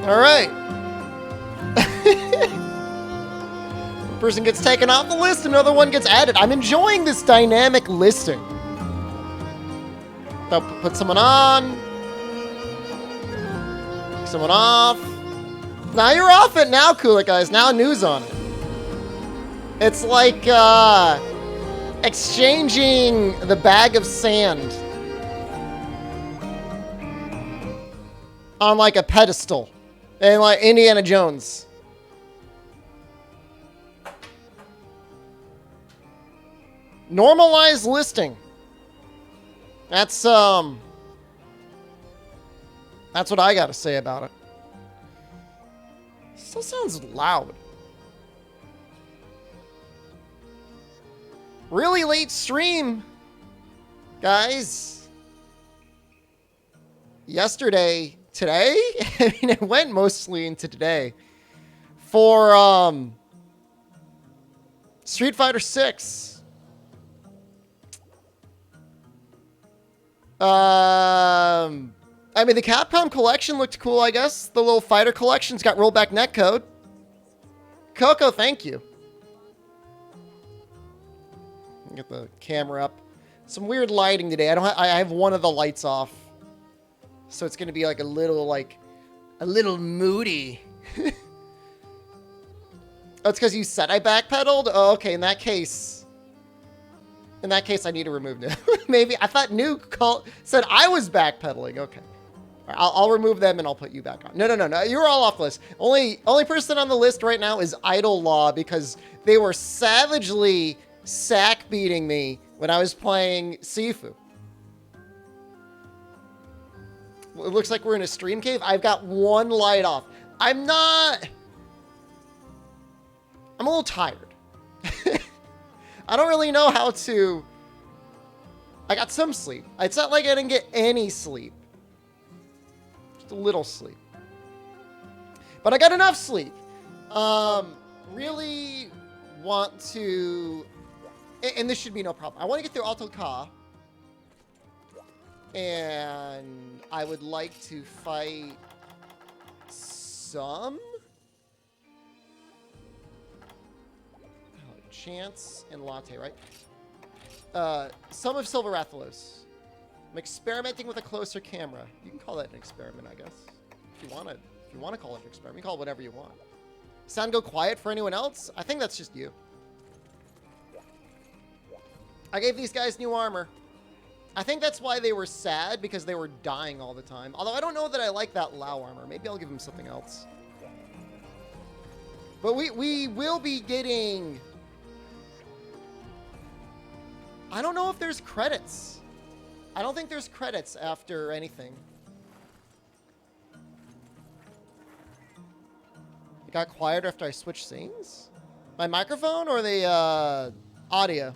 All right. One person gets taken off the list, another one gets added. I'm enjoying this dynamic listing. So put someone on. Take someone off. Now you're off it now, Kulik guys. Now news on it. It's like exchanging the bag of sand on like a pedestal in like Indiana Jones. Normalized listing. That's what I gotta say about it. Still sounds loud. Really late stream, guys. Yesterday, today? I mean, it went mostly into today. For, Street Fighter 6. I mean, the Capcom collection looked cool, I guess. The little fighter collection's got rollback netcode. Coco, thank you. Get the camera up. Some weird lighting today. I have one of the lights off. So it's going to be like a little moody. Oh, it's because you said I backpedaled? Oh, okay. In that case, I need to remove New. Maybe. I thought New said I was backpedaling. Okay. All right, I'll remove them and I'll put you back on. No. You're all off the list. Only person on the list right now is Idle Law because they were savagely sack beating me when I was playing Sifu. It looks like we're in a stream cave. I've got one light off. I'm a little tired. I don't really know how to... I got some sleep. It's not like I didn't get any sleep. Just a little sleep. But I got enough sleep. Really want to... And this should be no problem. I want to get through Alto Ka. And I would like to fight some... Chance and Latte, right? Some of Silver Rathalos. I'm experimenting with a closer camera. You can call that an experiment, I guess. If you want to call it an experiment, you can call it whatever you want. Sound go quiet for anyone else? I think that's just you. I gave these guys new armor. I think that's why they were sad, because they were dying all the time. Although I don't know that I like that Lao armor. Maybe I'll give them something else. But we will be getting... I don't know if there's credits. I don't think there's credits after anything. It got quieter after I switched scenes? My microphone or the audio?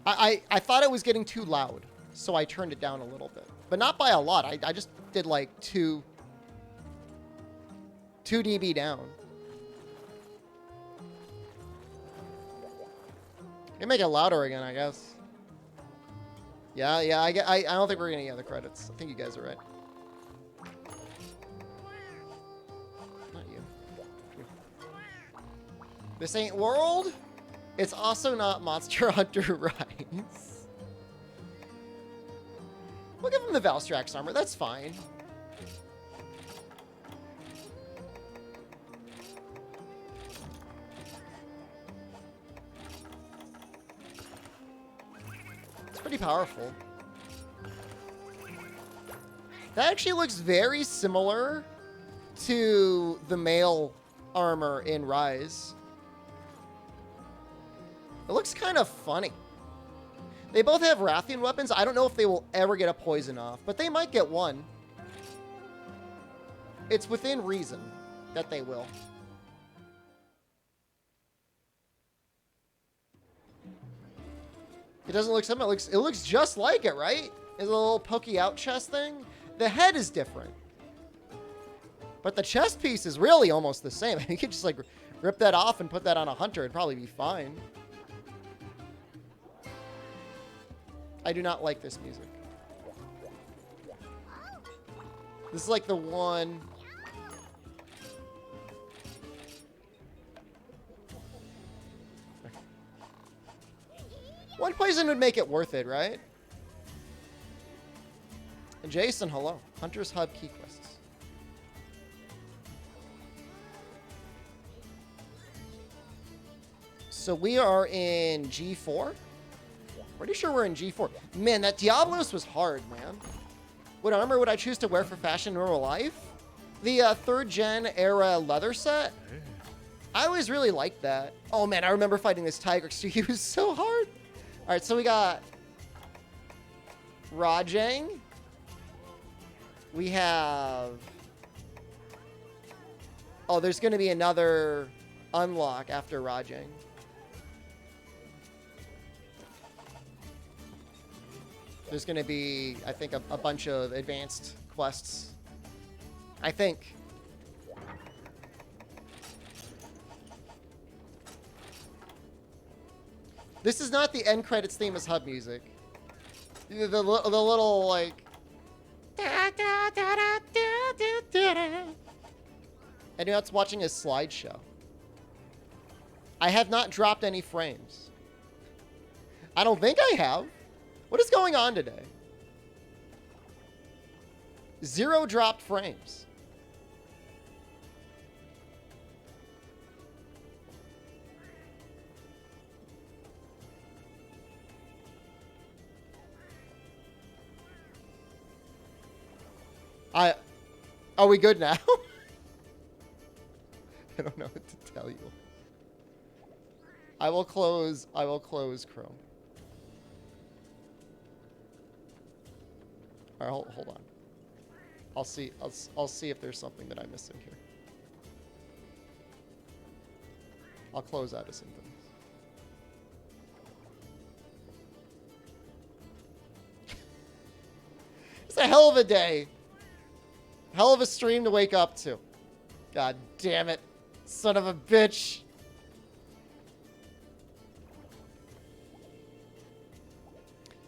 I thought it was getting too loud, so I turned it down a little bit. But not by a lot. I just did like 2 dB down. I can make it louder again, I guess. Yeah, I don't think we're getting any other credits. I think you guys are right. Not you. This ain't World. It's also not Monster Hunter Rise. We'll give him the Valstrax armor. That's fine. Pretty powerful. That actually looks very similar to the male armor in Rise. It looks kind of funny. They both have Rathian weapons. I don't know if they will ever get a poison off, but they might get one. It's within reason that they will. It doesn't look something. It looks just like it, right? It's a little pokey out chest thing. The head is different, but the chest piece is really almost the same. You could just like rip that off and put that on a hunter. It'd probably be fine. I do not like this music. This is like the one. One poison would make it worth it, right? And Jason, hello. Hunter's Hub key quests. So we are in G4? Pretty sure we're in G4. Man, that Diablos was hard, man. What armor would I choose to wear for fashion in normal life? The 3rd gen era leather set. I always really liked that. Oh man, I remember fighting this Tigrex too. He was so hard. All right, so we got Rajang. We have... Oh, there's going to be another unlock after Rajang. There's going to be, I think, a bunch of advanced quests. I think. This is not the end credits theme as hub music. The little, like... Anyone else watching a slideshow? I have not dropped any frames. I don't think I have. What is going on today? 0 dropped frames. Are we good now? I don't know what to tell you. I will close Chrome. All right, hold on. I'll see if there's something that I'm missing here. I'll close out of some things. It's a hell of a day. Hell of a stream to wake up to. God damn it. Son of a bitch.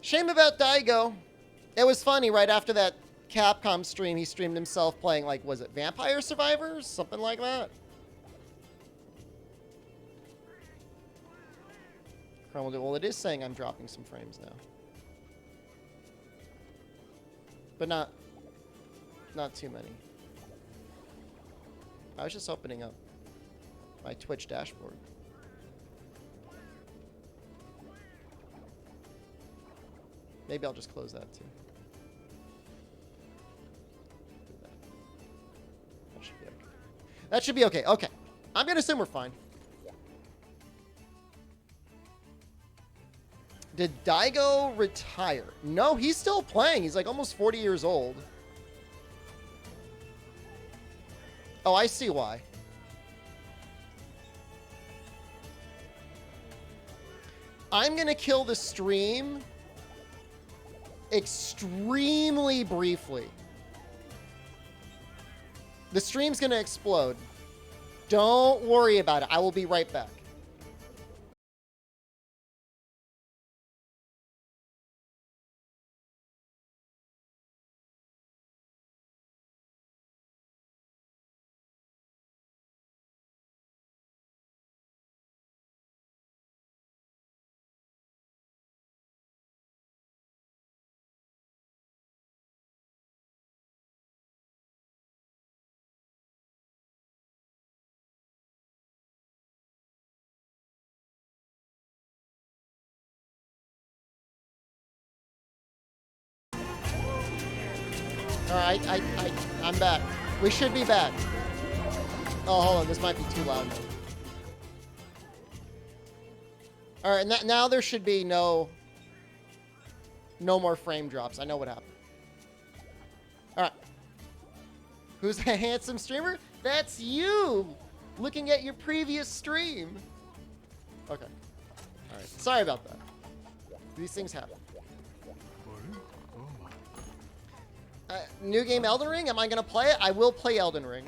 Shame about Daigo. It was funny, right after that Capcom stream, he streamed himself playing, like, was it Vampire Survivors? Something like that. Well, it is saying I'm dropping some frames now. But not too many. I was just opening up my Twitch dashboard. Maybe I'll just close that too. That should be okay. That should be okay. Okay. I'm going to assume we're fine. Did Daigo retire? No, he's still playing. He's like almost 40 years old. Oh, I see why. I'm going to kill the stream extremely briefly. The stream's going to explode. Don't worry about it. I will be right back. Alright, I'm back. We should be back. Oh, hold on. This might be too loud now. Alright, now there should be no more frame drops. I know what happened. Alright. Who's a handsome streamer? That's you! Looking at your previous stream. Okay. Alright. Sorry about that. These things happen. New game Elden Ring? Am I going to play it? I will play Elden Ring.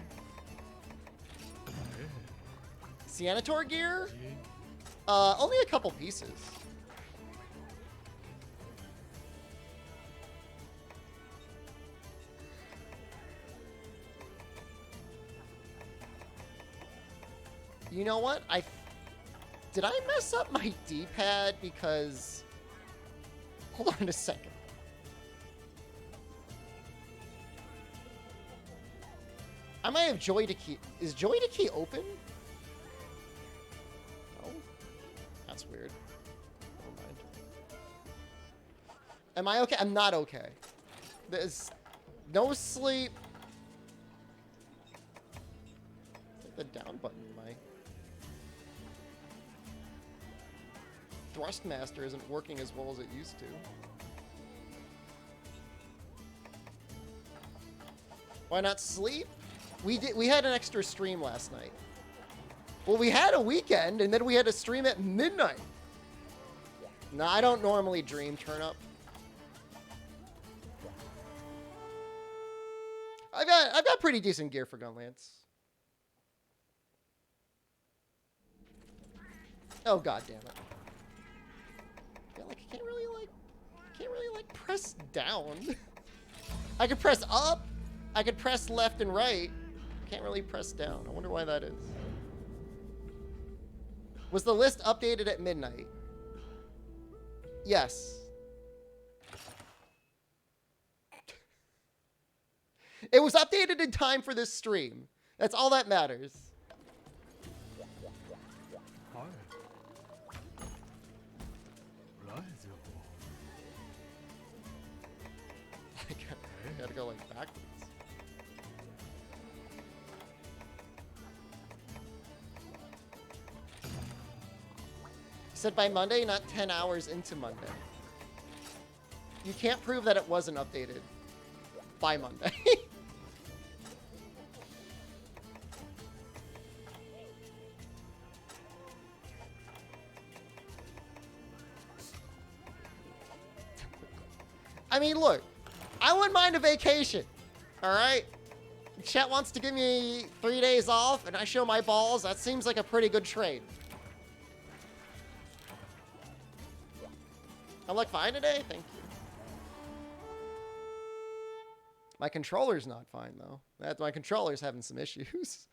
Cianator gear? Only a couple pieces. You know what? Did I mess up my D-pad because... Hold on a second. I might have Joy to Key. Is Joy to Key open? No. That's weird. Never mind. Am I okay? I'm not okay. There's no sleep. I think the down button might. Thrustmaster isn't working as well as it used to. Why not sleep? We had an extra stream last night. Well, we had a weekend, and then we had a stream at midnight. No, I don't normally dream turn up. I've got pretty decent gear for Gunlance. Oh god damn it. I can't really like press down. I could press up. I could press left and right. Can't really press down. I wonder why that is. Was the list updated at midnight? Yes. It was updated in time for this stream. That's all that matters. I gotta go like backwards. Said by Monday, not 10 hours into Monday. You can't prove that it wasn't updated by Monday. I mean, look, I wouldn't mind a vacation, all right? Chet wants to give me 3 days off, and I show my balls. That seems like a pretty good trade. I look fine today? Thank you. My controller's not fine, though. My controller's having some issues.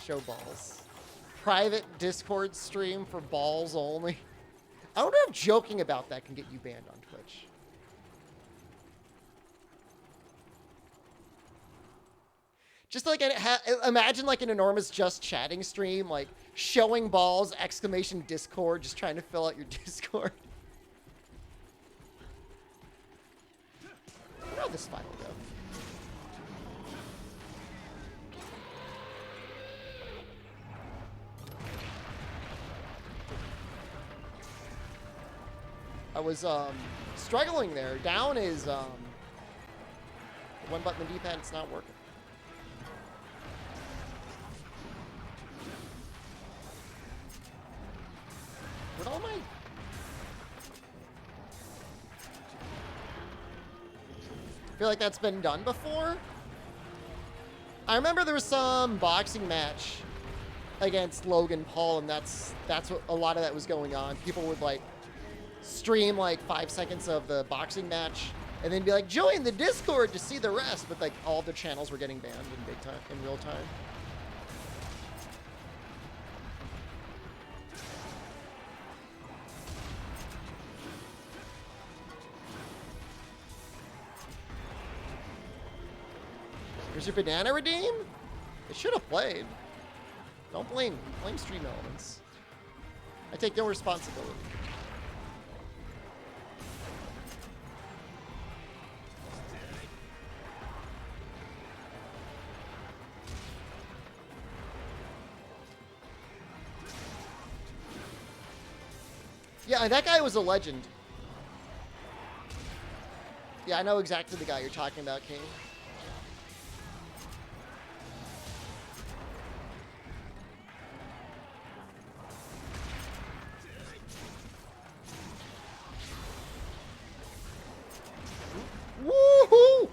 Show balls. Private Discord stream for balls only. I wonder if joking about that can get you banned on Twitch. Just like, imagine like an enormous just chatting stream, like showing balls, exclamation Discord, just trying to fill out your Discord. Where did this file go? I was struggling there. Down is one button the D-pad, it's not working. What all my... I feel like that's been done before. I remember there was some boxing match against Logan Paul, and that's what a lot of that was going on. People would like stream like 5 seconds of the boxing match and then be like, join the Discord to see the rest, but like all the channels were getting banned in big time, in real time. Here's your banana redeem? It should have played. Don't blame stream elements. I take no responsibility. Yeah, that guy was a legend. Yeah, I know exactly the guy you're talking about, King. Woohoo!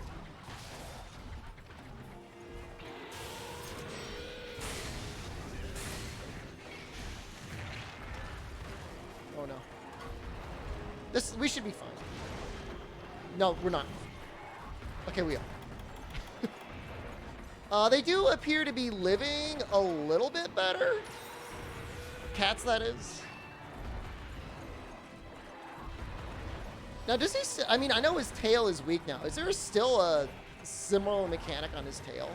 Oh no. We should be fine. No, we're not. Okay, we are. They do appear to be living a little bit better. Cats, that is. Now, does he... I mean, I know his tail is weak now. Is there still a similar mechanic on his tail?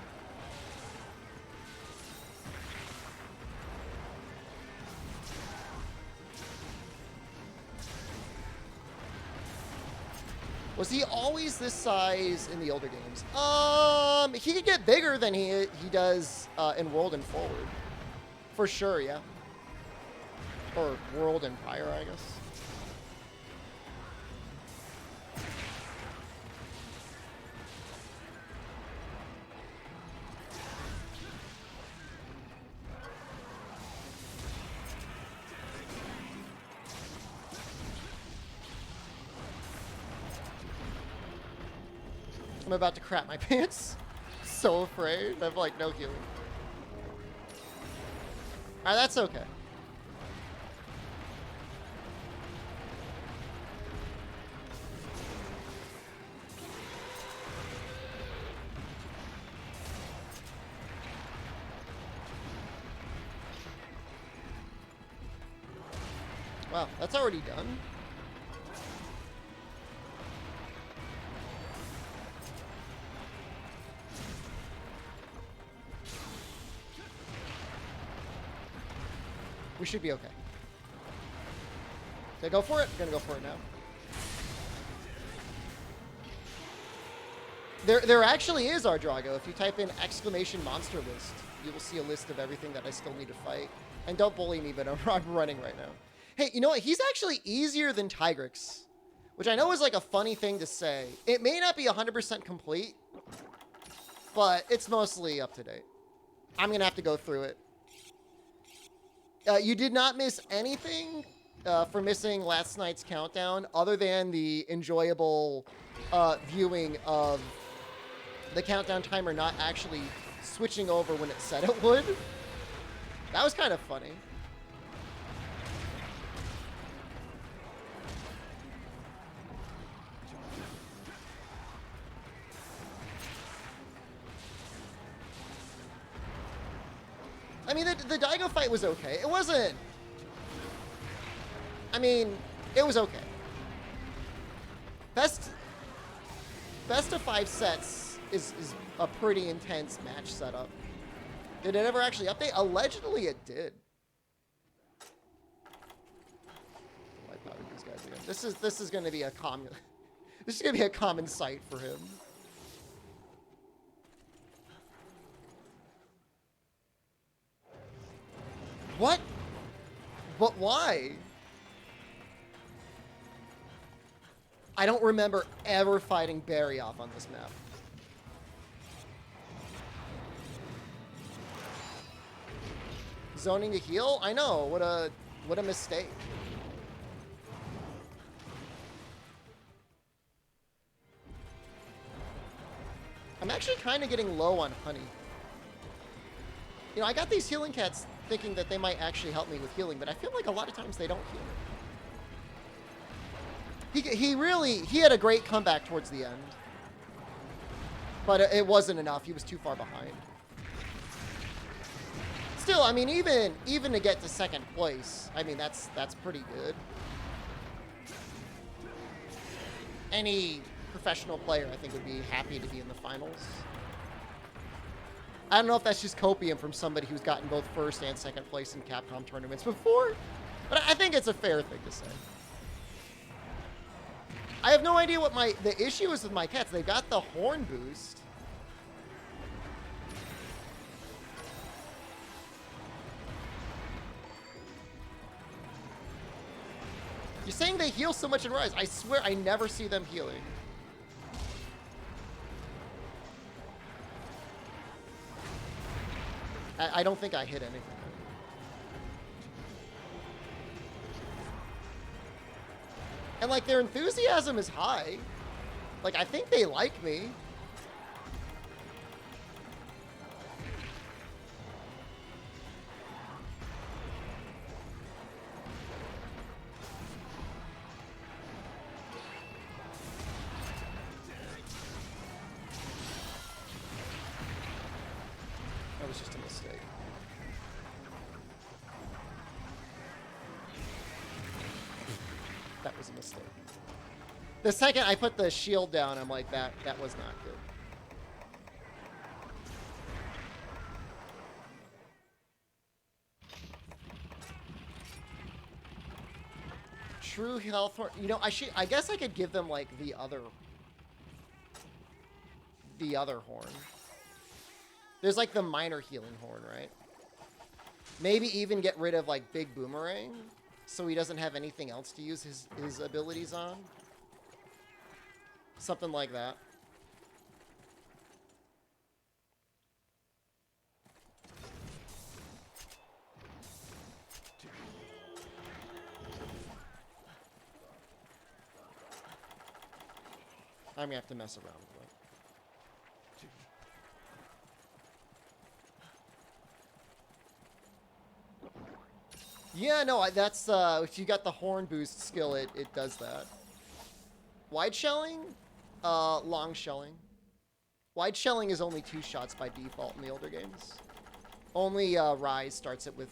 Was he always this size in the older games? He could get bigger than he does in World and Forward. For sure, yeah. Or World and prior, I guess. I'm about to crap my pants. So afraid. I have like no healing. Alright, that's okay. Wow, that's already done. We should be okay. Did I go for it? I'm gonna go for it now. There actually is our Drago. If you type in !monster list, you will see a list of everything that I still need to fight. And don't bully me, but I'm running right now. Hey, you know what? He's actually easier than Tigrex, which I know is like a funny thing to say. It may not be 100% complete, but it's mostly up to date. I'm gonna have to go through it. You did not miss anything for missing last night's countdown other than the enjoyable viewing of the countdown timer not actually switching over when it said it would. That was kind of funny. I mean, the Daigo fight was okay. It wasn't... I mean, it was okay. Best of 5 sets is a pretty intense match setup. Did it ever actually update? Allegedly, it did. Wipe out these guys again. This is going to be a common... This is going to be a common sight for him. What? But why? I don't remember ever fighting Barry off on this map. Zoning to heal? I know. What a mistake. I'm actually kind of getting low on honey. You know, I got these healing cats thinking that they might actually help me with healing, but I feel like a lot of times they don't heal. He had a great comeback towards the end. But it wasn't enough. He was too far behind. Still, I mean, even to get to second place, I mean, that's pretty good. Any professional player, I think, would be happy to be in the finals. I don't know if that's just copium from somebody who's gotten both first and second place in Capcom tournaments before, but I think it's a fair thing to say. I have no idea what the issue is with my cats. They got the horn boost. You're saying they heal so much in Rise. I swear I never see them healing. I don't think I hit anything. And, like, their enthusiasm is high. Like, I think they like me. was just a mistake. That was a mistake. The second I put the shield down, I'm like, that was not good. True health horn. You know, I guess I could give them like the other horn. There's like the minor healing horn, right? Maybe even get rid of like Big Boomerang, so he doesn't have anything else to use his abilities on. Something like that. I'm gonna have to mess around with it. Yeah, no, that's, if you got the horn boost skill, it does that. Wide shelling? Long shelling. Wide shelling is only 2 shots by default in the older games. Only, Rise starts it with...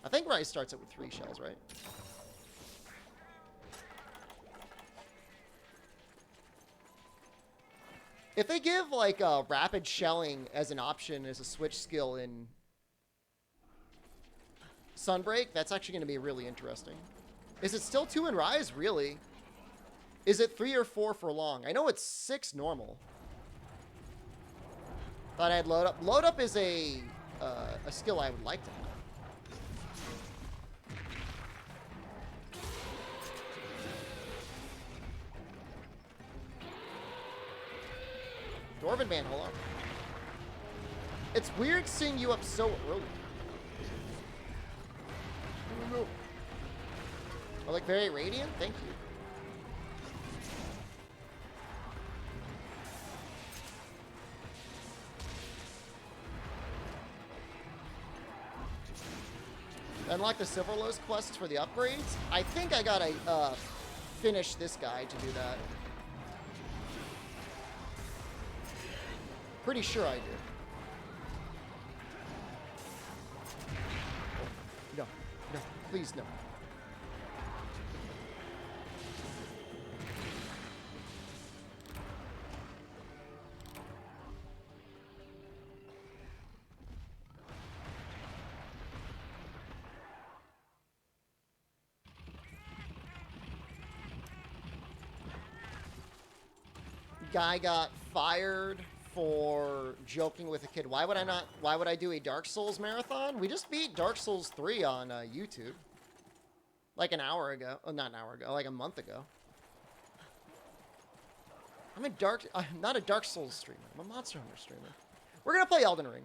I think Rise starts it with 3 shells, right? If they give, like, rapid shelling as an option as a switch skill in Sunbreak, that's actually going to be really interesting. Is it still 2 in Rise? Really? Is it 3 or 4 for long? I know it's 6 normal. Thought I'd load up. Load up is a skill I would like to have. Dwarven Man, hold on. It's weird seeing you up so early. No. I look very radiant? Thank you. Unlock the Silverlose quests for the upgrades. I think I gotta finish this guy to do that. Pretty sure I did. No, no, please no. Guy got fired for joking with a kid. Why would I do a Dark Souls marathon? We just beat Dark Souls 3 on YouTube. Like an hour ago. Oh, not an hour ago, like a month ago. I'm not a Dark Souls streamer. I'm a Monster Hunter streamer. We're gonna play Elden Ring.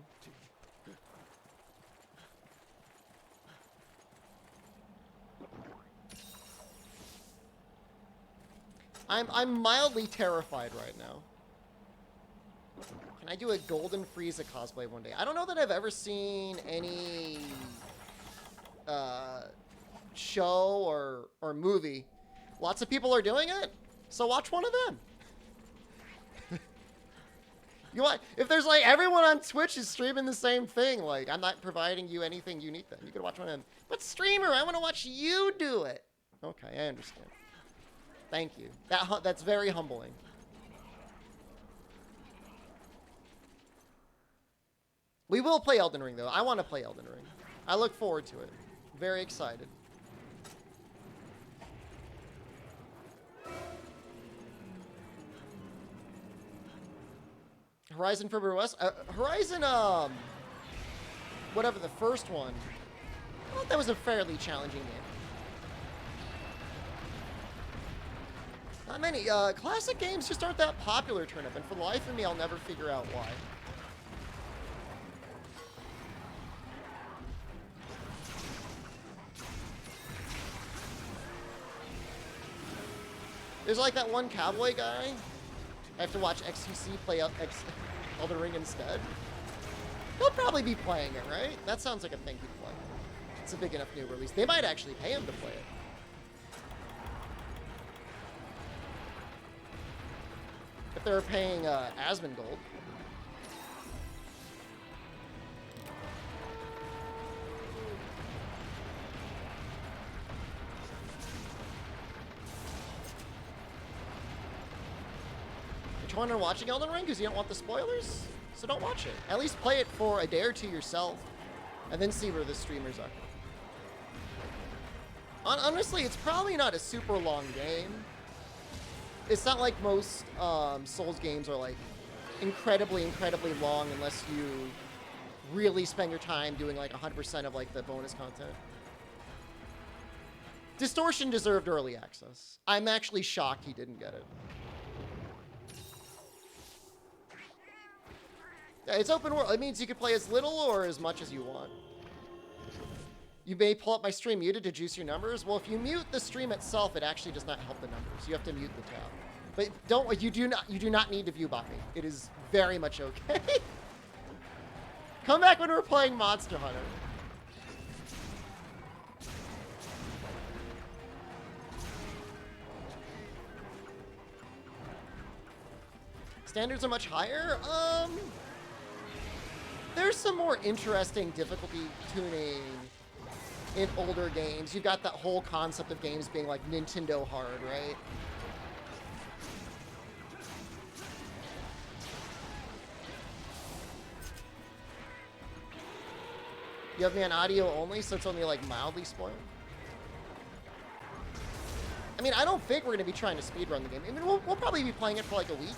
I'm mildly terrified right now. Can I do a Golden Frieza cosplay one day? I don't know that I've ever seen any show or movie. Lots of people are doing it, so watch one of them. If there's like everyone on Twitch is streaming the same thing, like I'm not providing you anything unique then. You can watch one of them. But streamer, I want to watch you do it. Okay, I understand. Thank you. That's very humbling. We will play Elden Ring, though. I want to play Elden Ring. I look forward to it. Very excited. Horizon Forbidden West? Horizon, whatever the first one. I thought that was a fairly challenging game. Not many. Classic games just aren't that popular, Turnip, and for the life of me, I'll never figure out why. There's like that one cowboy guy. I have to watch XQC play Elden Ring instead. He'll probably be playing it, right? That sounds like a thing he'd play. It's a big enough new release. They might actually pay him to play it. If they're paying Asmongold. You're torn on watching Elden Ring because you don't want the spoilers? So don't watch it. At least play it for a day or two yourself, and then see where the streamers are. Honestly, it's probably not a super long game. It's not like most Souls games are like incredibly long unless you really spend your time doing like 100% of like the bonus content. Distortion deserved early access. I'm actually shocked he didn't get it. Yeah, it's open world. It means you can play as little or as much as you want. You may pull up my stream muted to juice your numbers. Well, if you mute the stream itself, it actually does not help the numbers. You have to mute the tab. But you do not need to view bot me. It is very much okay. Come back when we're playing Monster Hunter. Standards are much higher. There's some more interesting difficulty tuning in older games. You've got that whole concept of games being like Nintendo hard, right? You have me on audio only, so it's only like mildly spoiled. I mean, I don't think we're going to be trying to speedrun the game. I mean, we'll probably be playing it for like a week.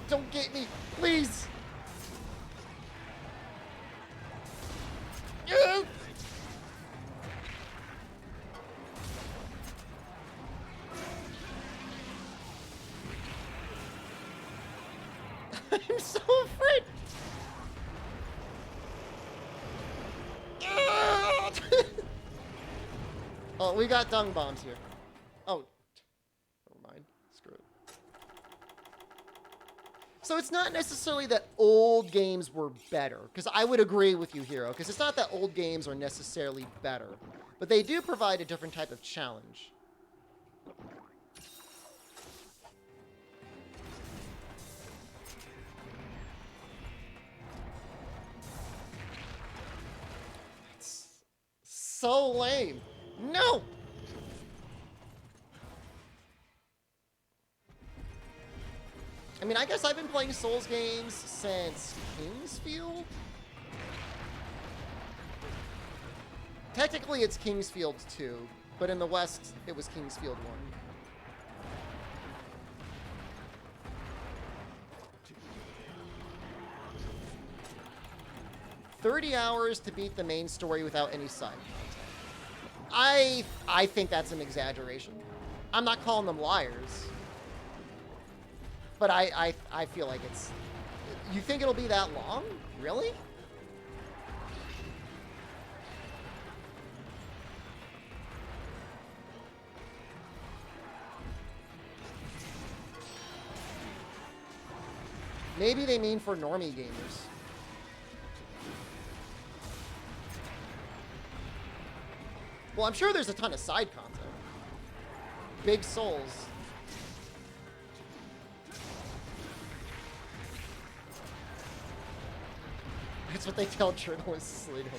Don't get me, please. I'm so afraid. Oh, we got dung bombs here. Oh, never mind. Screw it. So it's not necessarily that old games were better, because I would agree with you, Hero, because it's not that old games are necessarily better, but they do provide a different type of challenge. It's so lame. No! I mean, I guess I've been playing Souls games since Kingsfield? Technically, it's Kingsfield 2, but in the West, it was Kingsfield 1. "30 hours to beat the main story without any side content." I think that's an exaggeration. I'm not calling them liars. But I feel like it's... You think it'll be that long? Really? Maybe they mean for normie gamers. Well, I'm sure there's a ton of side content. Big Souls. That's what they tell journalists. So they don't.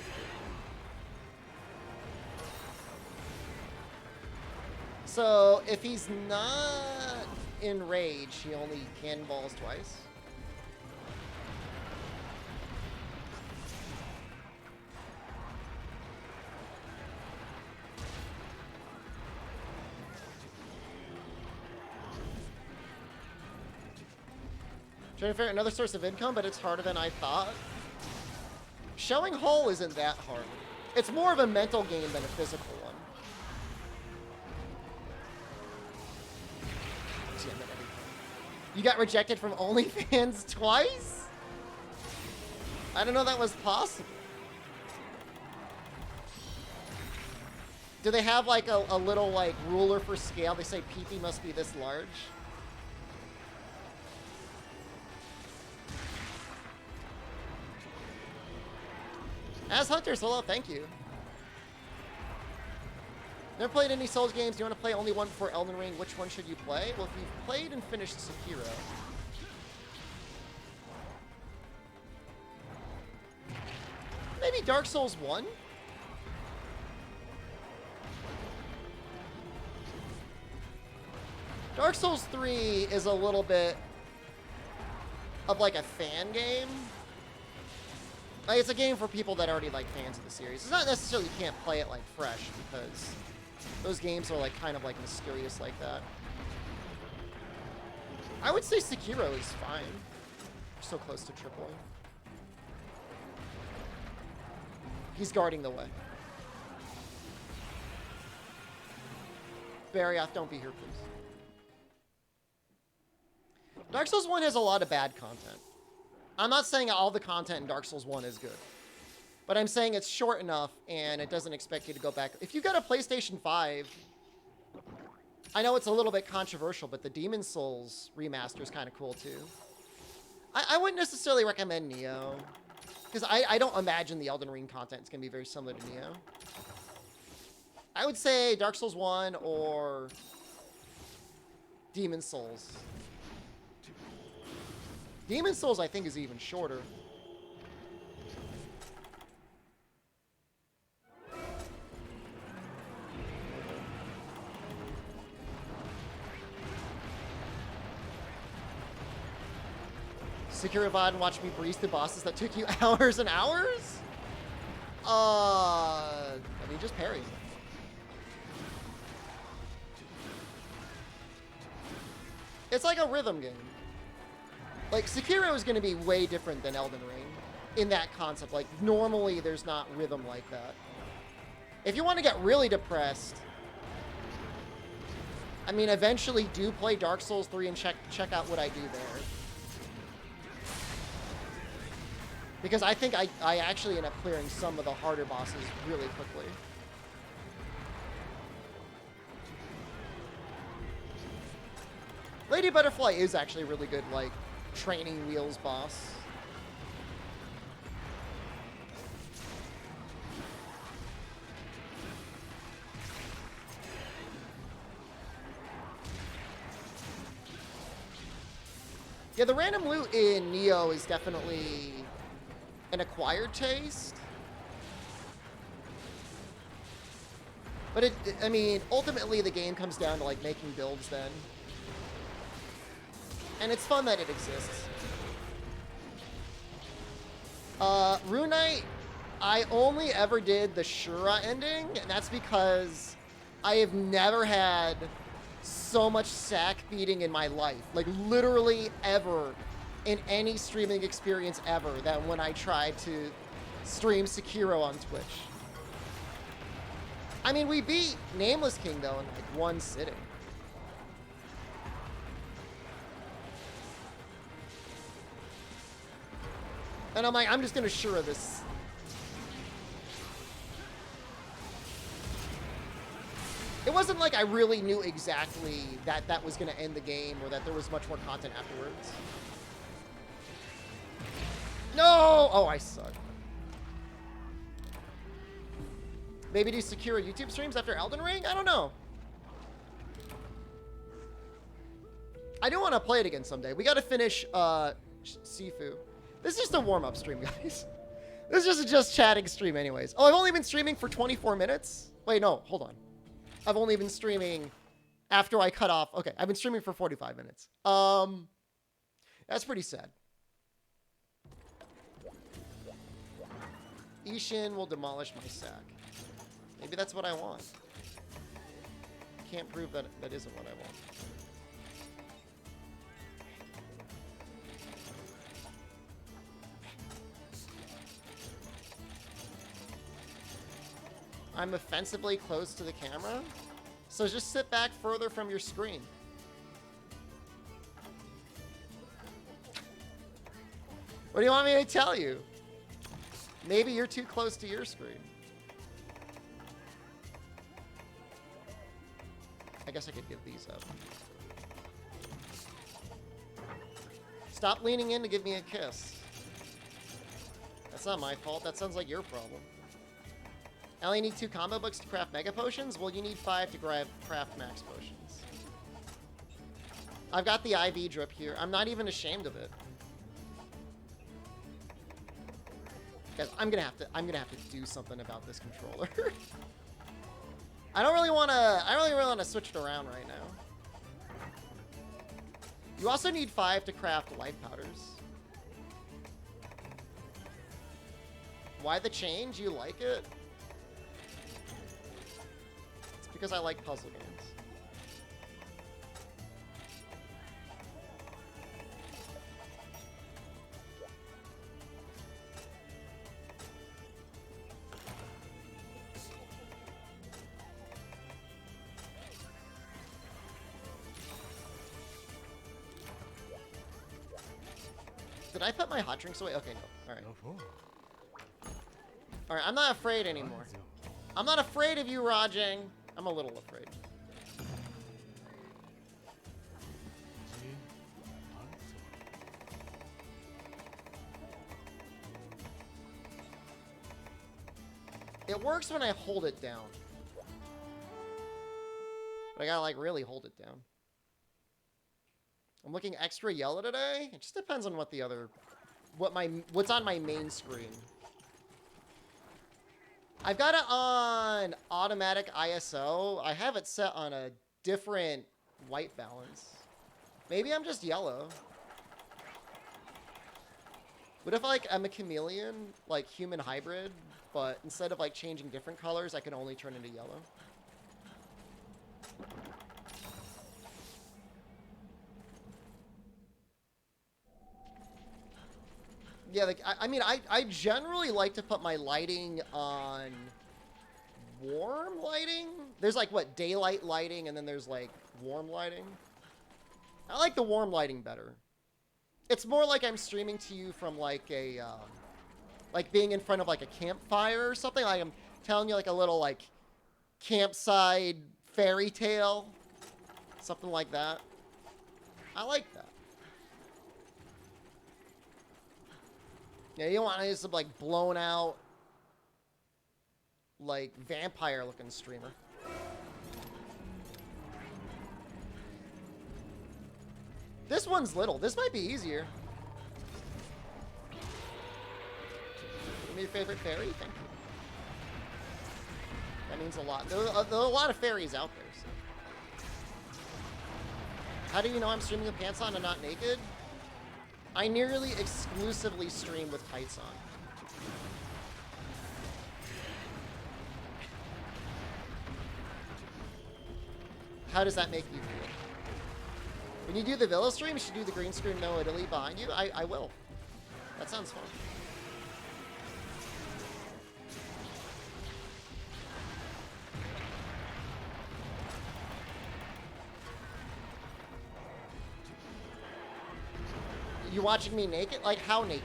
So if he's not in rage, he only cannonballs twice. Trying to figure out another source of income, but it's harder than I thought. Showing Hull isn't that hard. It's more of a mental game than a physical one. Damn it, everything. You got rejected from OnlyFans twice? I didn't know that was possible. Do they have like a little like ruler for scale? They say pee-pee must be this large. As Hunters, hello, thank you. Never played any Souls games. Do you want to play only one before Elden Ring? Which one should you play? Well, if you've played and finished Sekiro, maybe Dark Souls 1? Dark Souls 3 is a little bit of like a fan game. Like, it's a game for people that already like fans of the series. It's not necessarily you can't play it like fresh, because those games are like kind of like mysterious like that. I would say Sekiro is fine. We're so close to tripling. He's guarding the way. Barrioth, don't be here, please. Dark Souls 1 has a lot of bad content. I'm not saying all the content in Dark Souls 1 is good. But I'm saying it's short enough and it doesn't expect you to go back. If you got a PlayStation 5, I know it's a little bit controversial, but the Demon Souls remaster is kind of cool too. I wouldn't necessarily recommend Nioh, because I don't imagine the Elden Ring content is going to be very similar to Nioh. I would say Dark Souls 1 or Demon Souls. Demon Souls, I think, is even shorter. Sekiro VOD and watch me breeze through bosses that took you hours and hours? I mean, just parry. It's like a rhythm game. Like, Sekiro is going to be way different than Elden Ring in that concept. Like, normally there's not rhythm like that. If you want to get really depressed, I mean, eventually do play Dark Souls 3 and check out what I do there. Because I think I actually end up clearing some of the harder bosses really quickly. Lady Butterfly is actually really good, like, training wheels boss. Yeah, the random loot in Nioh is definitely an acquired taste. But I mean, ultimately the game comes down to like making builds then. And it's fun that it exists. Rune Knight, I only ever did the Shura ending, and that's because I have never had so much sack beating in my life. Like, literally ever in any streaming experience ever than when I tried to stream Sekiro on Twitch. I mean, we beat Nameless King, though, in like one sitting. And I'm like, I'm just going to Shura this. It wasn't like I really knew exactly that that was going to end the game or that there was much more content afterwards. No! Oh, I suck. Maybe do Sekiro YouTube streams after Elden Ring? I don't know. I do want to play it again someday. We got to finish Sifu. This is just a warm-up stream, guys. This is just a chatting stream anyways. Oh, I've only been streaming for 24 minutes? Wait, no, hold on. I've only been streaming after I cut off. Okay, I've been streaming for 45 minutes. That's pretty sad. Ishin will demolish my sack. Maybe that's what I want. Can't prove that that isn't what I want. I'm offensively close to the camera, so just sit back further from your screen. What do you want me to tell you? Maybe you're too close to your screen. I guess I could give these up. Stop leaning in to give me a kiss. That's not my fault. That sounds like your problem. I only need 2 combo books to craft mega potions? Well, you need 5 to craft max potions. I've got the IV drip here. I'm not even ashamed of it. Guys, I'm gonna have to do something about this controller. I don't really wanna switch it around right now. You also need 5 to craft life powders. Why the change? You like it? It's because I like puzzle games. Did I put my hot drinks away? Okay, no. Alright. Alright, I'm not afraid anymore. I'm not afraid of you, Rajang. I'm a little afraid. It works when I hold it down. But I gotta, like, really hold it down. I'm looking extra yellow today. It just depends on what the other... what's on my main screen. I've got it on automatic ISO. I have it set on a different white balance. Maybe I'm just yellow. What if, like, I'm a chameleon, like human hybrid, but instead of, like, changing different colors, I can only turn into yellow? Yeah, like, I mean, I generally like to put my lighting on warm lighting. There's, like, what, daylight lighting, and then there's, like, warm lighting. I like the warm lighting better. It's more like I'm streaming to you from, like, a, like, being in front of, like, a campfire or something. Like, I'm telling you, like, a little, like, campside fairy tale. Something like that. I like that. Yeah, you don't want any some, like, blown out, like, vampire-looking streamer. This one's little. This might be easier. Give me your favorite fairy? Thank you. That means a lot. There are a lot of fairies out there, so. How do you know I'm streaming with pants on and not naked? I nearly exclusively stream with tights on. How does that make you feel? When you do the Villa stream, you should do the green screen no Italy behind you. I will. That sounds fun. You watching me naked? Like, how naked?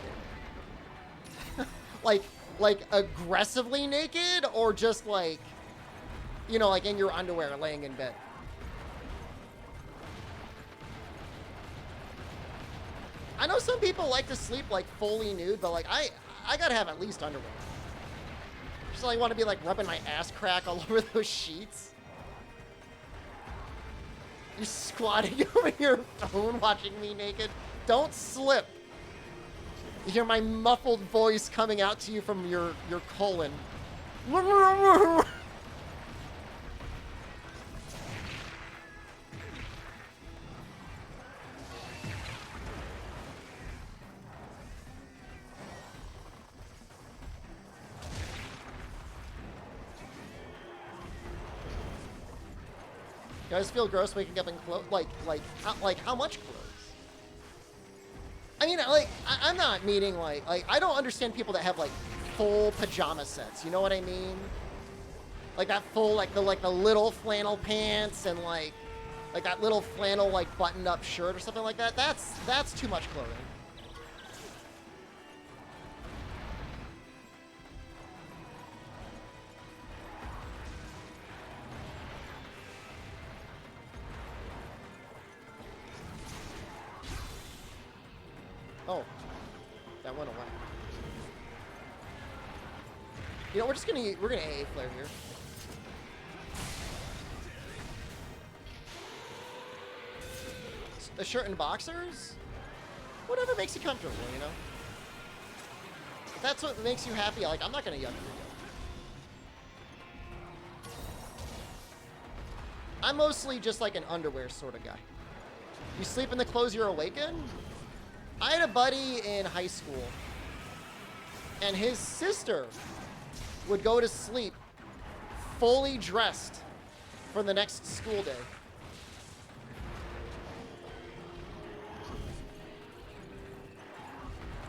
like aggressively naked? Or just like, you know, like in your underwear laying in bed? I know some people like to sleep like fully nude, but like I gotta have at least underwear. Just like want to be like rubbing my ass crack all over those sheets. You're squatting over your phone watching me naked. Don't slip. You hear my muffled voice coming out to you from your colon. You guys feel gross waking up in clothes? Like how much clothes? I mean, like, I'm not meaning, like, I don't understand people that have, like, full pajama sets, you know what I mean? Like, that full, like the little flannel pants and, like that little flannel, like, buttoned-up shirt or something like that. That's too much clothing. Oh, that went away. You know, we're gonna AA flare here. The shirt and boxers? Whatever makes you comfortable, you know? If that's what makes you happy, like, I'm not gonna yuck you. I'm mostly just like an underwear sort of guy. You sleep in the clothes you're awake in? I had a buddy in high school, and his sister would go to sleep fully dressed for the next school day.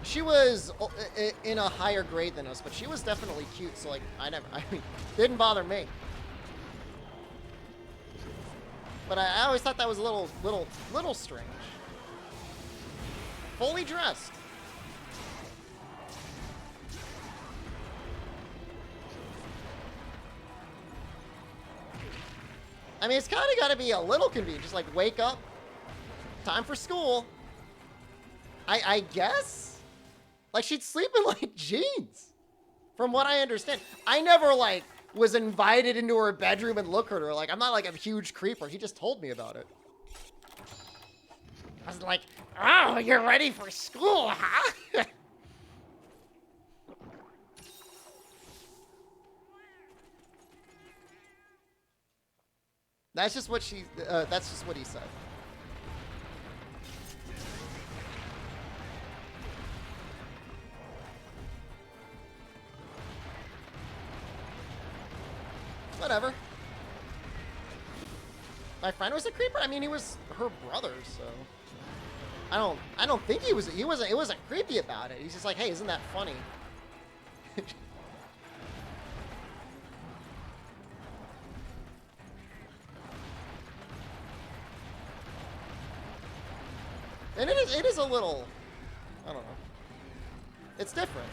She was in a higher grade than us, but she was definitely cute, so like, I mean, didn't bother me. But I always thought that was a little strange. Fully dressed. I mean, it's kind of got to be a little convenient. Just like wake up, time for school. I guess? Like she'd sleep in like jeans. From what I understand. I never like was invited into her bedroom and look at her. Like I'm not like a huge creeper. He just told me about it. I was like, oh, you're ready for school, huh? That's just what that's just what he said. Whatever. My friend was a creeper? I mean, he was her brother, so I don't think he wasn't creepy about it. He's just like, hey, isn't that funny? And it is a little, I don't know. It's different.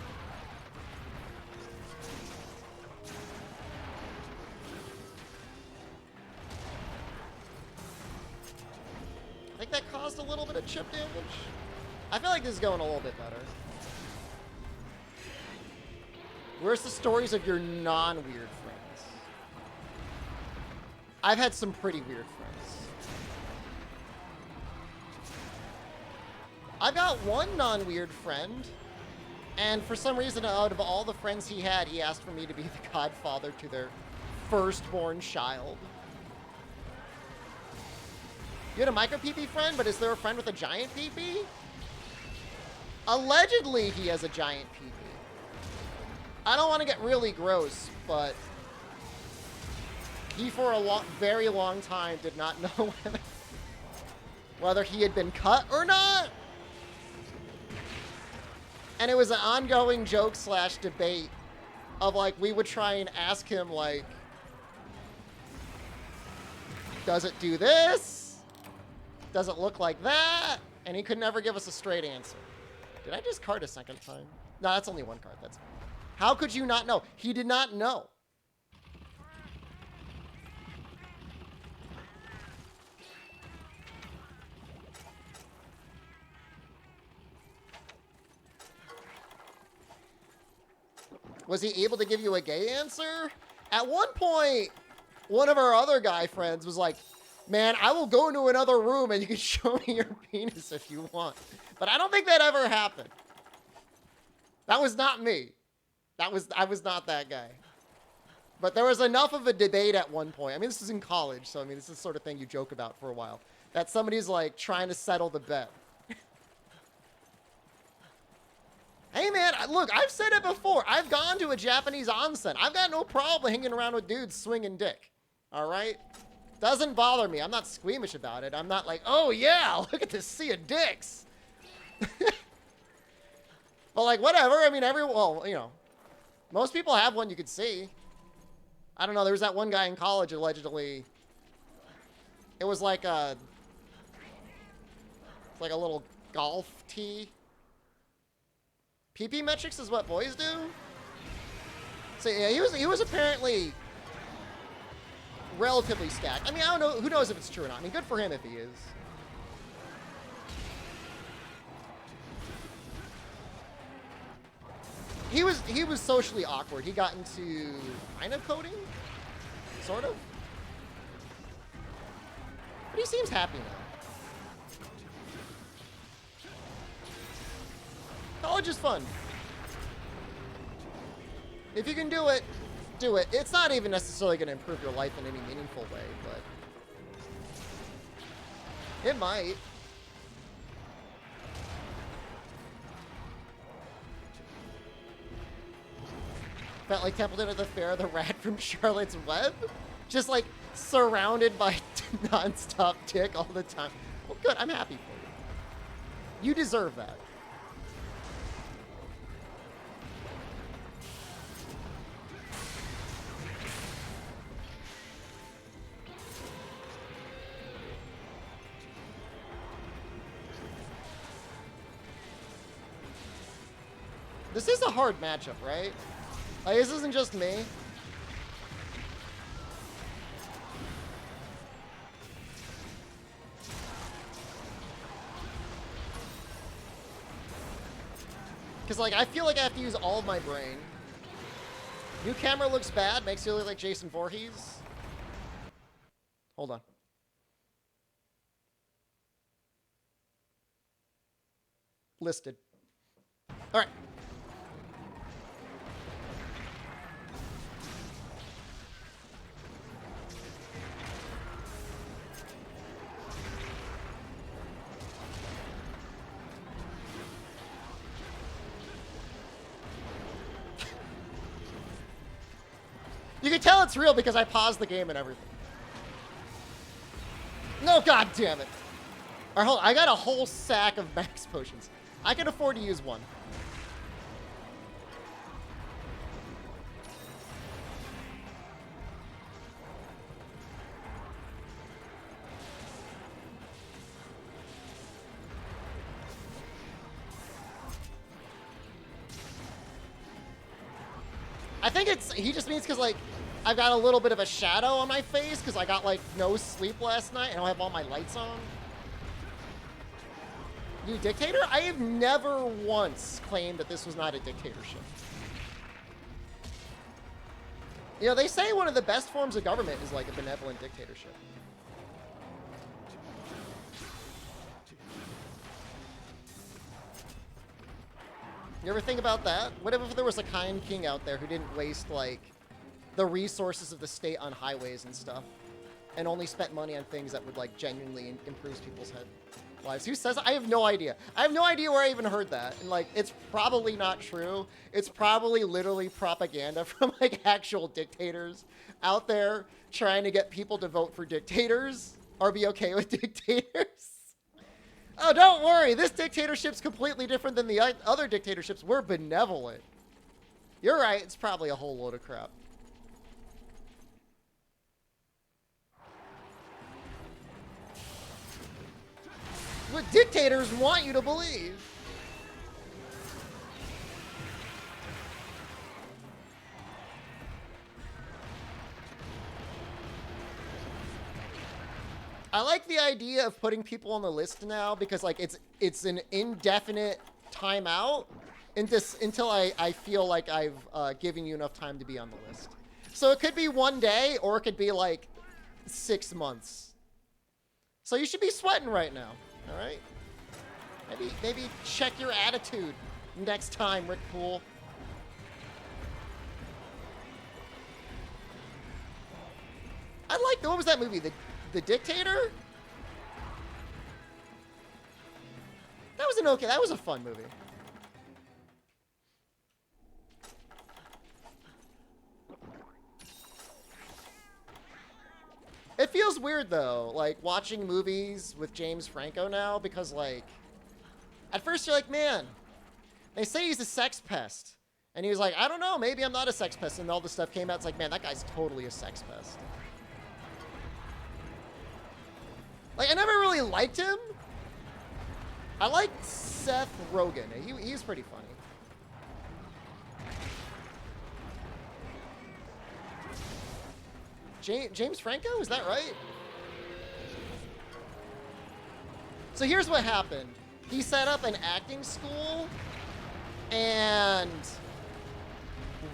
I think that caused a little bit of chip damage. I feel like this is going a little bit better. Where's the stories of your non-weird friends? I've had some pretty weird friends. I've got one non-weird friend, and for some reason, out of all the friends he had, he asked for me to be the godfather to their firstborn child. You had a micro PP friend, but is there a friend with a giant PP? Allegedly, he has a giant PP. I don't want to get really gross, but he, for a very long time, did not know whether he had been cut or not. And it was an ongoing joke / debate of, like, we would try and ask him, like, does it do this? Does it look like that? And he could never give us a straight answer. Did I just card a second time? No, that's only one card. That's fine. How could you not know? He did not know. Was he able to give you a gay answer? At one point, one of our other guy friends was like, man, I will go into another room and you can show me your penis if you want. But I don't think that ever happened. That was not me. I was not that guy. But there was enough of a debate at one point. I mean, this is in college, so I mean, this is the sort of thing you joke about for a while. That somebody's like trying to settle the bet. Hey man, look, I've said it before. I've gone to a Japanese onsen. I've got no problem hanging around with dudes swinging dick. All right? Doesn't bother me. I'm not squeamish about it. I'm not like, oh yeah, look at this sea of dicks. But like, whatever. I mean, well, you know, most people have one you could see. I don't know. There was that one guy in college, allegedly. It was like a little golf tee. PP metrics is what boys do. So yeah, he was apparently relatively stacked. I mean, I don't know. Who knows if it's true or not? I mean, good for him if he is. he was socially awkward. He got into kind of coding, sort of. But he seems happy now. College is fun. If you can do it, do it. It's not even necessarily going to improve your life in any meaningful way, but it might. Felt like Templeton at the fair, the rat from Charlotte's Web. Just like surrounded by non-stop dick all the time. Well, good. I'm happy for you. You deserve that. This is a hard matchup, right? Like, this isn't just me. Because, like, I feel like I have to use all of my brain. New camera looks bad, makes you look like Jason Voorhees. Hold on. Listed. All right. You can tell it's real because I paused the game and everything. No, god damn it. All right, hold on. I got a whole sack of max potions. I can afford to use one. I think he just means because, like, I've got a little bit of a shadow on my face because I got, like, no sleep last night and I don't have all my lights on. You dictator? I have never once claimed that this was not a dictatorship. You know, they say one of the best forms of government is, like, a benevolent dictatorship. You ever think about that? What if there was a kind king out there who didn't waste, like, the resources of the state on highways and stuff, and only spent money on things that would, like, genuinely improve people's lives? Who says that? I have no idea. I have no idea where I even heard that. And, like, it's probably not true. It's probably literally propaganda from, like, actual dictators out there trying to get people to vote for dictators or be okay with dictators. Oh, don't worry. This dictatorship's completely different than the other dictatorships. We're benevolent. You're right. It's probably a whole load of crap. What dictators want you to believe. I like the idea of putting people on the list now because, like, it's an indefinite timeout until I feel like I've given you enough time to be on the list. So it could be one day or it could be like 6 months. So you should be sweating right now, all right? Maybe check your attitude next time, Rick Poole. I like, what was that movie? The Dictator? That was that was a fun movie. It feels weird though, like watching movies with James Franco now, because like, at first you're like, man, they say he's a sex pest. And he was like, I don't know, maybe I'm not a sex pest. And all this stuff came out, it's like, man, that guy's totally a sex pest. Like, I never really liked him. I liked Seth Rogen. He's pretty funny. James Franco? Is that right? So here's what happened. He set up an acting school, and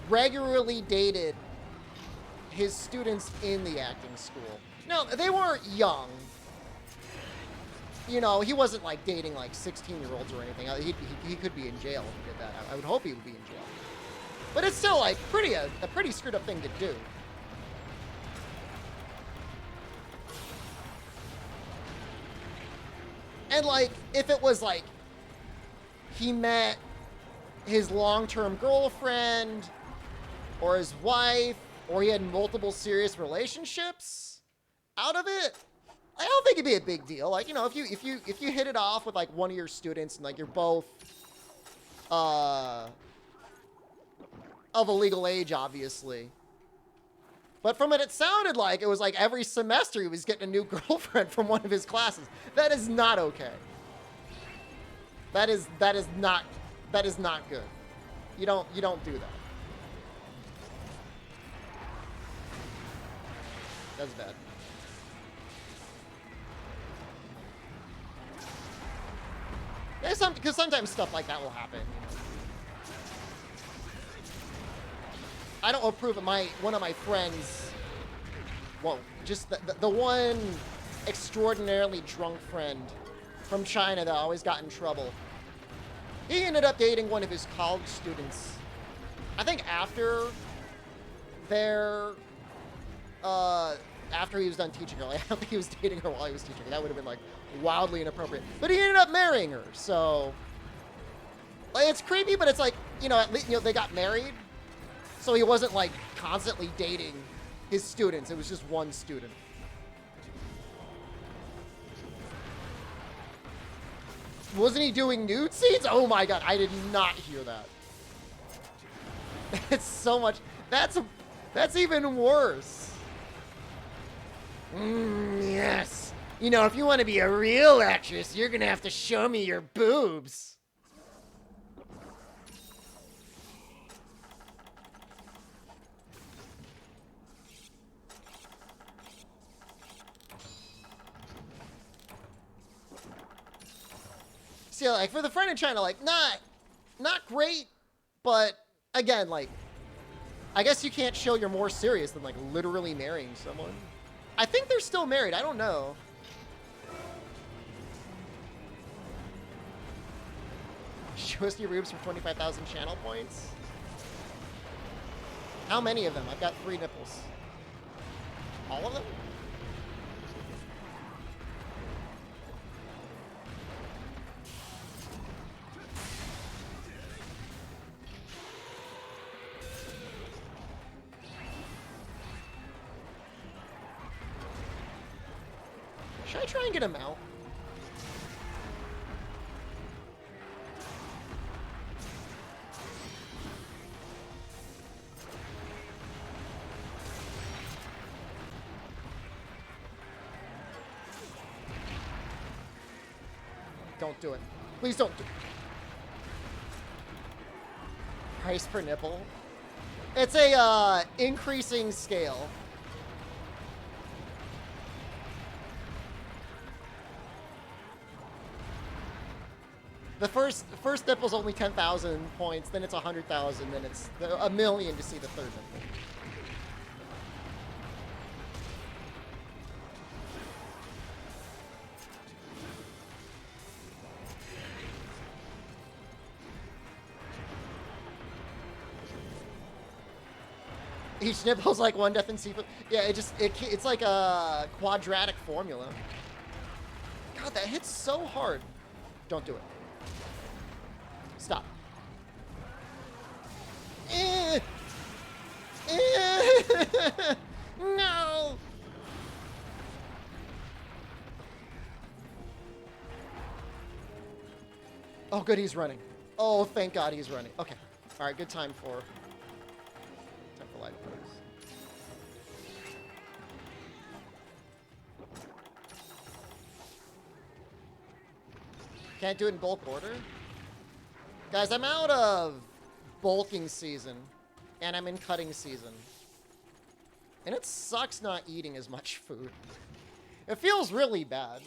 regularly dated his students in the acting school. No, they weren't young. You know, he wasn't like dating like 16-year-olds or anything. He could be in jail if he did that. I would hope he would be in jail. But it's still like a pretty screwed up thing to do. And like, if it was like he met his long-term girlfriend or his wife, or he had multiple serious relationships out of it, I don't think it'd be a big deal. Like, you know, if you hit it off with like one of your students and like you're both of a legal age, obviously. But from it sounded like it was like every semester he was getting a new girlfriend from one of his classes. That is not okay. That is not good. You don't do that. That's bad. Because sometimes stuff like that will happen. I don't approve of one of my friends. Well, just the one extraordinarily drunk friend from China that always got in trouble. He ended up dating one of his college students. I think after he was done teaching her. Like, I don't think he was dating her while he was teaching her. That would have been like wildly inappropriate. But he ended up marrying her. So like, it's creepy, but it's like, you know, at least, you know, they got married. So he wasn't like constantly dating his students. It was just one student. Wasn't he doing nude scenes? Oh my god, I did not hear that. It's so much. That's even worse. Yes. You know, if you want to be a real actress, you're gonna have to show me your boobs. See, like, for the friend in China, like, not great, but, again, like, I guess you can't show you're more serious than, like, literally marrying someone. I think they're still married. I don't know. Show us your boobs for 25,000 channel points. How many of them? I've got 3 nipples. All of them? Should I try and get him out? Don't do it. Please don't do it. Price per nipple. It's a increasing scale. The first nipple's only 10,000 points, then it's 100,000, then it's a million to see the third nipple. Each nipple's like 1 death in seafood. Yeah, it's like a quadratic formula. God, that hits so hard. Don't do it. Stop. No! Oh, good, he's running. Oh, thank God he's running. Okay. All right, good time for light effects. Can't do it in bulk order? Guys, I'm out of bulking season, and I'm in cutting season. And it sucks not eating as much food. It feels really bad.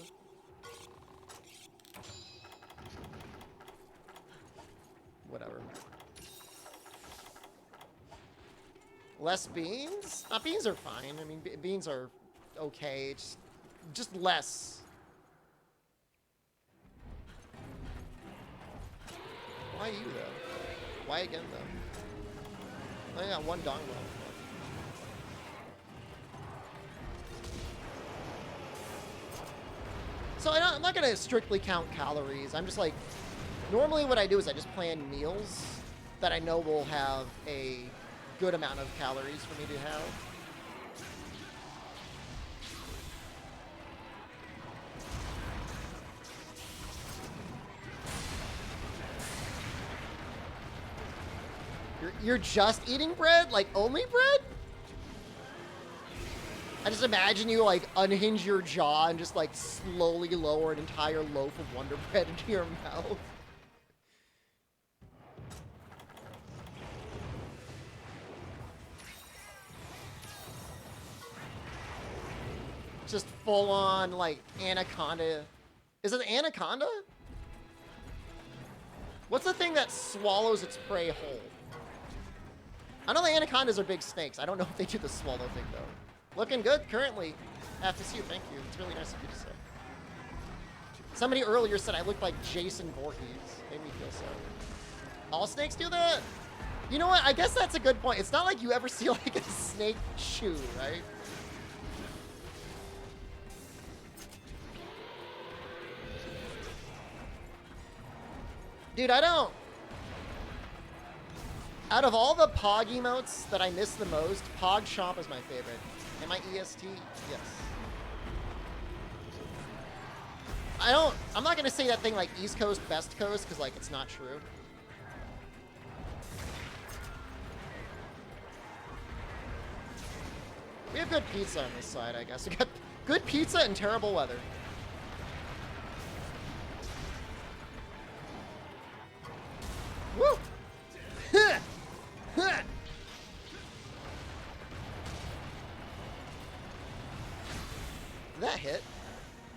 Whatever. Less beans? Beans are fine. I mean, beans are okay. Just less. Why you, though? Why again, though? I got one dongle. So I'm not going to strictly count calories. I'm just like, normally what I do is I just plan meals that I know will have a good amount of calories for me to have. You're just eating bread? Like, only bread? I just imagine you, like, unhinge your jaw and just, like, slowly lower an entire loaf of Wonder Bread into your mouth. Just full-on, like, anaconda. Is it an anaconda? What's the thing that swallows its prey whole? I know the anacondas are big snakes. I don't know if they do the swallow thing, though. Looking good currently. FSU, thank you. It's really nice of you to say. Somebody earlier said I looked like Jason Voorhees. Made me feel so. All snakes do that? You know what? I guess that's a good point. It's not like you ever see, like, a snake shoe, right? Dude, I don't... Out of all the Pog emotes that I miss the most, Pog Chomp is my favorite. Am I EST? Yes. I'm not going to say that thing like East Coast, Best Coast, because, like, it's not true. We have good pizza on this side, I guess. We got good pizza and terrible weather. Woo! That hit.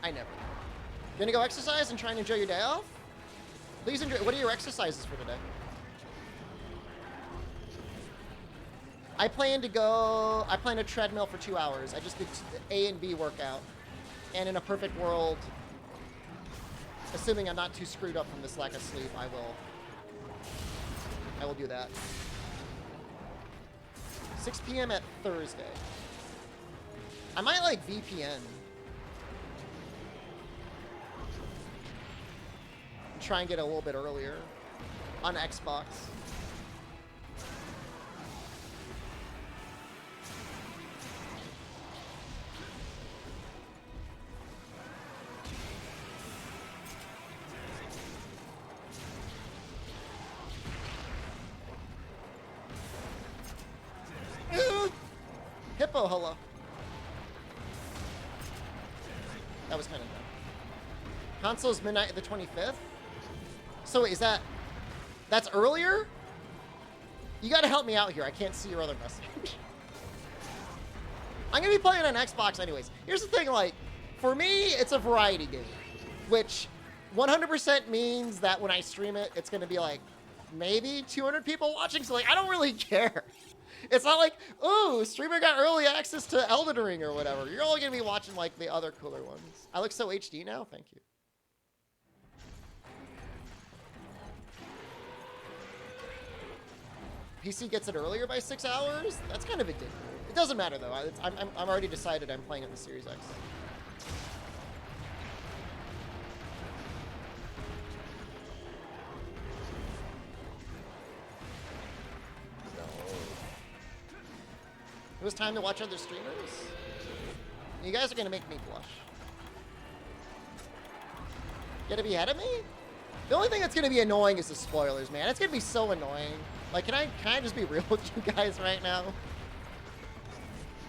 I never. Gonna go exercise and try and enjoy your day off? Please enjoy. What are your exercises for today? I plan to treadmill for 2 hours. I just did A and B workout. And in a perfect world, assuming I'm not too screwed up from this lack of sleep, I will do that. 6 p.m. at Thursday. I might, like, VPN. And try and get a little bit earlier on Xbox. Hippo, hello. That was kind of dumb. Console's midnight the 25th? So is that's earlier? You gotta help me out here. I can't see your other message. I'm gonna be playing on Xbox anyways. Here's the thing, like, for me, it's a variety game, which 100% means that when I stream it, it's gonna be like maybe 200 people watching, so like, I don't really care. It's not like, ooh, streamer got early access to Elden Ring or whatever. You're only going to be watching, like, the other cooler ones. I look so HD now? Thank you. PC gets it earlier by 6 hours? That's kind of a dick. It doesn't matter, though. I'm already decided I'm playing on the Series X. It was time to watch other streamers. You guys are gonna make me blush. You gotta be ahead of me? The only thing that's gonna be annoying is the spoilers, man. It's gonna be so annoying. Like, can I just be real with you guys right now?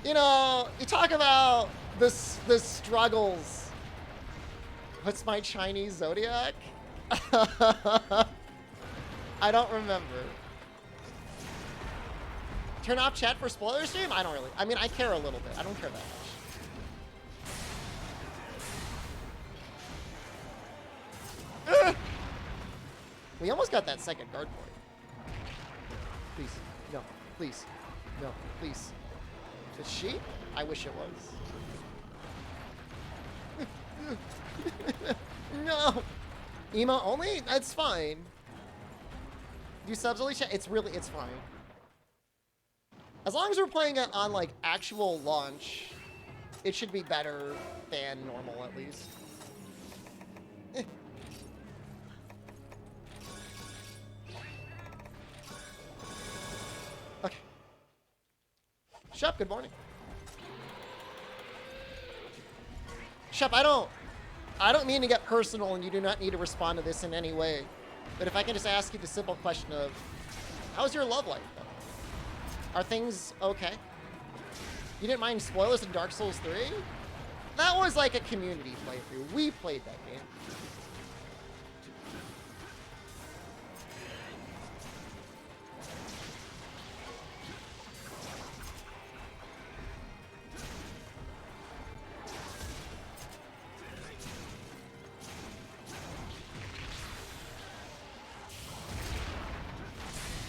You know, you talk about the struggles. What's my Chinese zodiac? I don't remember. Turn off chat for spoiler stream? I don't really. I mean, I care a little bit. I don't care that much. We almost got that second guard point. Please. No. Please. No, please. Is she? I wish it was. No! Emo only? That's fine. Do subs only chat? It's fine. As long as we're playing it on, like, actual launch, it should be better than normal, at least. Okay. Shep, good morning. Shep, I don't mean to get personal, and you do not need to respond to this in any way. But if I can just ask you the simple question of, how's your love life, though? Are things okay? You didn't mind spoilers in Dark Souls 3? That was like a community playthrough. We played that game.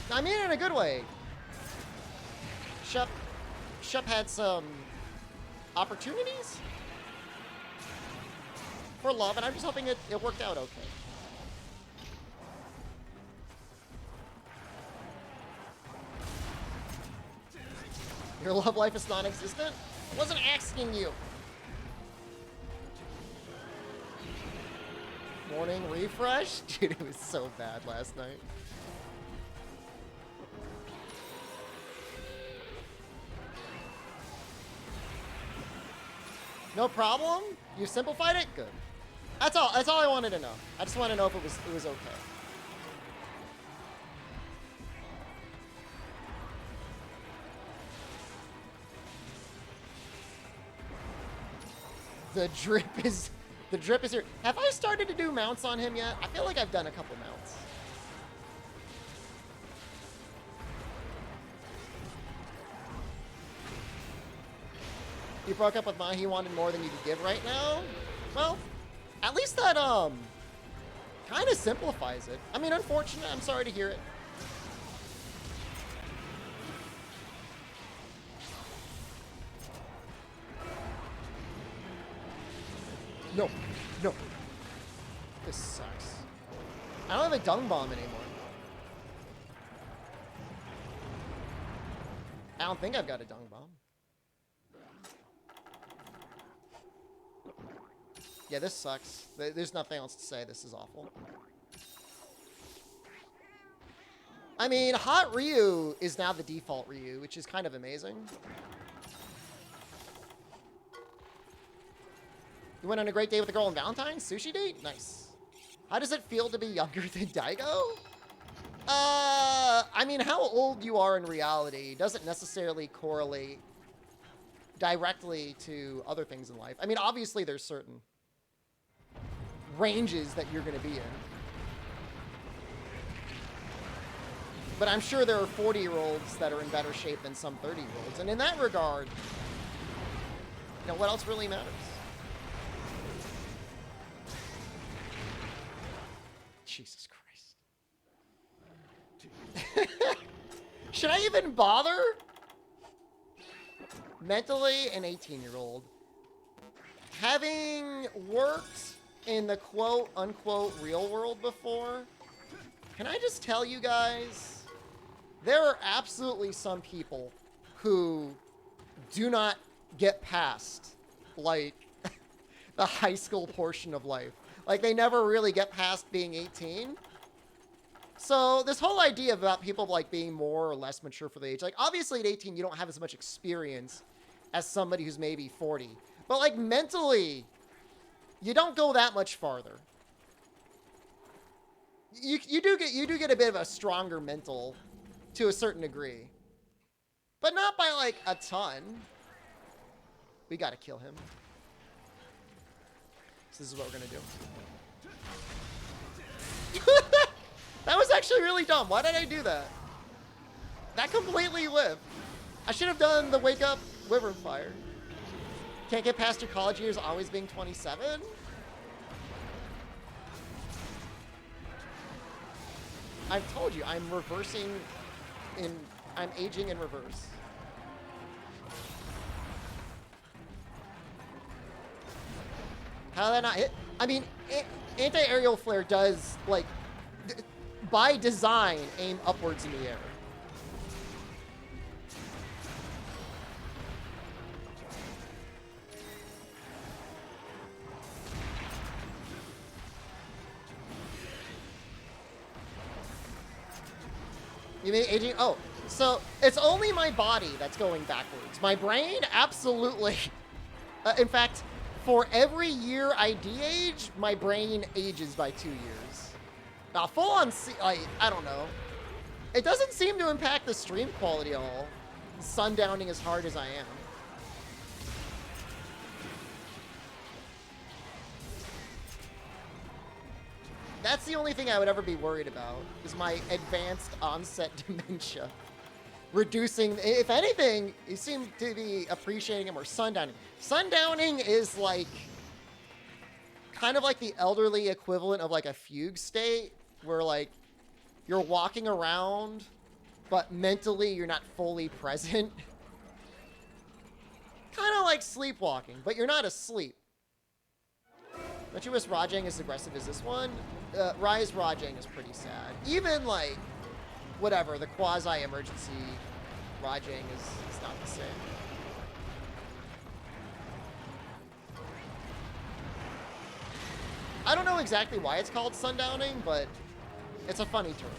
I mean it in a good way. Shep had some opportunities for love, and I'm just hoping it worked out okay. Your love life is non-existent? I wasn't asking you. Morning refresh? Dude, it was so bad last night. No problem? You simplified it? Good. That's all I wanted to know. I just want to know if it was okay. The drip is here. Have I started to do mounts on him yet? I feel like I've done a couple mounts. You broke up with Mahi, wanted more than you could give right now? Well, at least that, kind of simplifies it. I mean, unfortunate, I'm sorry to hear it. No, no. This sucks. I don't have a dung bomb anymore. I don't think I've got a dung bomb. Yeah, this sucks. There's nothing else to say. This is awful. I mean, Hot Ryu is now the default Ryu, which is kind of amazing. You went on a great day with a girl on Valentine's? Sushi date? Nice. How does it feel to be younger than Daigo? I mean, how old you are in reality doesn't necessarily correlate directly to other things in life. I mean, obviously there's certain ranges that you're going to be in. But I'm sure there are 40-year-olds that are in better shape than some 30-year-olds. And in that regard, you know, what else really matters? Jesus Christ. Should I even bother? Mentally, an 18-year-old. Having worked in the quote-unquote real world before, can I just tell you guys, there are absolutely some people who do not get past, like, the high school portion of life. Like, they never really get past being 18. So this whole idea about people, like, being more or less mature for the age, like, obviously at 18 you don't have as much experience as somebody who's maybe 40. But, like, mentally, you don't go that much farther. You do get a bit of a stronger mental to a certain degree. But not by, like, a ton. We gotta kill him. So this is what we're gonna do. That was actually really dumb. Why did I do that? That completely lived. I should have done the wake up wyvern fire. Can't get past your college years always being 27? I've told you, I'm aging in reverse. How did that not hit? I mean, anti-aerial flare does, like, by design, aim upwards in the air. You mean aging? Oh, so it's only my body that's going backwards. My brain, absolutely. In fact, for every year I de-age, my brain ages by 2 years. Now, full on, I don't know. It doesn't seem to impact the stream quality at all. Sundowning as hard as I am. That's the only thing I would ever be worried about, is my advanced onset dementia. Reducing, if anything, you seem to be appreciating it more. Sundowning. Sundowning is like, kind of like the elderly equivalent of like a fugue state, where like, you're walking around, but mentally you're not fully present. Kind of like sleepwalking, but you're not asleep. Don't you wish Rajang is aggressive as this one? Rise Rajang is pretty sad. Even, like, whatever, the quasi-emergency Rajang is not the same. I don't know exactly why it's called Sundowning, but it's a funny term.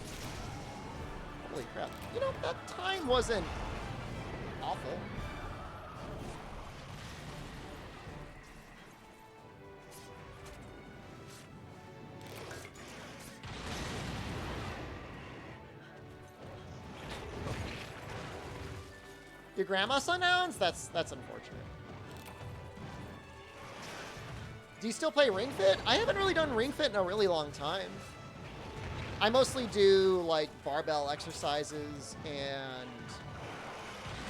Holy crap. You know, that time wasn't awful. Your grandma sundowns? That's unfortunate. Do you still play Ring Fit? I haven't really done Ring Fit in a really long time. I mostly do like barbell exercises, and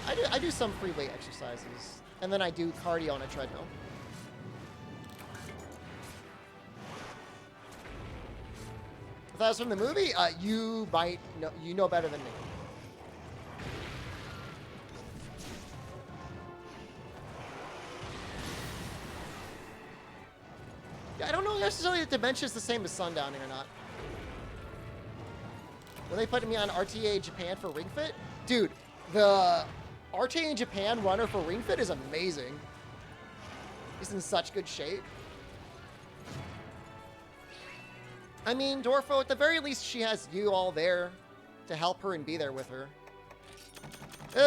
I do some free weight exercises, and then I do cardio on a treadmill. If that was from the movie, you might know, you know better than me. I don't know necessarily if dementia is the same as sundowning or not. When they put me on RTA Japan for Ring Fit, dude, the RTA in Japan runner for Ring Fit is amazing. He's in such good shape. I mean, Dorfo, at the very least, she has you all there to help her and be there with her.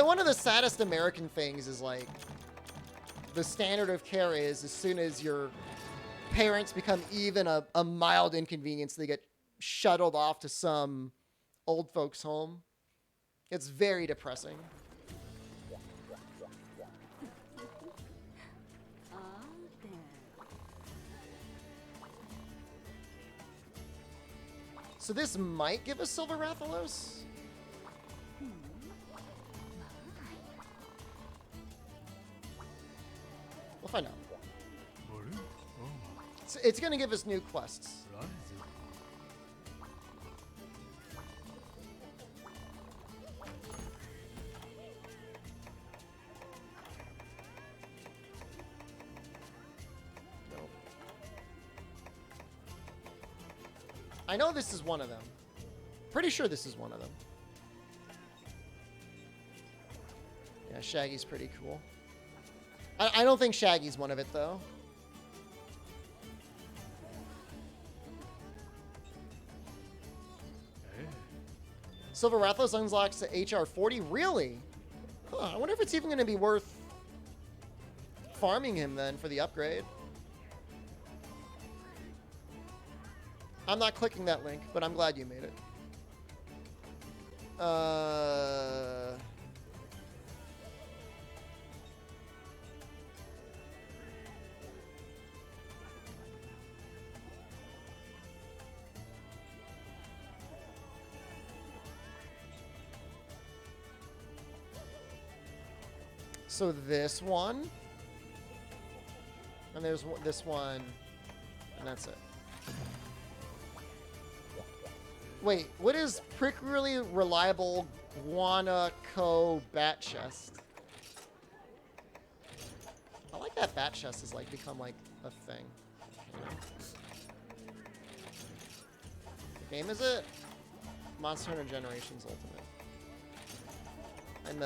One of the saddest American things is, like, the standard of care is as soon as your parents become even a mild inconvenience, they get shuttled off to some old folks' home. It's very depressing. So this might give us Silver Rathalos? We'll find out. It's going to give us new quests. Nope. I know this is one of them. Pretty sure this is one of them. Yeah, Shaggy's pretty cool. I don't think Shaggy's one of it, though. Silver Rathalos unlocks to HR 40? Really? Huh, I wonder if it's even going to be worth farming him then for the upgrade. I'm not clicking that link, but I'm glad you made it. So this one, and there's this one, and that's it. Wait, what is particularly reliable Guanaco bat chest? I like that bat chest has like become like a thing. You know? What game is it? Monster Hunter Generations Ultimate. I'm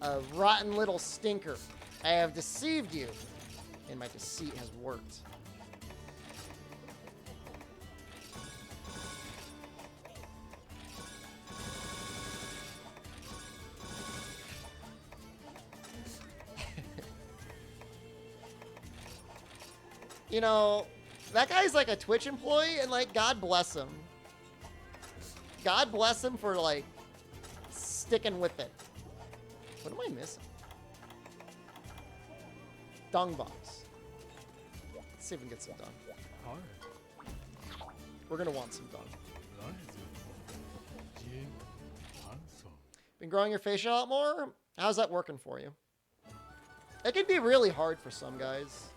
a rotten little stinker. I have deceived you, and my deceit has worked. You know, that guy's like a Twitch employee, and like, God bless him. God bless him for like sticking with it. What am I missing? Dung box. Let's see if we can get some dung. We're gonna want some dung. Been growing your facial out more? How's that working for you? It can be really hard for some guys.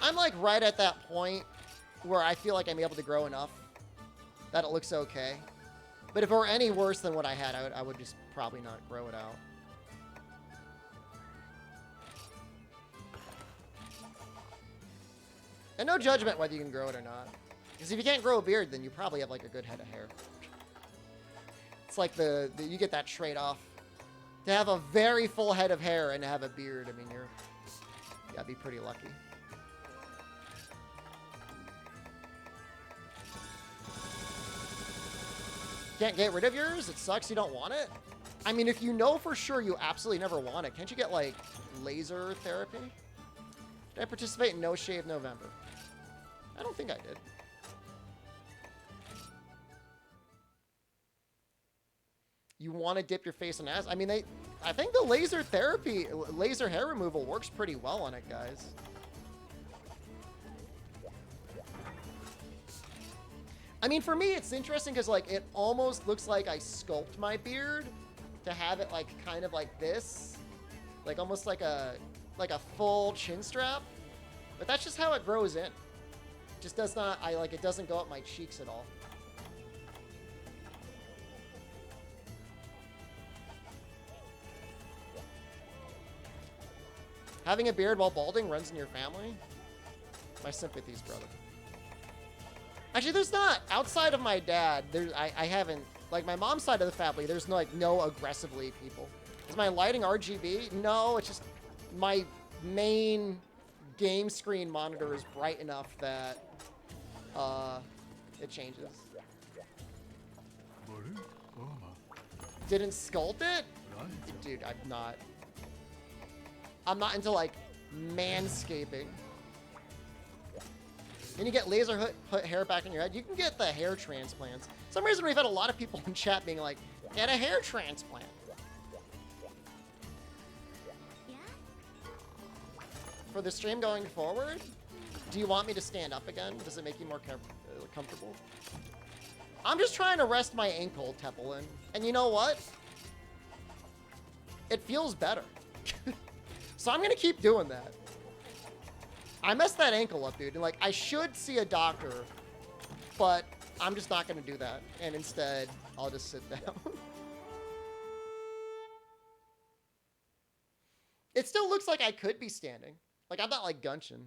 I'm like right at that point where I feel like I'm able to grow enough that it looks okay. But if it were any worse than what I had, I would just probably not grow it out. And no judgment whether you can grow it or not. Because if you can't grow a beard, then you probably have like a good head of hair. It's like you get that trade-off. To have a very full head of hair and to have a beard, I mean, you gotta be pretty lucky. Can't get rid of yours? It sucks you don't want it? I mean, if you know for sure you absolutely never want it, can't you get, like, laser therapy? Did I participate in No Shave November? I don't think I did. You want to dip your face in ass? I mean, I think the laser therapy, laser hair removal works pretty well on it, guys. I mean, for me, it's interesting because, like, it almost looks like I sculpt my beard to have it, like, kind of like this. Like, almost like a full chin strap. But that's just how it grows in. It just does not, it doesn't go up my cheeks at all. Having a beard while balding runs in your family? My sympathies, brother. Actually, there's not. Outside of my dad, I haven't, like, my mom's side of the family, there's no, like, no aggressively people. Is my lighting RGB? No, it's just my main game screen monitor is bright enough that it changes. Didn't sculpt it? Dude, I'm not into, like, manscaping. And you get laser put hair back in your head. You can get the hair transplants. For some reason, we've had a lot of people in chat being like, get a hair transplant. Yeah. For the stream going forward, do you want me to stand up again? Does it make you more comfortable? I'm just trying to rest my ankle, Tepelin. And you know what? It feels better. So I'm going to keep doing that. I messed that ankle up, dude. And, like, I should see a doctor, but I'm just not going to do that. And instead, I'll just sit down. It still looks like I could be standing. Like, I'm not, like, Gunshin.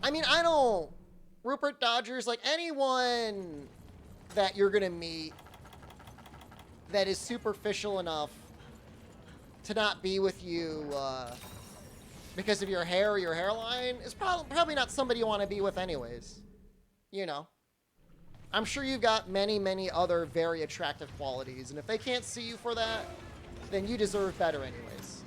I mean, I don't... Rupert Dodgers, like, anyone that you're going to meet that is superficial enough to not be with you because of your hair or your hairline is probably not somebody you want to be with anyways. You know. I'm sure you've got many, many other very attractive qualities, and if they can't see you for that, then you deserve better anyways.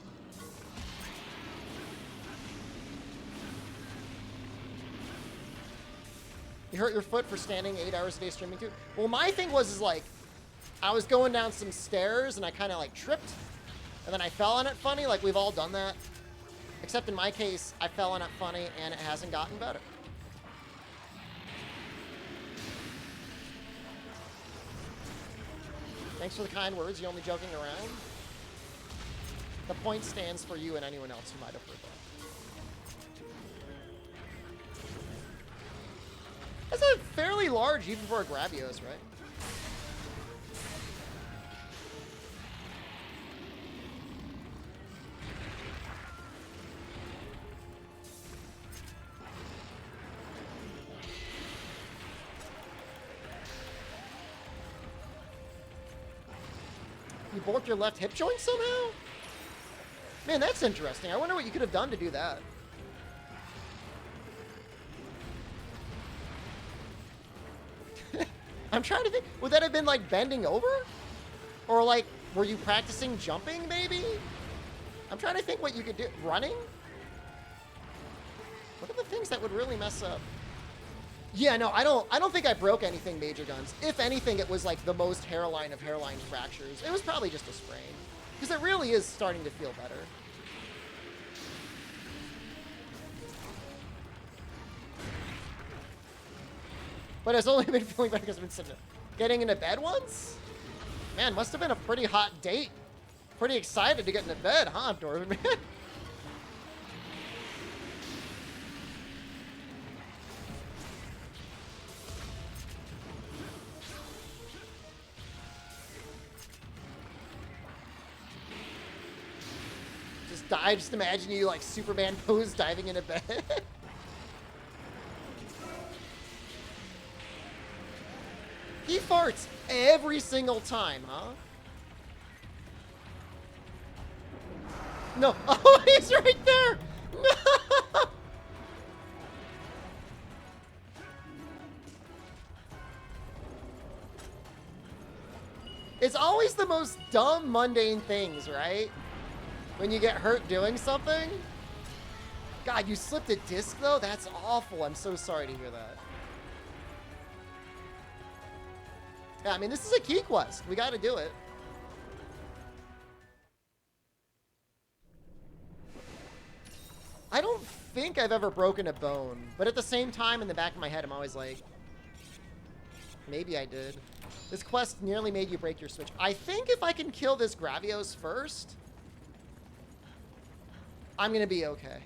You hurt your foot for standing 8 hours a day streaming too? Well, my thing was like, I was going down some stairs and I kind of like tripped and then I fell on it funny. Like, we've all done that. Except in my case, I fell on it funny and it hasn't gotten better. Thanks for the kind words. You only joking around? The point stands for you and anyone else who might have heard that. That's a fairly large even for a Gravios, right? You broke your left hip joint somehow? Man, that's interesting. I wonder what you could have done to do that. I'm trying to think. Would that have been like bending over? Or like, were you practicing jumping maybe? I'm trying to think what you could do. Running? What are the things that would really mess up? Yeah, no, I don't think I broke anything major guns. If anything, it was like the most hairline of hairline fractures. It was probably just a sprain. Because it really is starting to feel better. But it's only been feeling better because I've been sitting up. Getting into bed once? Man, must have been a pretty hot date. Pretty excited to get into bed, huh, Dwarven Man? I just imagine you like Superman pose diving into bed. He farts every single time, huh? No. Oh, he's right there. No. It's always the most dumb, mundane things, right? When you get hurt doing something? God, you slipped a disc, though? That's awful. I'm so sorry to hear that. Yeah, I mean, this is a key quest. We gotta do it. I don't think I've ever broken a bone, but at the same time, in the back of my head, I'm always like, maybe I did. This quest nearly made you break your switch. I think if I can kill this Gravios first, I'm gonna be okay.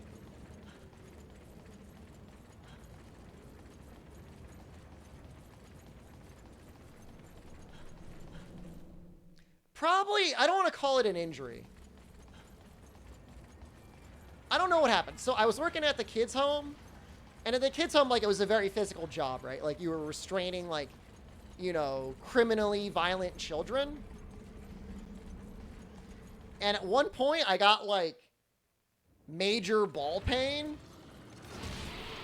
Probably, I don't want to call it an injury. I don't know what happened. So I was working at the kids' home, and at the kids' home, like, it was a very physical job, right? Like, you were restraining, like, you know, criminally violent children. And at one point, I got, like, major ball pain.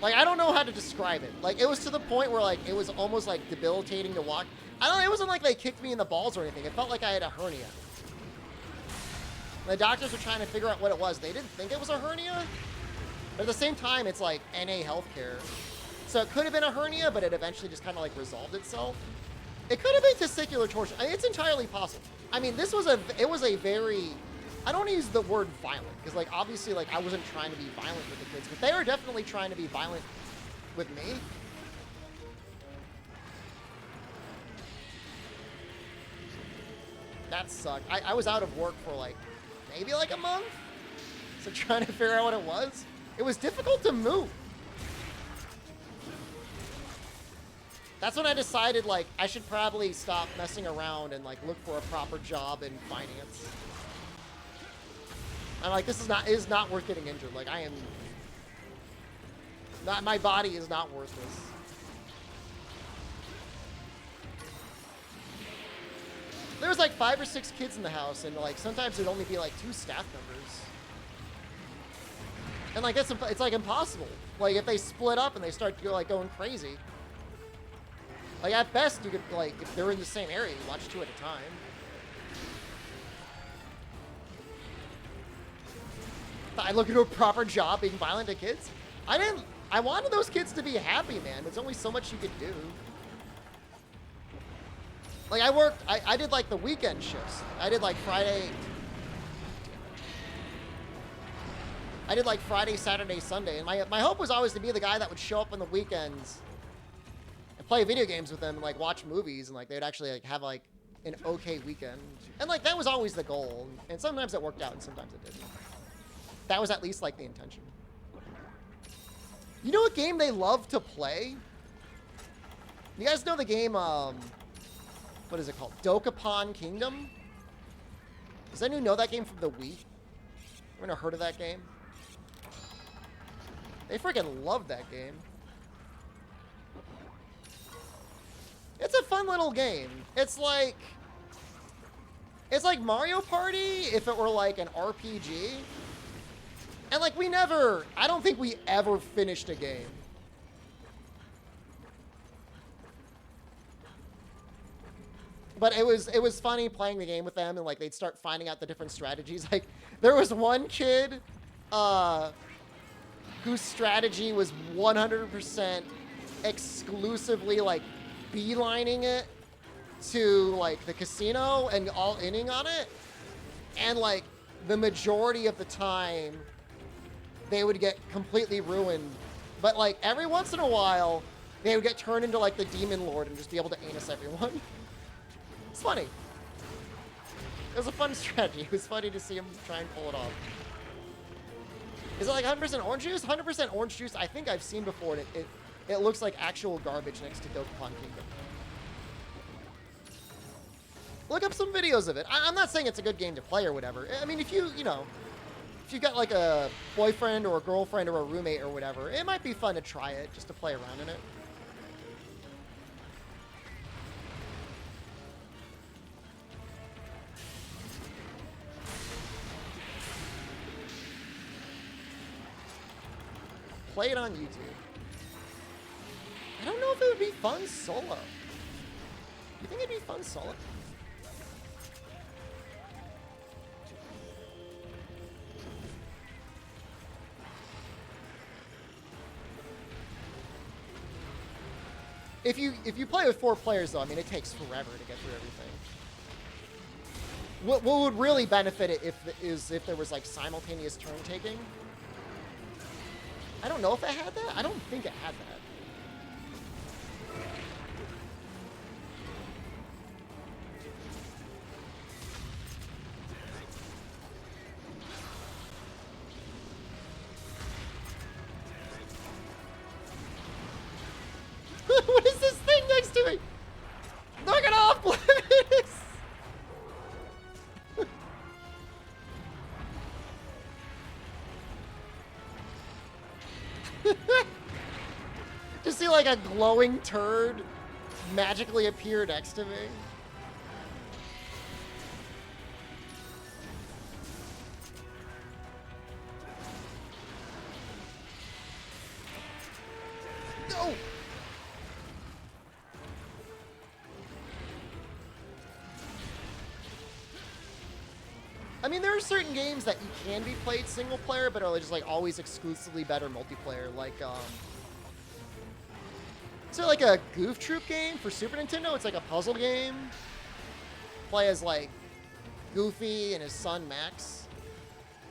Like, I don't know how to describe it. Like, it was to the point where, like, it was almost, like, debilitating to walk. I don't know, it wasn't like they kicked me in the balls or anything. It felt like I had a hernia. The doctors were trying to figure out what it was. They didn't think it was a hernia. But at the same time, it's, like, NA healthcare. So it could have been a hernia, but it eventually just kind of, like, resolved itself. It could have been testicular torsion. I mean, it's entirely possible. I mean, this was it was a very... I don't use the word violent, because, like, obviously, like, I wasn't trying to be violent with the kids, but they were definitely trying to be violent with me. That sucked. I was out of work for, like, maybe, like, a month? So trying to figure out what it was. It was difficult to move. That's when I decided, like, I should probably stop messing around and, like, look for a proper job in finance. I'm like, this is not worth getting injured. Like, I am not, my body is not worth this. There was like 5 or 6 kids in the house, and like sometimes it'd only be like 2 staff members. And like it's like impossible. Like if they split up and they start going crazy. Like at best you could, like, if they're in the same area, you watch 2 at a time. I look into a proper job being violent to kids. I wanted those kids to be happy, man. There's only so much you could do. Like I did like the weekend shifts. I did like Friday, Saturday, Sunday. And my hope was always to be the guy that would show up on the weekends and play video games with them and like watch movies, and like they'd actually like have like an okay weekend. And like that was always the goal. And sometimes it worked out and sometimes it didn't. That was at least like the intention. You know what game they love to play? You guys know the game, what is it called? Dokapon Kingdom? Does anyone know that game from the Wii? Anyone heard of that game? They freaking love that game. It's a fun little game. It's like Mario Party if it were like an RPG. And like I don't think we ever finished a game. But it was funny playing the game with them, and like they'd start finding out the different strategies. Like there was one kid whose strategy was 100% exclusively like beelining it to like the casino and all inning on it. And like the majority of the time they would get completely ruined. But like every once in a while they would get turned into like the Demon Lord and just be able to anus everyone. It's funny. It was a fun strategy. It was funny to see him try and pull it off. Is it like 100% orange juice? 100% orange juice I think I've seen before, and it looks like actual garbage next to Dokapon Kingdom. Look up some videos of it. I'm not saying it's a good game to play or whatever. I mean, if you've got like a boyfriend or a girlfriend or a roommate or whatever, it might be fun to try it, just to play around in it. Play it on YouTube. I don't know if it would be fun solo. You think it'd be fun solo? If you play with 4 players though, I mean it takes forever to get through everything. What would really benefit it if there was like simultaneous turn taking. I don't know if it had that. I don't think it had that. What is this thing next to me? Knock it off, please! Just see like a glowing turd magically appear next to me. No! I mean, there are certain games that you can be played single player, but are just like always exclusively better multiplayer. Like, is there like a Goof Troop game for Super Nintendo? It's like a puzzle game. Play as like Goofy and his son Max.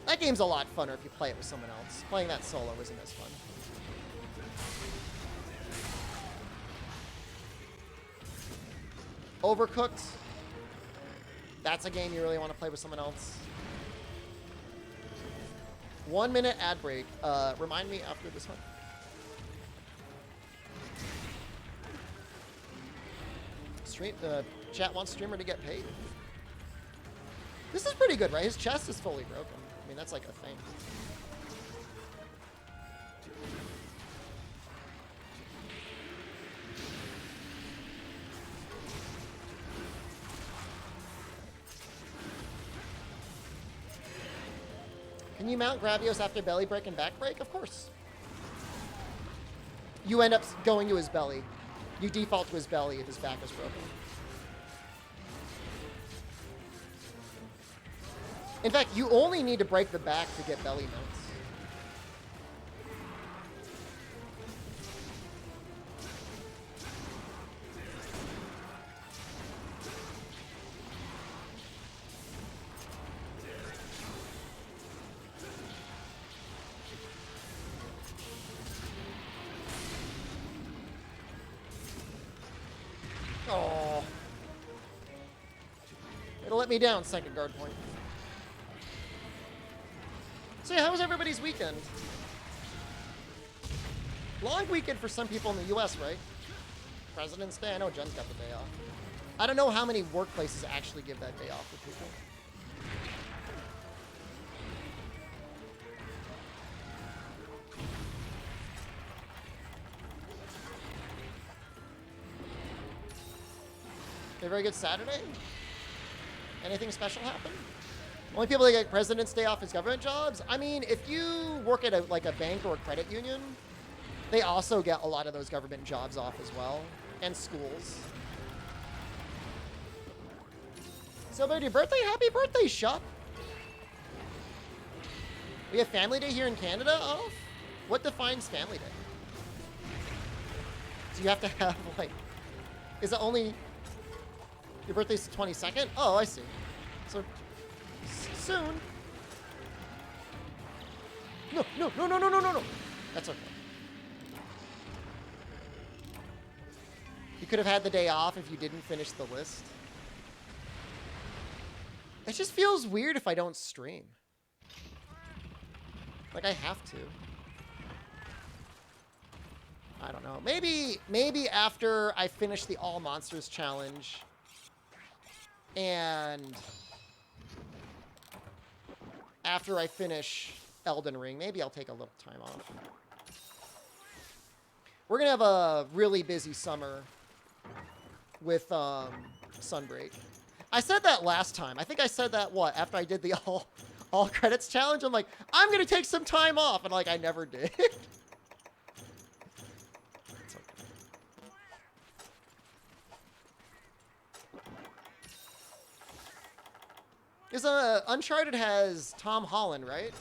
That game's a lot funner if you play it with someone else. Playing that solo isn't as fun. Overcooked. That's a game you really want to play with someone else. 1 minute ad break. Remind me after this one. Chat wants streamer to get paid. This is pretty good, right? His chest is fully broken. I mean, that's like a thing. Can you mount Gravios after belly break and back break? Of course. You end up going to his belly. You default to his belly if his back is broken. In fact, you only need to break the back to get belly mounts. Oh. It'll let me down, second guard point. So yeah, how was everybody's weekend? Long weekend for some people in the US, right? President's Day? I know Jen's got the day off. I don't know how many workplaces actually give that day off for people. A very good Saturday? Anything special happen? Only people that get President's Day off is government jobs? I mean, if you work at a bank or a credit union, they also get a lot of those government jobs off as well. And schools. Celebrate your birthday? Happy birthday, Shup! We have Family Day here in Canada off? What defines Family Day? Do you have to have, like... Is it only... Your birthday's the 22nd? Oh, I see. So, soon. No, no, no, no, no, no, no, no. That's okay. You could have had the day off if you didn't finish the list. It just feels weird if I don't stream. Like, I have to. I don't know. Maybe after I finish the All Monsters challenge... And after I finish Elden Ring, maybe I'll take a little time off. We're going to have a really busy summer with Sunbreak. I said that last time. I think I said that, what, after I did the all credits challenge? I'm like, I'm going to take some time off. And, like, I never did. It's okay. Because Uncharted has Tom Holland, right?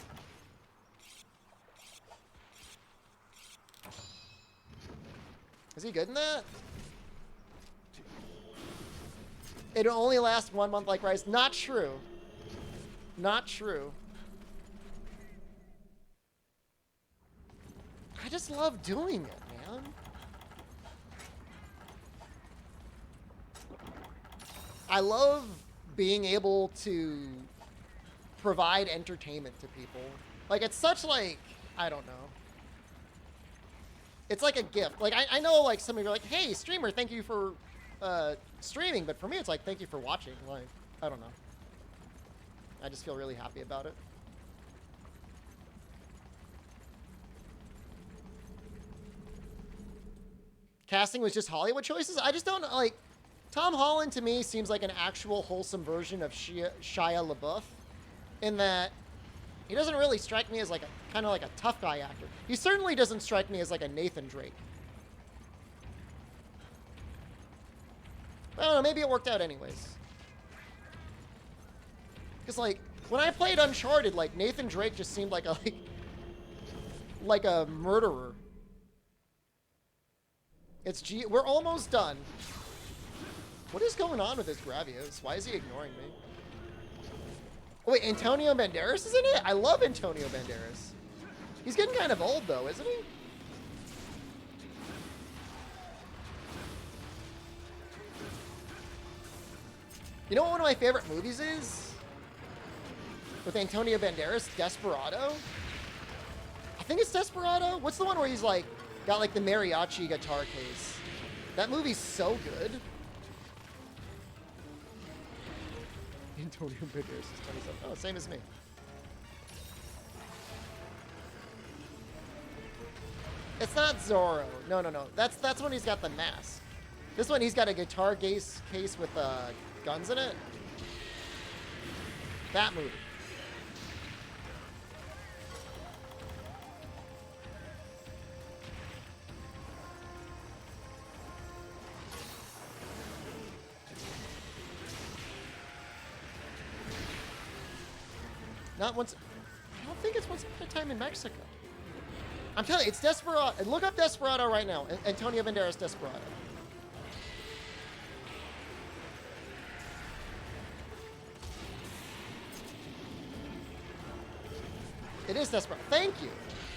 Is he good in that? It'll only last 1 month like Rise. Not true. Not true. I just love doing it, man. I love being able to provide entertainment to people. Like, it's such, like, I don't know. It's like a gift. Like, I know, like, some of you are like, hey, streamer, thank you for streaming. But for me, it's like, thank you for watching. Like, I don't know. I just feel really happy about it. Casting was just Hollywood choices? I just don't, like... Tom Holland, to me, seems like an actual wholesome version of Shia LaBeouf, in that he doesn't really strike me as like a kind of like a tough guy actor. He certainly doesn't strike me as like a Nathan Drake. I don't know, maybe it worked out anyways. Because, like, when I played Uncharted, like, Nathan Drake just seemed like a murderer. We're almost done. What is going on with this Gravios? Why is he ignoring me? Oh, wait, Antonio Banderas is in it? I love Antonio Banderas. He's getting kind of old, though, isn't he? You know what one of my favorite movies is? With Antonio Banderas? Desperado? I think it's Desperado. What's the one where he's, like, got, like, the mariachi guitar case? That movie's so good. Antonio Banderas is 27. Oh, same as me. It's not Zorro. No, no, no. That's when he's got the mask. This one, he's got a guitar case with guns in it. That movie. Not once. I don't think it's Once Upon a Time in Mexico. I'm telling you, it's Desperado. Look up Desperado right now. Antonio Banderas Desperado. It is Desperado. Thank you.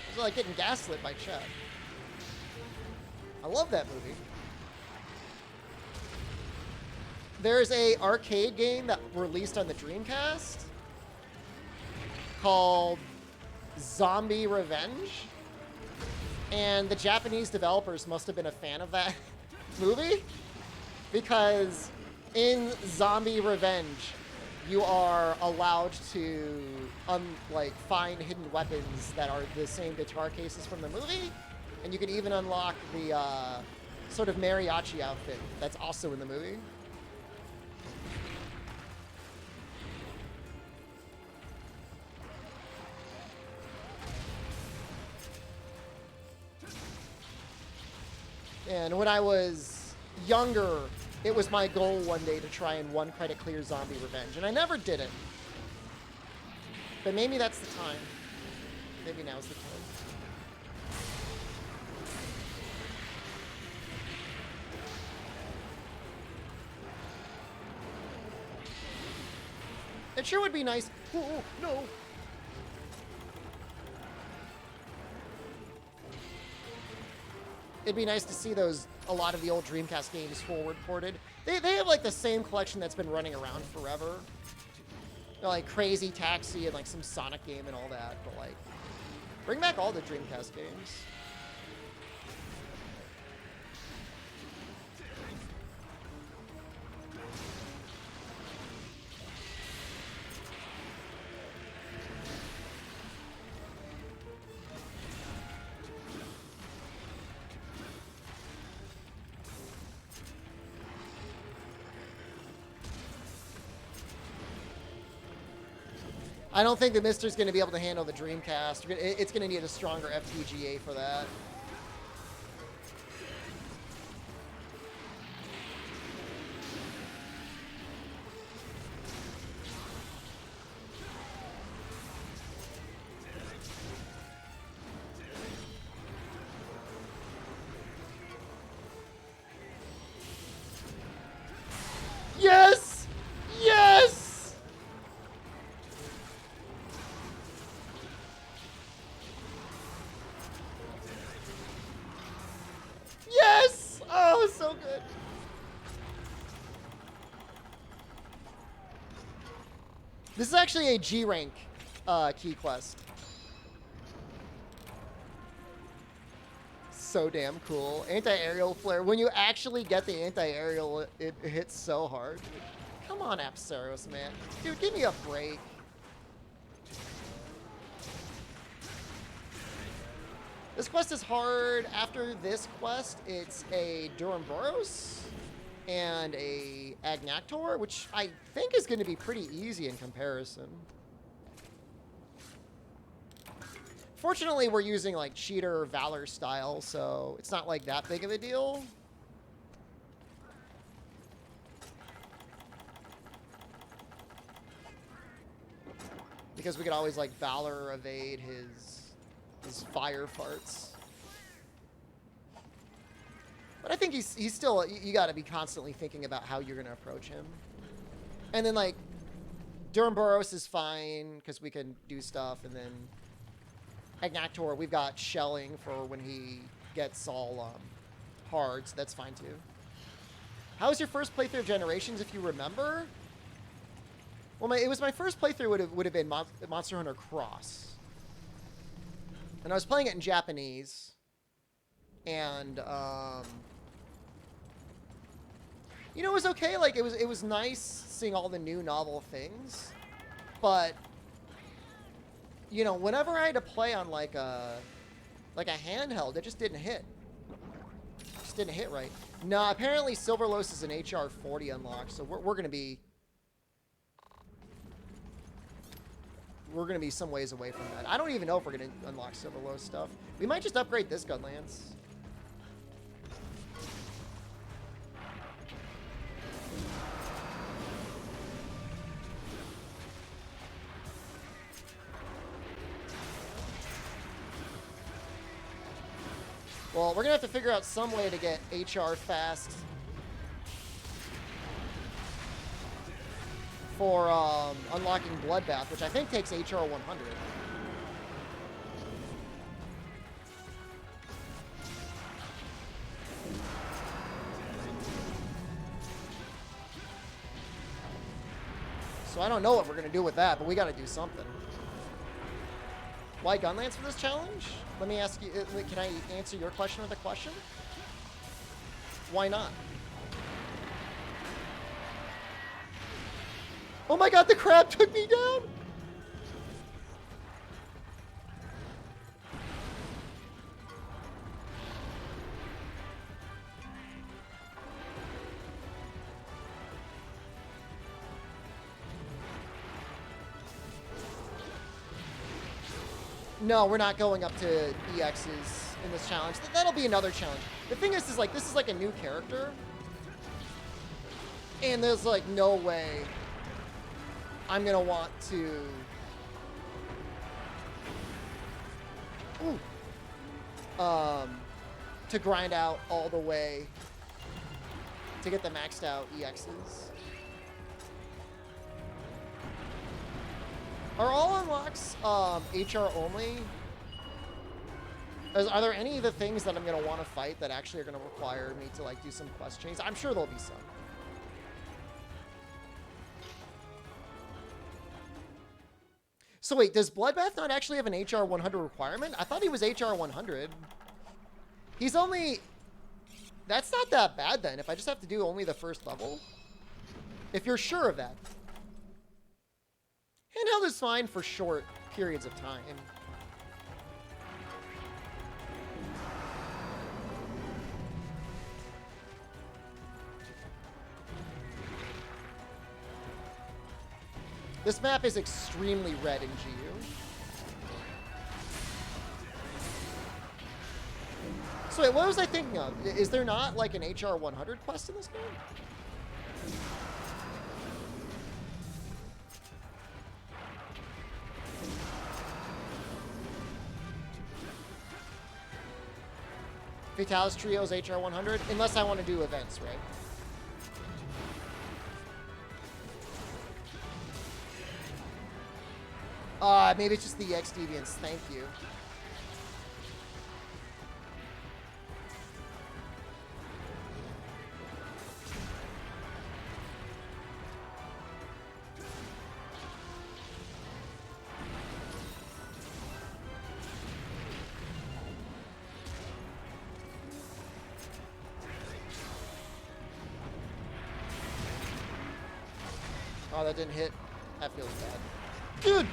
It's like getting gaslit by Chad. I love that movie. There's a arcade game that released on the Dreamcast called Zombie Revenge, and the Japanese developers must have been a fan of that movie, because in Zombie Revenge, you are allowed to like find hidden weapons that are the same guitar cases from the movie, and you can even unlock the sort of mariachi outfit that's also in the movie. And when I was younger, it was my goal one day to try and 1-credit clear Zombie Revenge, and I never did it. But maybe that's the time. Maybe now's the time. It sure would be nice. Oh, no. It'd be nice to see a lot of the old Dreamcast games forward ported. They have like the same collection that's been running around forever. You know, like Crazy Taxi and like some Sonic game and all that, but like, bring back all the Dreamcast games. I don't think the Mister's going to be able to handle the Dreamcast. It's going to need a stronger FPGA for that. Yes! Yes! Yes! Oh, so good. This is actually a G rank key quest. So damn cool. Anti-aerial flare. When you actually get the anti-aerial, it hits so hard. Come on, Apsaros, man. Dude, give me a break. This quest is hard. After this quest, it's a Duramboros and a Agnactor, which I think is going to be pretty easy in comparison. Fortunately, we're using like cheater Valor style, so it's not like that big of a deal. Because we could always like Valor evade his fire farts. But I think he's still, you got to be constantly thinking about how you're going to approach him. And then like Duramboros is fine because we can do stuff, and then Agnactor, we've got shelling for when he gets all hard, so that's fine too. How was your first playthrough of Generations, if you remember? Well, it was my first playthrough would have been Monster Hunter Cross. And I was playing it in Japanese, and you know, it was okay. Like it was nice seeing all the new novel things, but you know, whenever I had to play on like a handheld, it just didn't hit. Just didn't hit right. No, apparently Silverlos is an HR 40 unlock, so we're gonna be some ways away from that. I don't even know if we're going to unlock Silverlos stuff. We might just upgrade this gun lance. Well, we're going to have to figure out some way to get HR fast for unlocking Bloodbath, which I think takes HR 100. So I don't know what we're going to do with that, but we got to do something. Why Gunlance for this challenge? Let me ask you, can I answer your question with a question? Why not? Oh my god, the crab took me down! No, we're not going up to EXs in this challenge. That'll be another challenge. The thing is like, this is like a new character. And there's like no way I'm gonna want to... Ooh. To grind out all the way to get the maxed out EXs. Are all unlocks HR only? Are there any of the things that I'm going to want to fight that actually are going to require me to like do some quest chains? I'm sure there'll be some. So wait, does Bloodbath not actually have an HR 100 requirement? I thought he was HR 100. He's only... That's not that bad then, if I just have to do only the first level. If you're sure of that. Handheld is fine for short periods of time. This map is extremely red in GU. So wait, what was I thinking of? Is there not like an HR 100 quest in this game? Fatalis Trio's HR 100? Unless I want to do events, right? Maybe it's just the EX Deviants. Thank you. Oh, that didn't hit. That feels bad. Dude!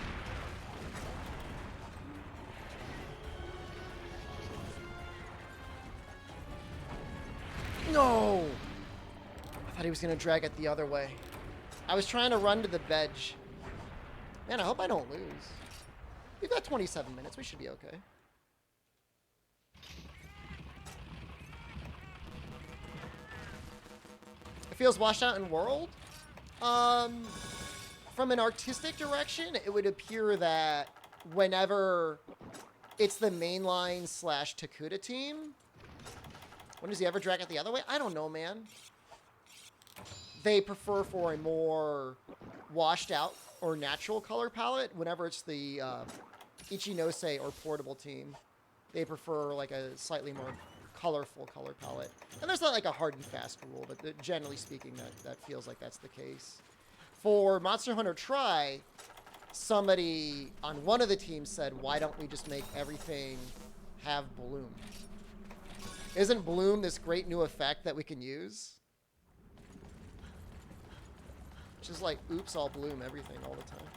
No! I thought he was going to drag it the other way. I was trying to run to the veg. Man, I hope I don't lose. We've got 27 minutes. We should be okay. It feels washed out in World? From an artistic direction, it would appear that whenever it's the mainline / Takuda team, when does he ever drag it the other way? I don't know, man. They prefer for a more washed out or natural color palette. Whenever it's the Ichinose or portable team, they prefer like a slightly more colorful color palette. And there's not like a hard and fast rule, but generally speaking, that feels like that's the case. For Monster Hunter Tri, somebody on one of the teams said, why don't we just make everything have bloom? Isn't bloom this great new effect that we can use? Just like, oops, I'll bloom everything all the time.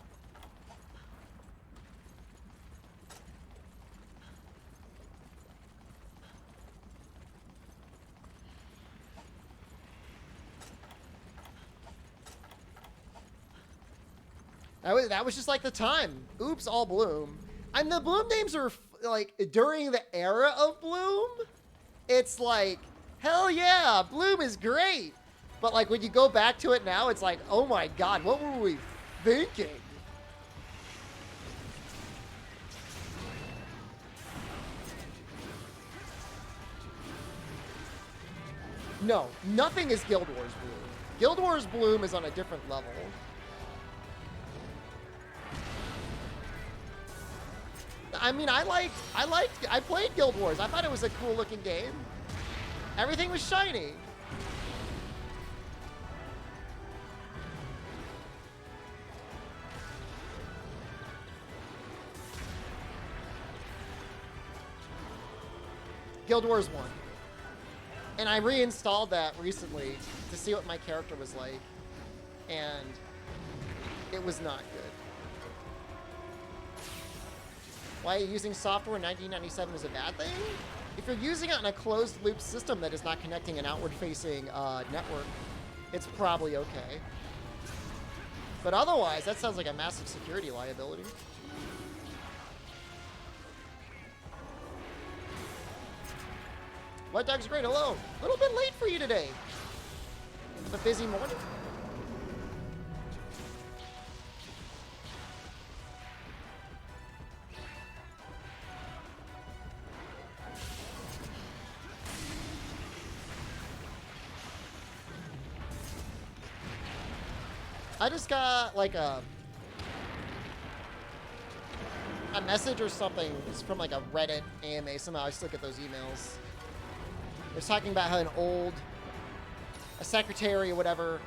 That was just like the time. Oops, all bloom. And the bloom names are like during the era of bloom. It's like, hell yeah, bloom is great. But like when you go back to it now, it's like, oh my god, what were we thinking? No, nothing is Guild Wars Bloom. Guild Wars Bloom is on a different level. I mean, I played Guild Wars. I thought it was a cool looking game. Everything was shiny. Guild Wars 1. And I reinstalled that recently to see what my character was like, and it was not good. Why using software in 1997 is a bad thing? If you're using it on a closed-loop system that is not connecting an outward-facing network, it's probably okay. But otherwise, that sounds like a massive security liability. White Dog's great, hello. A little bit late for you today. Have a busy morning. I just got like a message or something. It's from like a Reddit AMA. Somehow I still get those emails. It's talking about how a secretary or whatever,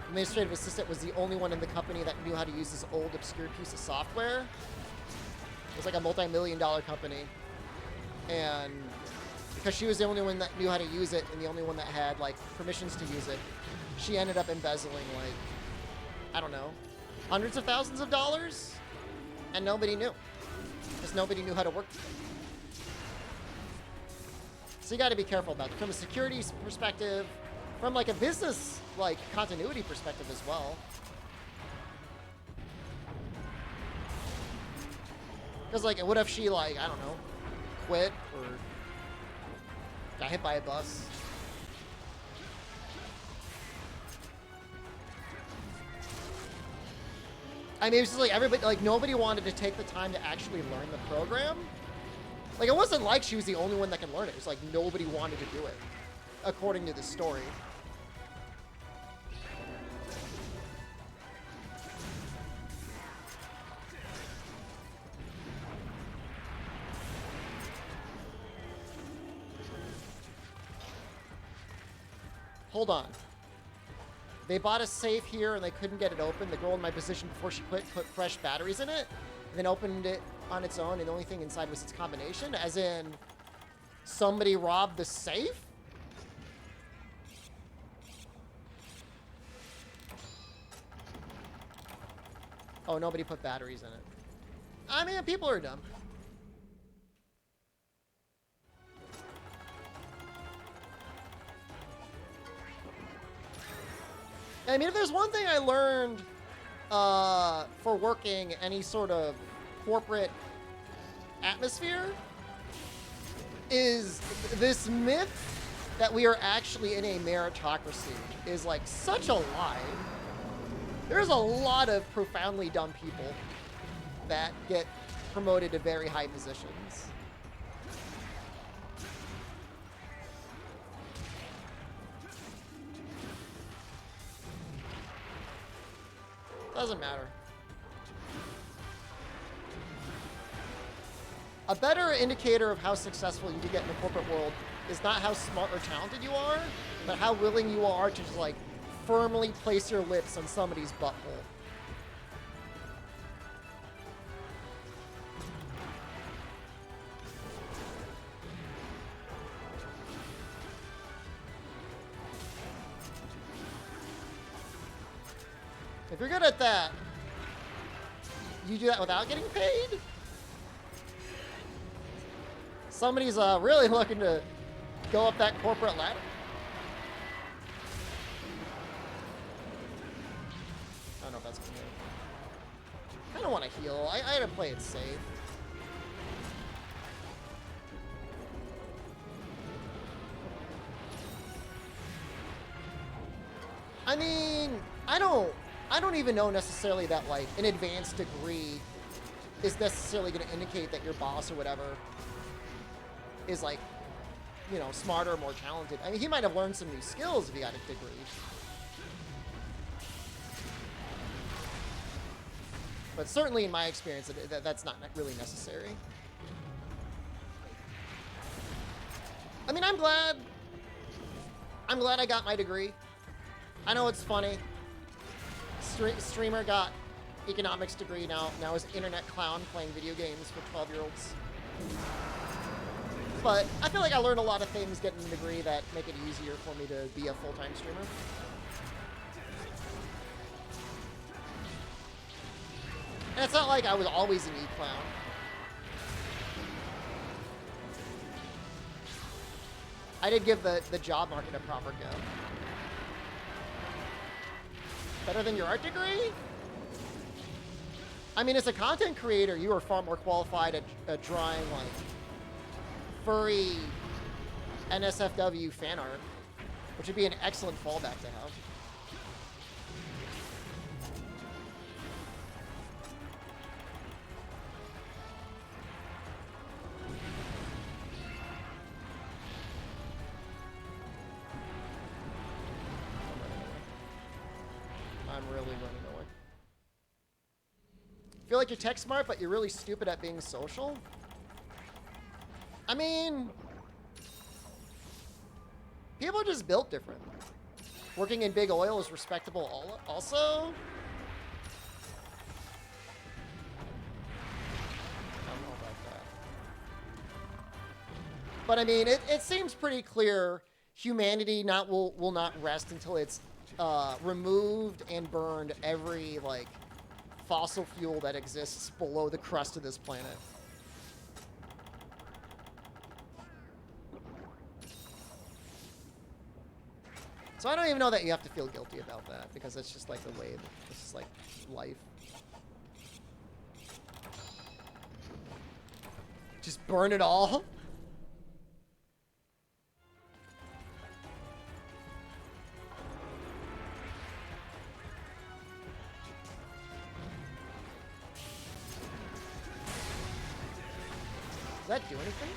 administrative assistant, was the only one in the company that knew how to use this old obscure piece of software. It was like a multi-million-dollar company. And because she was the only one that knew how to use it and the only one that had like permissions to use it, she ended up embezzling like, I don't know, hundreds of thousands of dollars, and nobody knew, because nobody knew how to work the thing. So you got to be careful about it from a security perspective, from like a business like continuity perspective as well. Because like, what if she like, I don't know, quit or got hit by a bus? I mean, it was just like everybody, like nobody wanted to take the time to actually learn the program. Like, it wasn't like she was the only one that could learn it. It was like nobody wanted to do it, according to the story. Hold on. They bought a safe here and they couldn't get it open. The girl in my position before she quit put fresh batteries in it and then opened it on its own, and the only thing inside was its combination, as in somebody robbed the safe? Oh, nobody put batteries in it. I mean, people are dumb. I mean, if there's one thing I learned for working any sort of corporate atmosphere, is this myth that we are actually in a meritocracy is like such a lie. There's a lot of profoundly dumb people that get promoted to very high positions. Doesn't matter. A better indicator of how successful you can get in the corporate world is not how smart or talented you are, but how willing you are to just like firmly place your lips on somebody's butthole. If you're good at that, you do that without getting paid? Somebody's really looking to go up that corporate ladder. I don't know if that's gonna I don't want to heal. I had to play it safe. I mean, I don't even know necessarily that like an advanced degree is necessarily going to indicate that your boss or whatever is like, you know, smarter or more talented. I mean, he might have learned some new skills if he got a degree. But certainly in my experience, that's not really necessary. I mean, I'm glad I got my degree. I know it's funny. Streamer got economics degree, now is internet clown playing video games for 12-year-olds. But I feel like I learned a lot of things getting a degree that make it easier for me to be a full-time streamer. And it's not like I was always an E-clown. I did give the job market a proper go. Better than your art degree? I mean, as a content creator, you are far more qualified at drawing, like, furry NSFW fan art, which would be an excellent fallback to have. I'm really running away. Feel like you're tech smart, but you're really stupid at being social? I mean, people are just built different. Working in big oil is respectable also. I don't know about that. But I mean, it seems pretty clear humanity will not rest until it's removed and burned every, like, fossil fuel that exists below the crust of this planet. So I don't even know that you have to feel guilty about that, because it's just like the way, this is like life. Just burn it all. Does that do anything?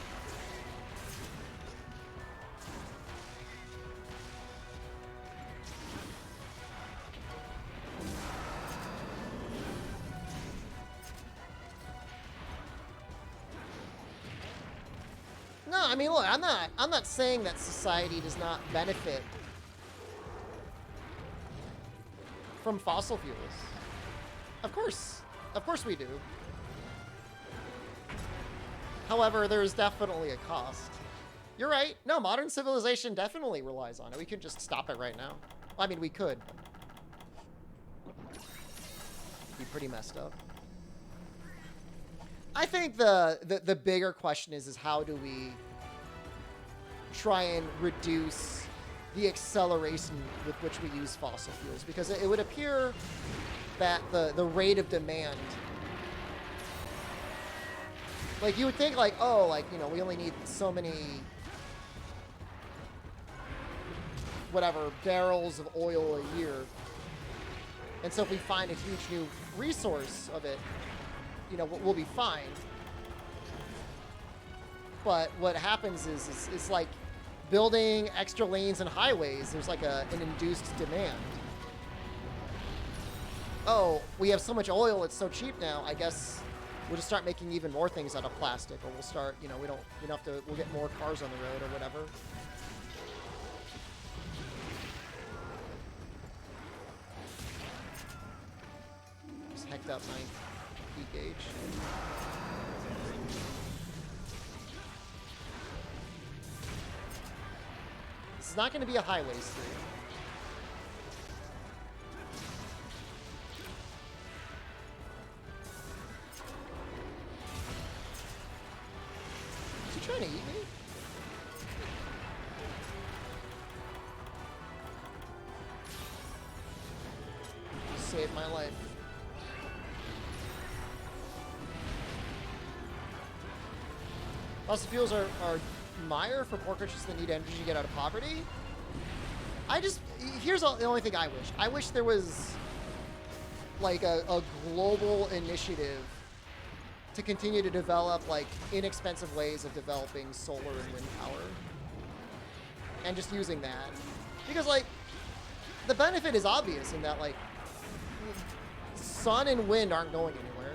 No, I mean, look, I'm not saying that society does not benefit from fossil fuels. Of course we do. However, there's definitely a cost. You're right. No, modern civilization definitely relies on it. We could just stop it right now. Well, I mean, we could. It'd be pretty messed up. I think the bigger question is how do we try and reduce the acceleration with which we use fossil fuels? Because it would appear that the rate of demand, like, you would think, like, oh, like, you know, we only need so many, whatever, barrels of oil a year. And so if we find a huge new resource of it, you know, we'll be fine. But what happens is it's like building extra lanes and highways. There's like an induced demand. Oh, we have so much oil, it's so cheap now, I guess we'll just start making even more things out of plastic, or we'll start, you know, we'll get more cars on the road or whatever. Just hecked up my E gauge. This is not going to be a highway stream. Is he trying to eat me? Saved my life. Fossil fuels are mire for poor countries that need energy to get out of poverty. Here's the only thing I wish. I wish there was like a global initiative to continue to develop like inexpensive ways of developing solar and wind power. And just using that. Because like, the benefit is obvious in that like, sun and wind aren't going anywhere.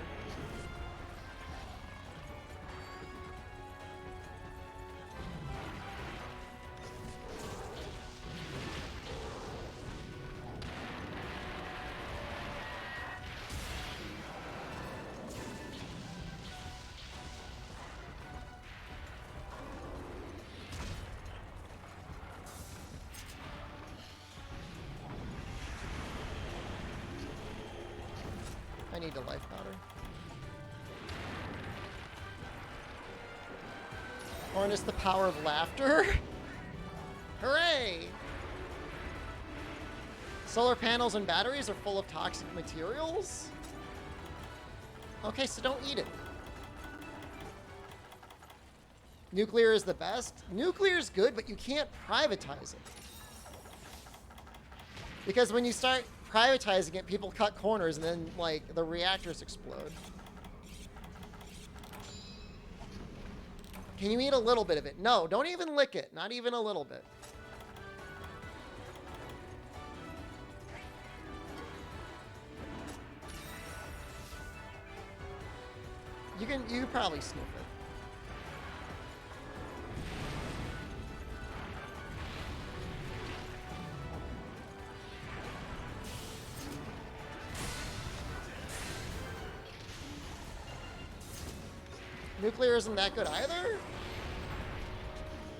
need the life powder. Harness the power of laughter. Hooray! Solar panels and batteries are full of toxic materials? Okay, so don't eat it. Nuclear is the best. Nuclear is good, but you can't privatize it. Because when you start privatizing it, people cut corners and then, like, the reactors explode. Can you eat a little bit of it? No, don't even lick it. Not even a little bit. You can probably sniff it. Nuclear isn't that good either?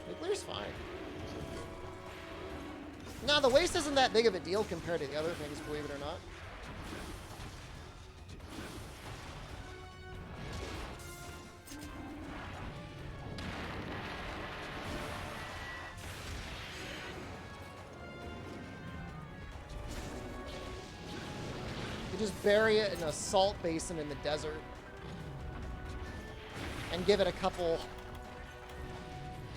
Nuclear's fine. No, the waste isn't that big of a deal compared to the other things, believe it or not. You just bury it in a salt basin in the desert. And give it a couple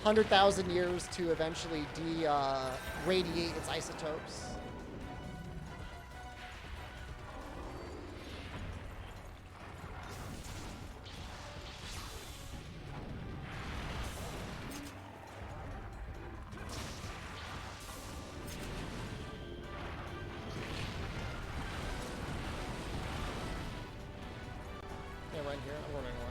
100,000 years to eventually radiate its isotopes. Yeah, right here. I'm wondering why.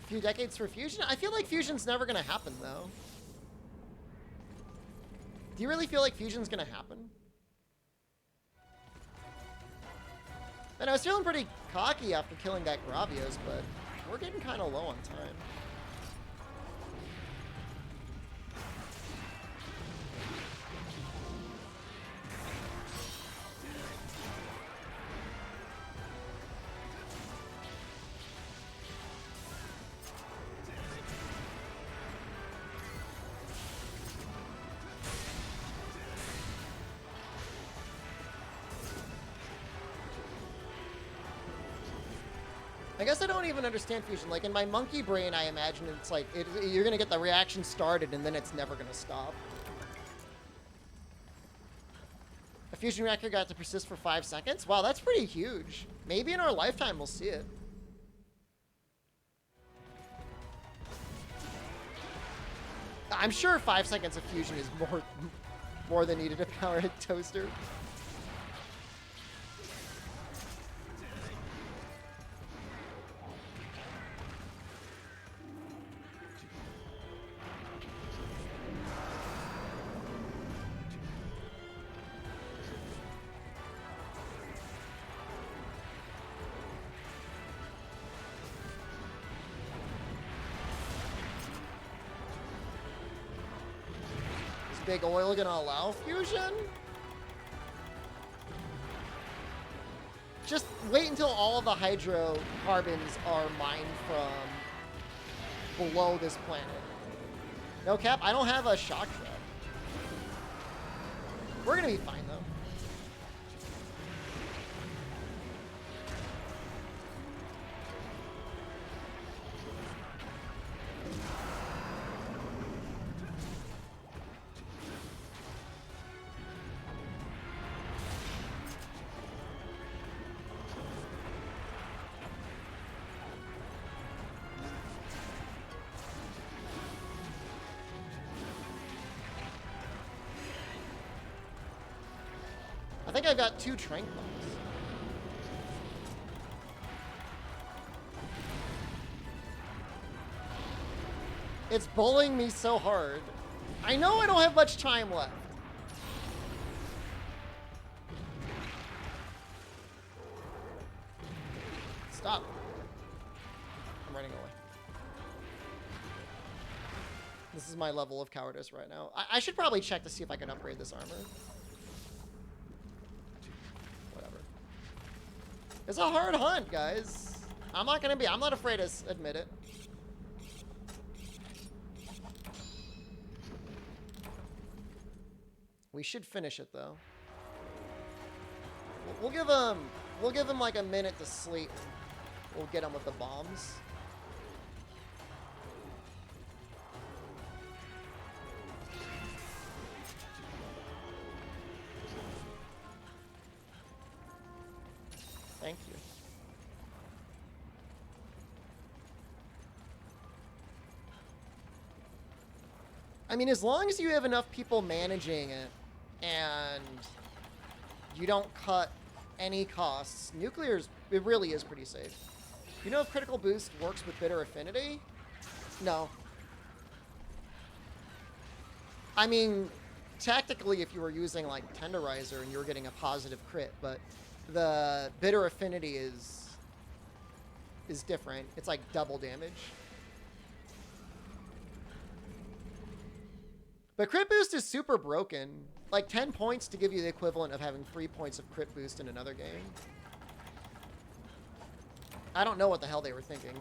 Few decades for fusion? I feel like fusion's never gonna happen, though. Do you really feel like fusion's gonna happen? And I was feeling pretty cocky after killing that Gravios, but we're getting kind of low on time. I guess I don't even understand fusion. Like, in my monkey brain, I imagine it's like, you're gonna get the reaction started and then it's never gonna stop. A fusion reactor got to persist for 5 seconds? Wow, that's pretty huge. Maybe in our lifetime we'll see it. I'm sure 5 seconds of fusion is more than needed to power a toaster. Big oil gonna allow fusion? Just wait until all of the hydrocarbons are mined from below this planet. No cap, I don't have a shock trap. We're gonna be fine though. I think I've got 2 trank bombs. It's bullying me so hard. I know I don't have much time left. Stop. I'm running away. This is my level of cowardice right now. I should probably check to see if I can upgrade this armor. Whatever. It's a hard hunt, guys. I'm not afraid to admit it. We should finish it, though. We'll give him like a minute to sleep. We'll get him with the bombs. Thank you. I mean, as long as you have enough people managing it and you don't cut any costs, it really is pretty safe. You know if critical boost works with bitter affinity? No. I mean, tactically, if you were using like Tenderizer and you were getting a positive crit, but the bitter affinity is different. It's like double damage. But crit boost is super broken. Like 10 points to give you the equivalent of having 3 points of crit boost in another game. I don't know what the hell they were thinking.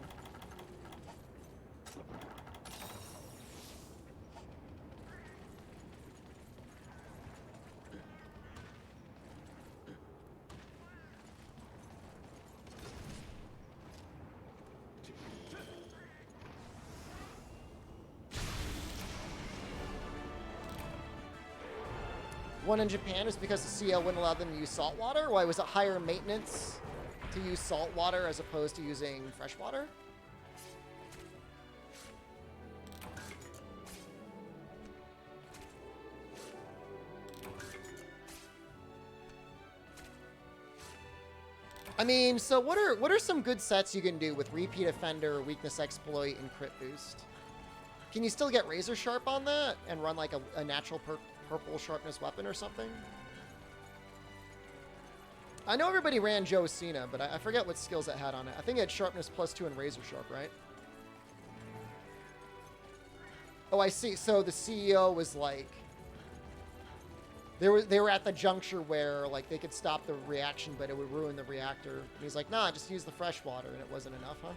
One in Japan is because the CL wouldn't allow them to use salt water? Why, was it higher maintenance to use salt water as opposed to using fresh water? I mean, so what are some good sets you can do with Repeat Offender, Weakness Exploit, and Crit Boost? Can you still get Razor Sharp on that and run like a natural purple sharpness weapon or something? I know everybody ran Joe Cena, but I forget what skills it had on it. I think it had sharpness +2 and Razor Sharp, right? Oh, I see. So the CEO was like, they were at the juncture where like they could stop the reaction, but it would ruin the reactor. And he's like, nah, just use the fresh water, and it wasn't enough, huh?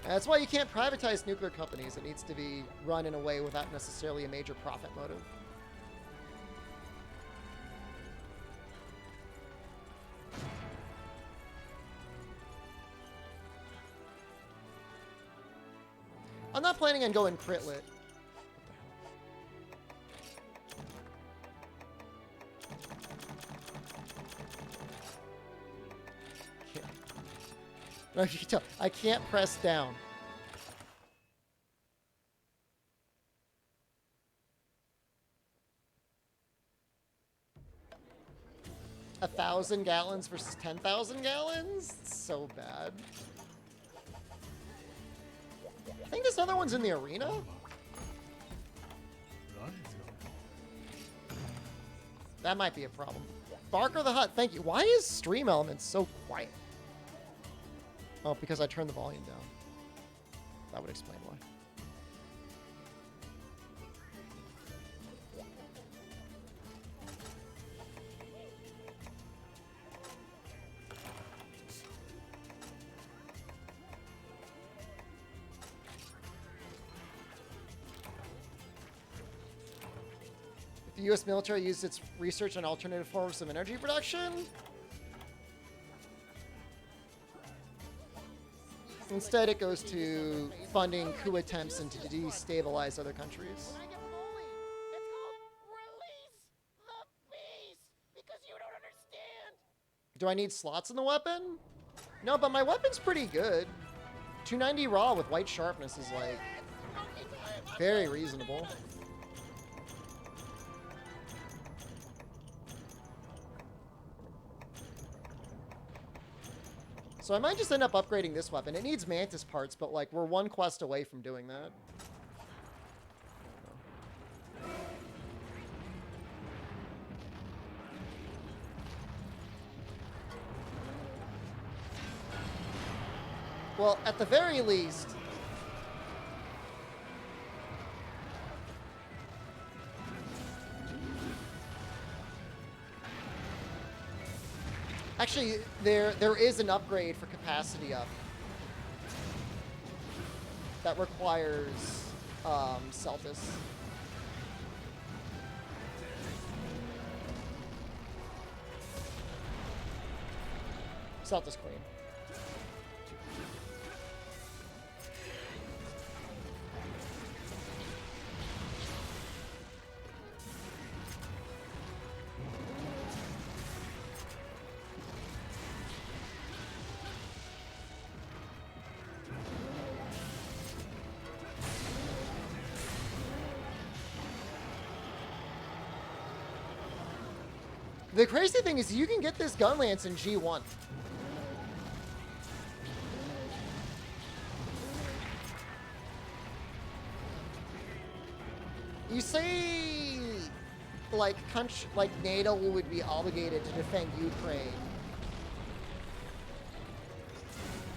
That's why you can't privatize nuclear companies. It needs to be run in a way without necessarily a major profit motive. I'm not planning on going crit-lit. No, you can tell. I can't press down. A 1,000 gallons versus 10,000 gallons? It's so bad. I think this other one's in the arena. That might be a problem. Barker the Hut, thank you. Why is Stream Elements so quiet? Oh, because I turned the volume down. That would explain why. If the U.S. military used its research on alternative forms of energy production? Instead, it goes to funding coup attempts and to destabilize other countries. Do I need slots in the weapon? No, but my weapon's pretty good. 290 raw with white sharpness is like very reasonable. So I might just end up upgrading this weapon. It needs Mantis parts, but like we're one quest away from doing that. Well, at the very least... Actually, there is an upgrade for capacity up that requires Celtis. Celtis Queen. The crazy thing is you can get this gun lance in G1. You say, like, NATO would be obligated to defend Ukraine.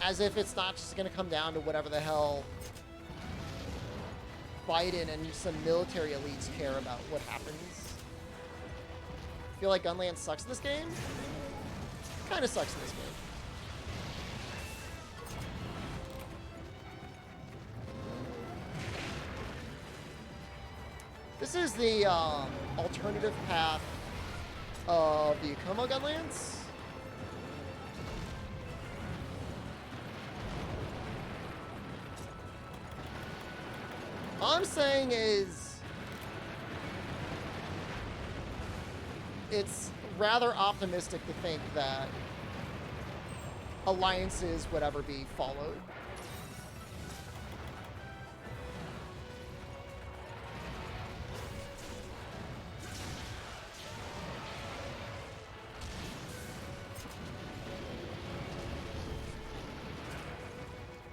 As if it's not just going to come down to whatever the hell Biden and some military elites care about what happens. Feel like Gunland sucks in this game? Kind of sucks in this game. This is the alternative path of the Como Gunlands. All I'm saying is it's rather optimistic to think that alliances would ever be followed.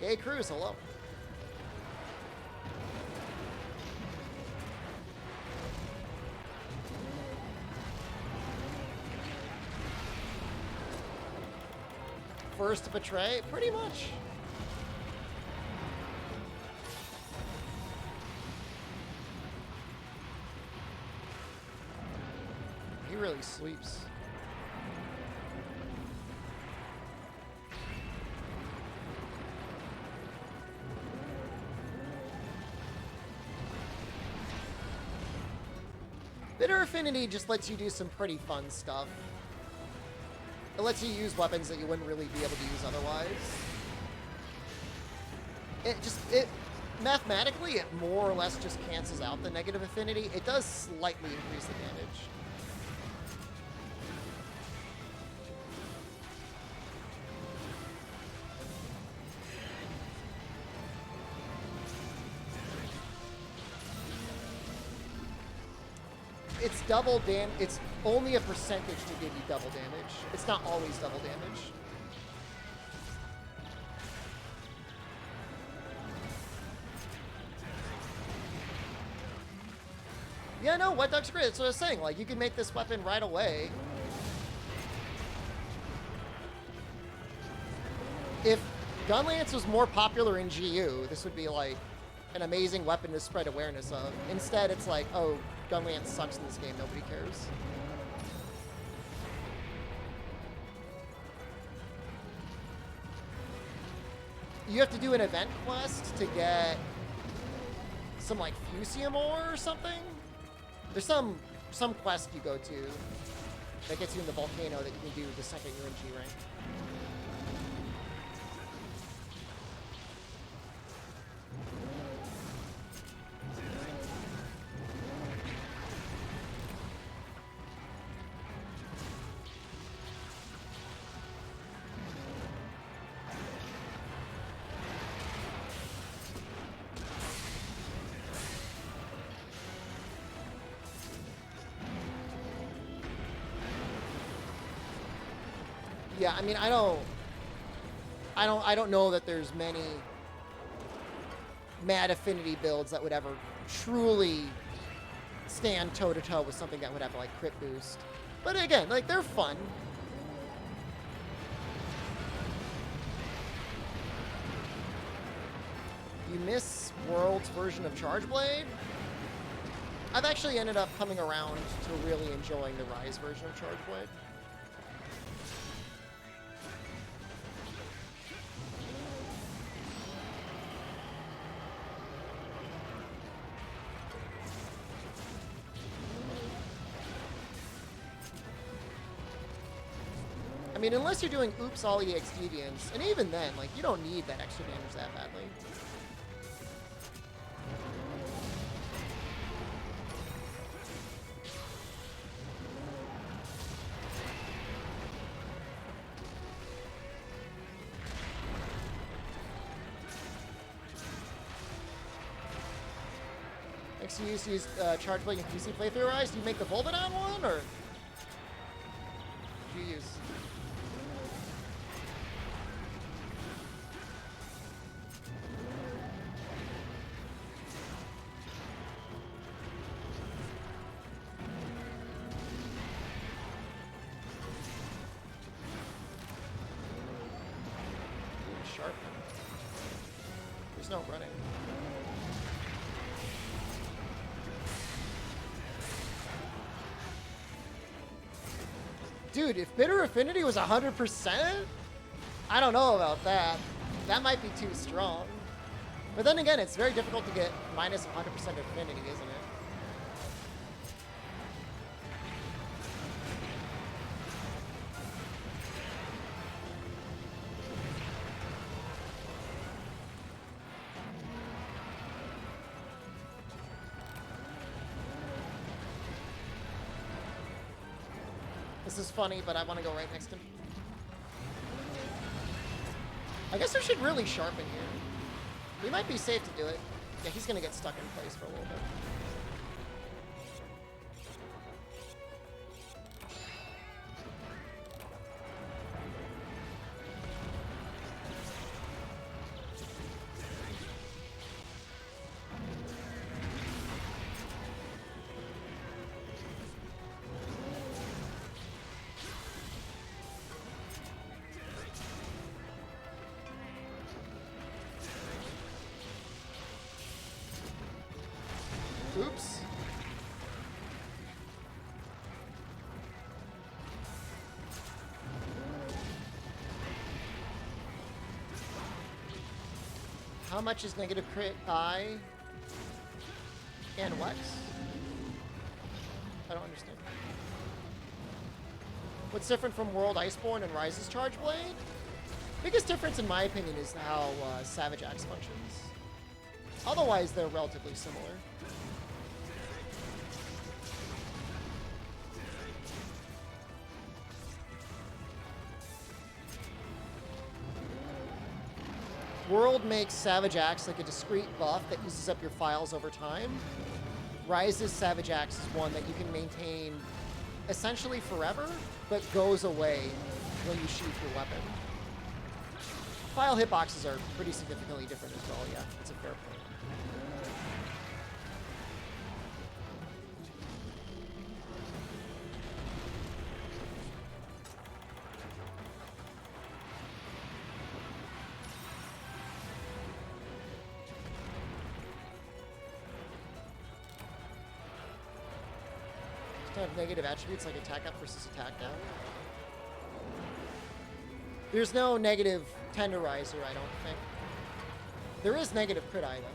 Gay Cruz, hello. First to betray? Pretty much. He really sleeps. Bitter Affinity just lets you do some pretty fun stuff. It lets you use weapons that you wouldn't really be able to use otherwise. Mathematically, it more or less just cancels out the negative affinity. It does slightly increase the damage. It's double it's only a percentage to give you double damage. It's not always double damage. Yeah, no, Wet Dog's great. That's what I was saying. Like, you can make this weapon right away. If Gunlance was more popular in GU, this would be like an amazing weapon to spread awareness of. Instead, it's like, oh, Gunlance sucks in this game, nobody cares. You have to do an event quest to get some, like, Fusium ore or something? There's some quest you go to that gets you in the volcano that you can do the second you're in G rank. Yeah, I mean, I don't know that there's many Mad Affinity builds that would ever truly stand toe-to-toe with something that would have, like, crit boost. But again, like, they're fun. you miss World's version of Charge Blade, I've actually ended up coming around to really enjoying the Rise version of Charge Blade. I mean, unless you're doing oops all EX deviants, and even then, like, you don't need that extra damage that badly. Next, you use Charge Blade in PC playthrough Rise. Do you make the Volvidon one, or do you use? Sharp. There's no running. Dude, if Bitter Affinity was 100%, I don't know about that. That might be too strong. But then again, it's very difficult to get minus 100% Affinity, isn't it? This is funny, but I want to go right next to him. I guess I should really sharpen here. We might be safe to do it. Yeah, he's going to get stuck in place for a little bit. Oops. How much is negative crit I and what? I don't understand. What's different from World Iceborne and Rise's Charge Blade? Biggest difference, in my opinion, is how Savage Axe functions. Otherwise, they're relatively similar. World makes Savage Axe like a discrete buff that uses up your files over time. Rise's Savage Axe is one that you can maintain essentially forever, but goes away when you shoot your weapon. File hitboxes are pretty significantly different as well, yeah, that's a fair point. Have negative attributes like attack up versus attack down. There's no negative tenderizer, I don't think. There is negative crit eye, though.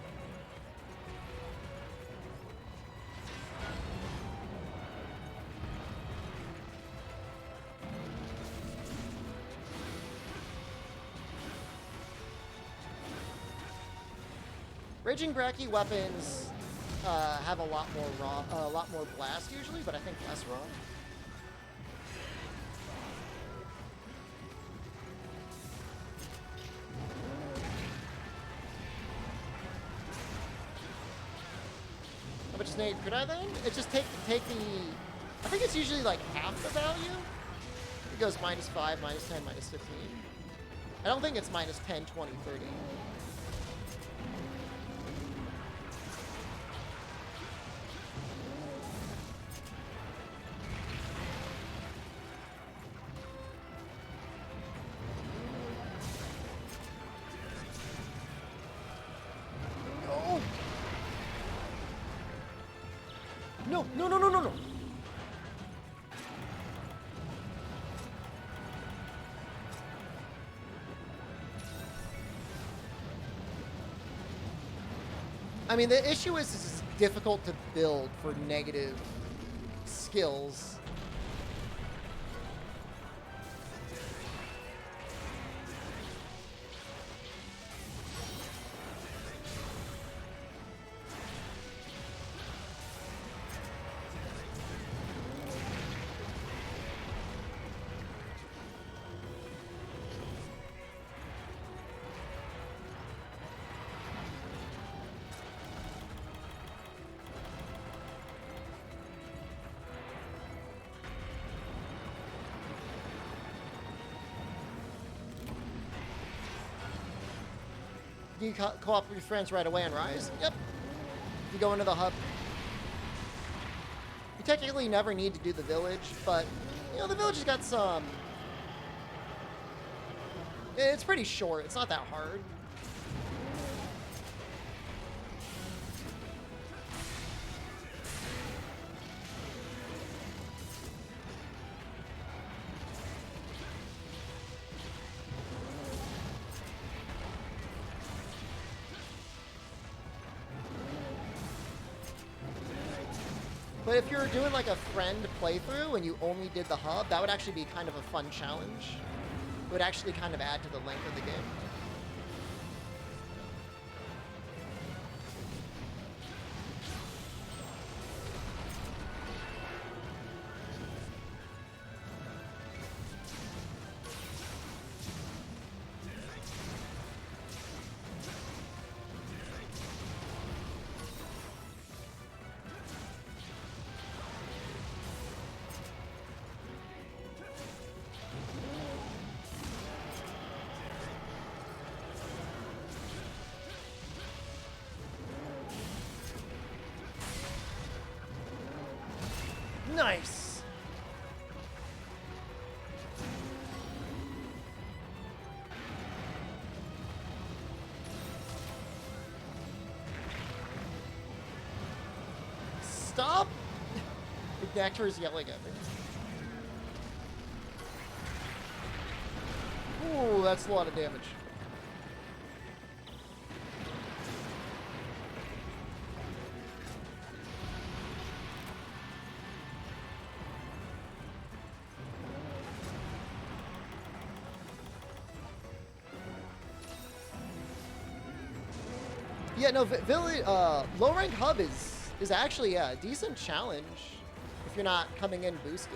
Raging Bracky weapons have a lot more raw, a lot more blast usually, but I think less raw. How much is negative crit eye then? It just take the. I think it's usually like half the value. It goes -5, -10, -15. I don't think it's -10, 20, 30. No, no, no, no, no, no. I mean, the issue is it's difficult to build for negative skills. You co-op with your friends right away on Rise? Yep. You go into the hub. You technically never need to do the village, but, you know, the village has got some... It's pretty short. It's not that hard. But if you're doing like a friend playthrough and you only did the hub, that would actually be kind of a fun challenge. It would actually kind of add to the length of the game. Nice! Stop! The actor is yelling at me. Ooh, that's a lot of damage. Yeah, no, low rank hub is actually a decent challenge if you're not coming in boosted.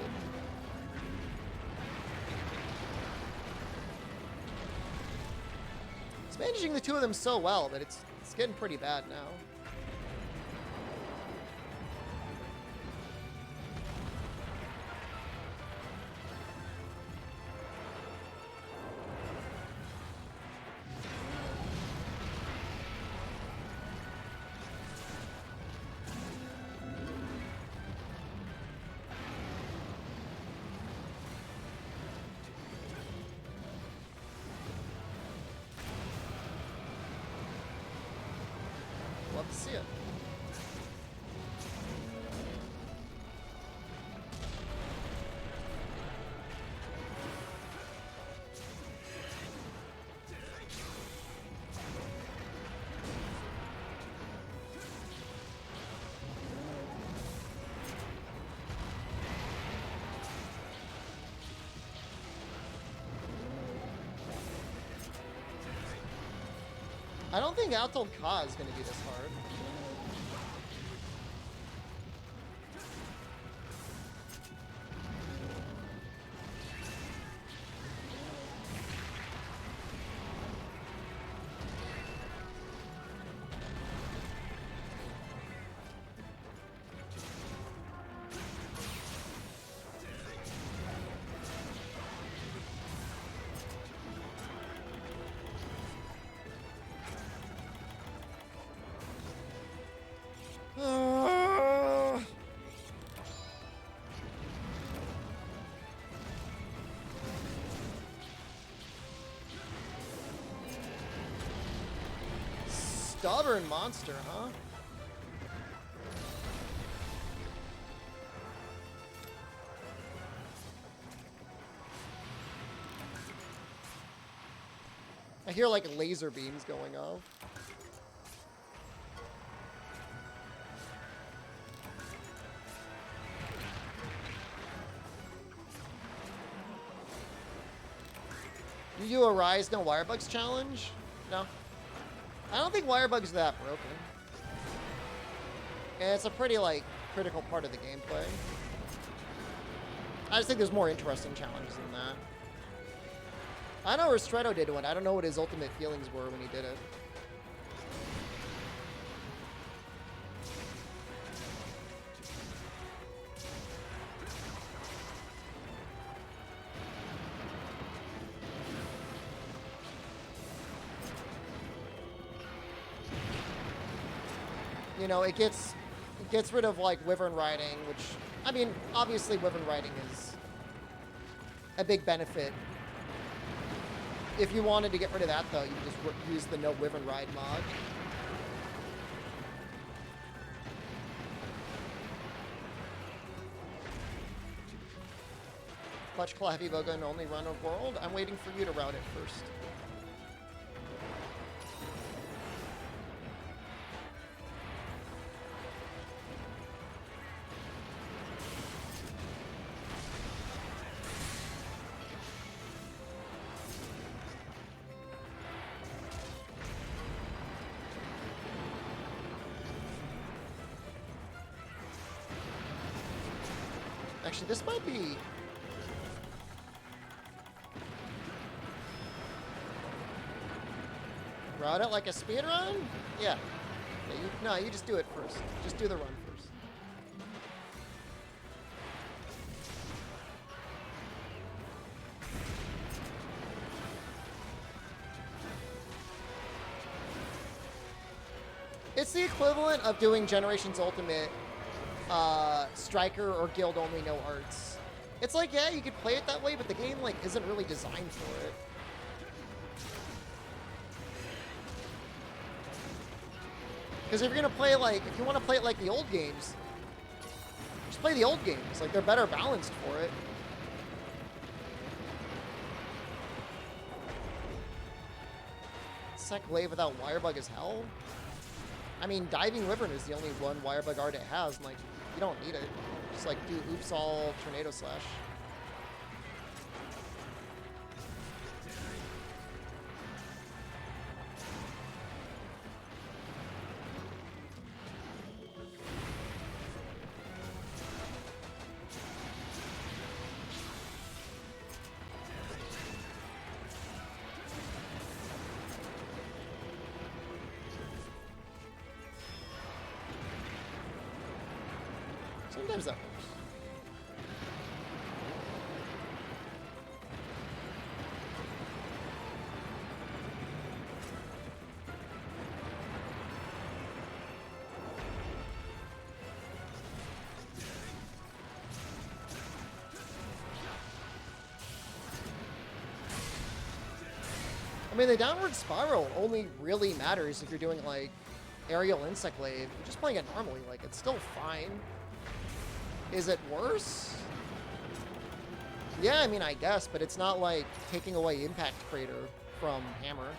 It's managing the two of them so well, but it's getting pretty bad now. Love to see it. I don't think Altold Ka is going to be this hard. Stubborn monster, huh? I hear like laser beams going off. You do a Rise No Wirebugs challenge? No. I don't think Wirebugs are that broken. And it's a pretty, like, critical part of the gameplay. I just think there's more interesting challenges than that. I know Ristretto did one. I don't know what his ultimate feelings were when he did it. You know, it gets rid of, like, Wyvern riding, which, I mean, obviously Wyvern riding is a big benefit. If you wanted to get rid of that, though, you just use the No Wyvern Ride mod. Clutch Claw Heavy Boga and only run a world? I'm waiting for you to route it first. Actually, this might be... Route it like a speed run? Yeah. No, you just do it first. Just do the run first. It's the equivalent of doing Generations Ultimate Striker or Guild only, no arts. It's like, yeah, you could play it that way, but the game, like, isn't really designed for it. Because if you're gonna play, like, if you want to play it like the old games, just play the old games. Like, they're better balanced for it. Sec Glaive without Wirebug is hell. I mean, Diving Wyvern is the only one Wirebug art it has, and, like, you don't need it. Just, like, do Oops All Tornado Slash. Sometimes that works. I mean, the downward spiral only really matters if you're doing, like, aerial insect glaive. If you're just playing it normally, like, it's still fine. Is it worse? Yeah, I mean, I guess, but it's not like taking away Impact Crater from Hammer.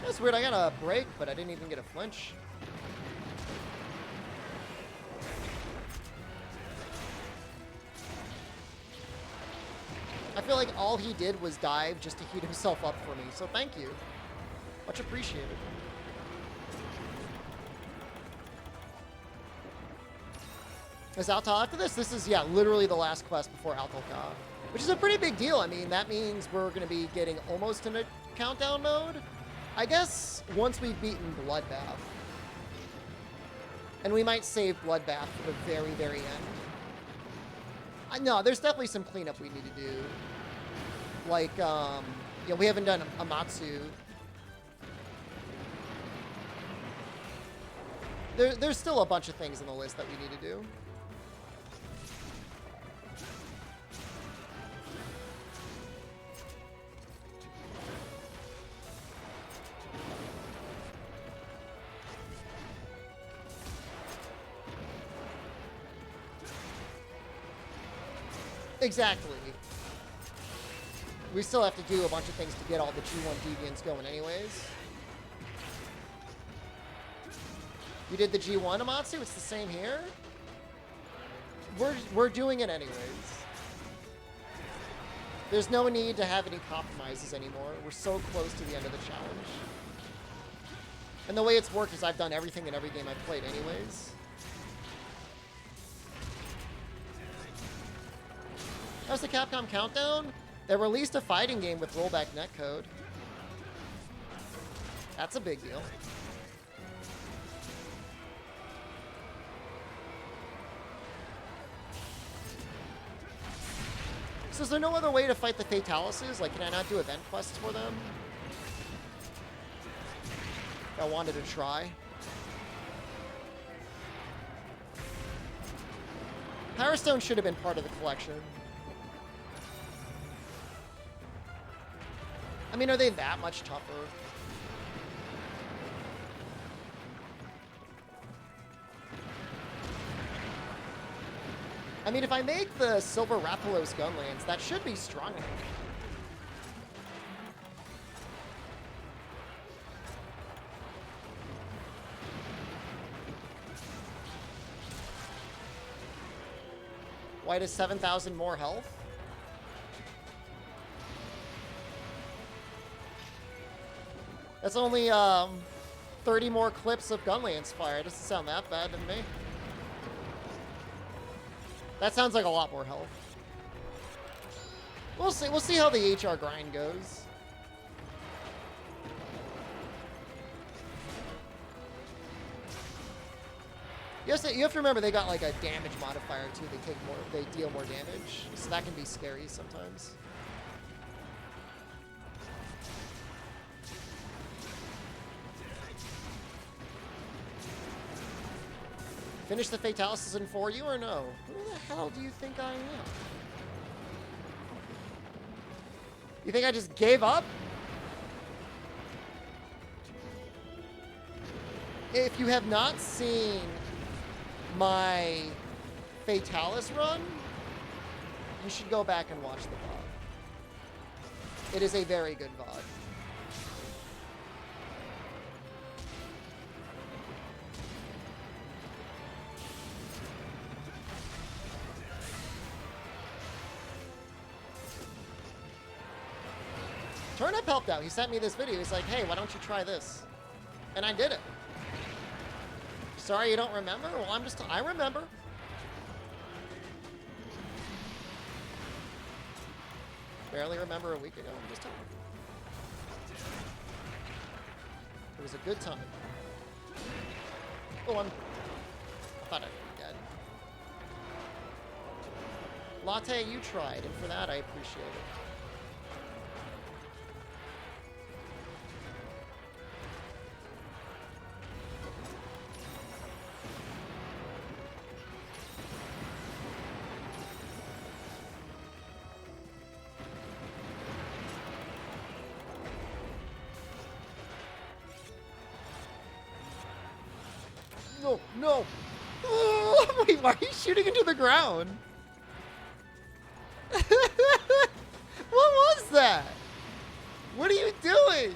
That's weird, I got a break, but I didn't even get a flinch. I feel like all he did was dive just to heat himself up for me, so thank you. Much appreciated. Is Altal after this? This is, yeah, literally the last quest before Altalka, which is a pretty big deal. I mean, that means we're going to be getting almost in a countdown mode. I guess once we've beaten Bloodbath. And we might save Bloodbath for the very, very end. No, there's definitely some cleanup we need to do. Like, we haven't done Amatsu. There's still a bunch of things on the list that we need to do. Exactly. We still have to do a bunch of things to get all the G1 deviants going anyways. You did the G1 Amatsu? It's the same here? We're doing it anyways. There's no need to have any compromises anymore. We're so close to the end of the challenge. And the way it's worked is I've done everything in every game I've played anyways. How's the Capcom Countdown? They released a fighting game with rollback netcode. That's a big deal. So is there no other way to fight the Fatalises? Like, can I not do event quests for them? I wanted to try. Power Stone should have been part of the collection. I mean, are they that much tougher? I mean, if I make the Silver Rathalos Gunlance, that should be strong enough. Why does 7,000 more health? That's only 30 more clips of Gunlance fire. It doesn't sound that bad to me. That sounds like a lot more health. We'll see. We'll see how the HR grind goes. Yes, you have to remember they got like a damage modifier too. They take more. They deal more damage, so that can be scary sometimes. Finish the Fatalis in for you or no? Who the hell do you think I am? You think I just gave up? If you have not seen my Fatalis run, you should go back and watch the VOD. It is a very good VOD. Turnip helped out. He sent me this video. He's like, hey, why don't you try this? And I did it. Sorry you don't remember? Well, I remember. Barely remember a week ago. I'm just telling you. It was a good time. Oh, I thought I'd be dead. Latte, you tried, and for that, I appreciate it. No, no. Oh, wait, why are you shooting into the ground? What was that? What are you doing?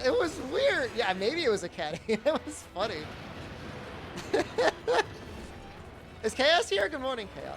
It was weird. Yeah, maybe it was a cat. It was funny. Is Chaos here? Good morning, Chaos.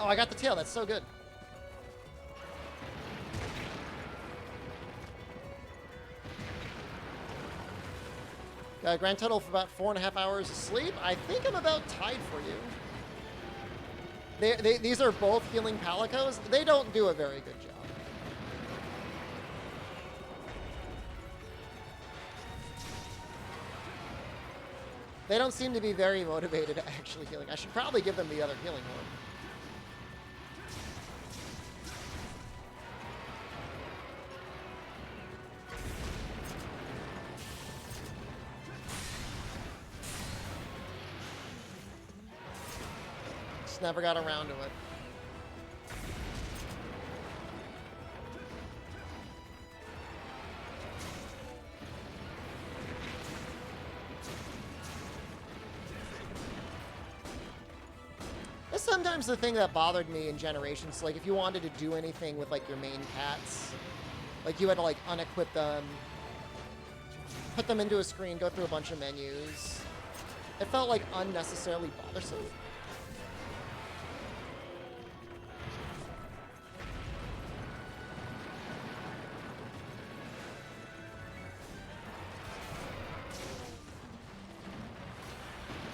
Oh, I got the tail. That's so good. Got a grand total of about 4.5 hours of sleep. I think I'm about tied for you. These are both healing palicos. They don't do a very good job. They don't seem to be very motivated at actually healing. I should probably give them the other healing one. Just never got around to it. That's sometimes the thing that bothered me in Generations. Like, if you wanted to do anything with, like, your main cats, like, you had to, like, unequip them, put them into a screen, go through a bunch of menus. It felt, like, unnecessarily bothersome.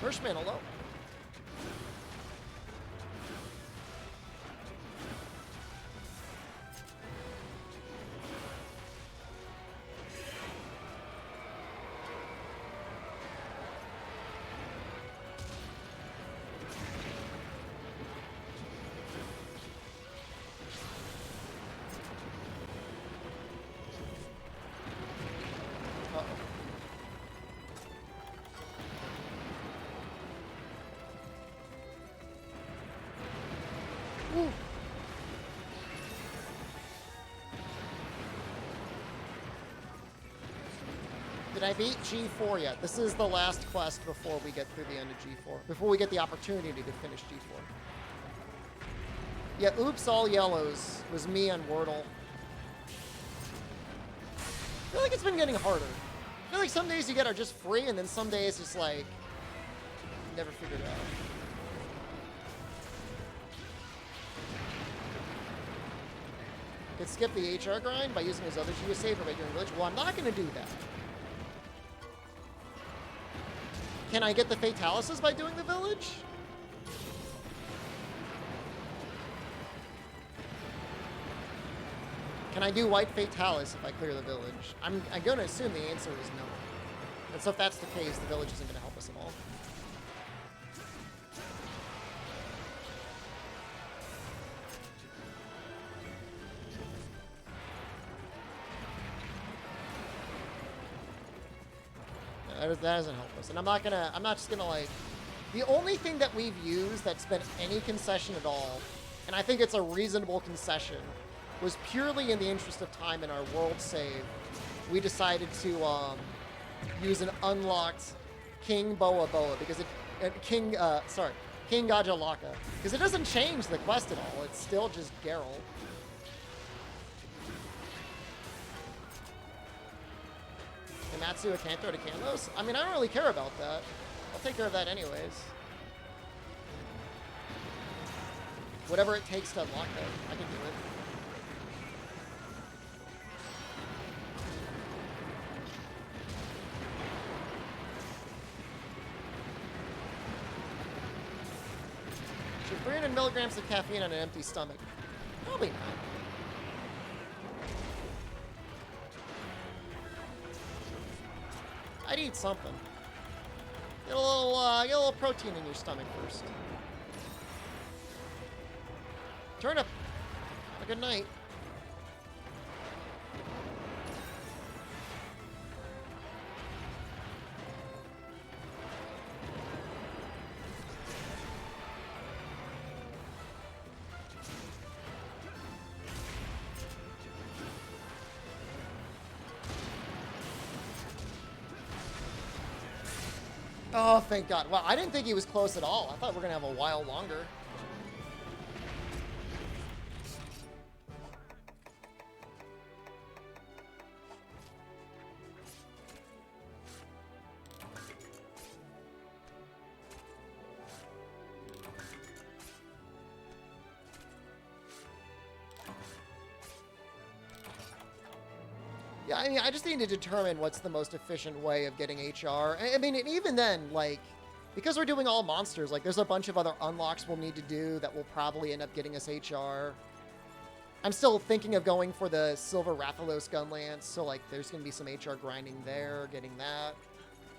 Hirschman, hello. Did I beat G4 yet? This is the last quest before we get through the end of G4. Before we get the opportunity to finish G4. Yeah, oops, all yellows was me on Wordle. I feel like it's been getting harder. I feel like some days you get are just free, and then some days it's like, never figured it out. Could skip the HR grind by using his other GU save or by doing village. Well, I'm not going to do that. Can I get the Fatalises by doing the village? Can I do White Fatalis if I clear the village? I'm going to assume the answer is no. And so if that's the case, the village isn't going to help us at all. That doesn't help us. And I'm not just gonna like, the only thing that we've used that's been any concession at all, and I think it's a reasonable concession, was purely in the interest of time in our world save. We decided to use an unlocked King Boa Boa because King Gajalaka, because it doesn't change the quest at all. It's still just Geralt. Natsu a Kanto to Canlos? I mean, I don't really care about that. I'll take care of that anyways. Whatever it takes to unlock that, I can do it. Should 300 milligrams of caffeine on an empty stomach? Probably not. I'd eat something. Get a little protein in your stomach first. Turnip. Have a good night. Oh, thank God. Well, I didn't think he was close at all. I thought we were going to have a while longer. Yeah, I mean, I just need to determine what's the most efficient way of getting HR. I mean, and even then, like, because we're doing all monsters, like, there's a bunch of other unlocks we'll need to do that will probably end up getting us HR. I'm still thinking of going for the Silver Rathalos Gunlance, so, like, there's going to be some HR grinding there, getting that.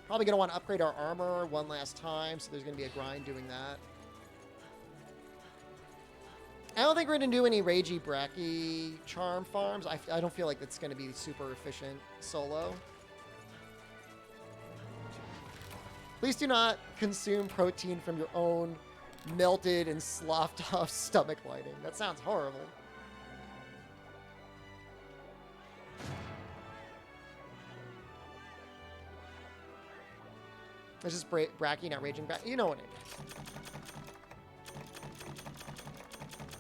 Probably going to want to upgrade our armor one last time, so there's going to be a grind doing that. I don't think we're going to do any Ragey Bracky charm farms. I don't feel like that's going to be super efficient solo. Please do not consume protein from your own melted and sloughed off stomach lining. That sounds horrible. It's just Bracky, not Raging Bracky. You know what I mean.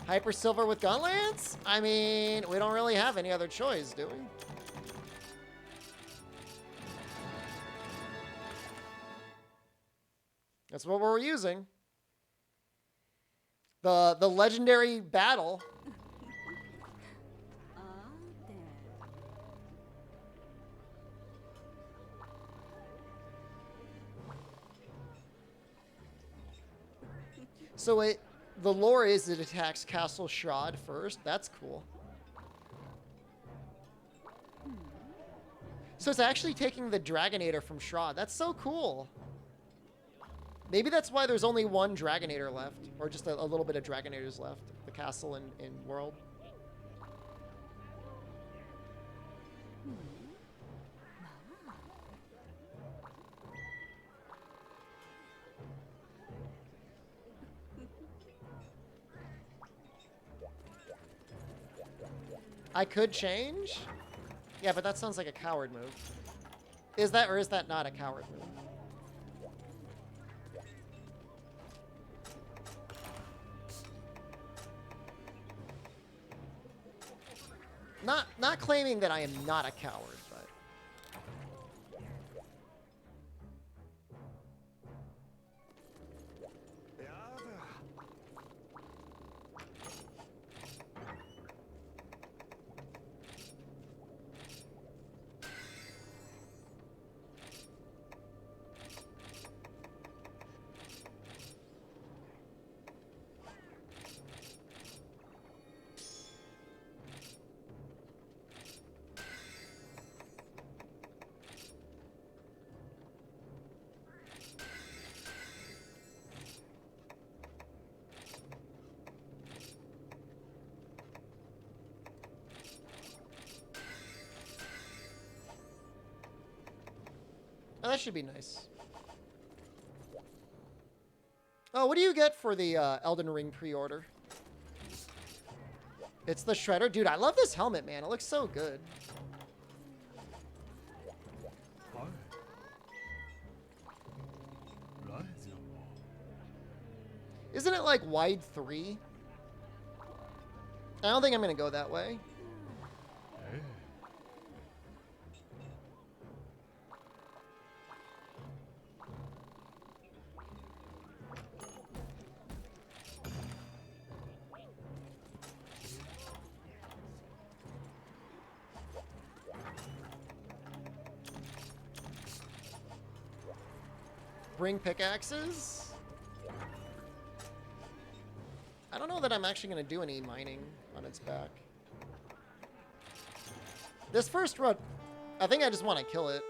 Hyper Silver with Gunlance? I mean, we don't really have any other choice, do we? That's what we're using. The legendary battle. So the lore is it attacks Castle Shroud first. That's cool. So it's actually taking the Dragonator from Shroud. That's so cool. Maybe that's why there's only one Dragonator left. Or just a little bit of Dragonators left. The castle in World. I could change? Yeah, but that sounds like a coward move. Is that or is that not a coward move? Not claiming that I am not a coward, but... Oh, that should be nice. Oh, what do you get for the Elden Ring pre-order? It's the Shredder. Dude, I love this helmet, man. It looks so good. Isn't it like wide 3? I don't think I'm going to go that way. Bring pickaxes? I don't know that I'm actually going to do any mining on its back. This first run, I think I just want to kill it.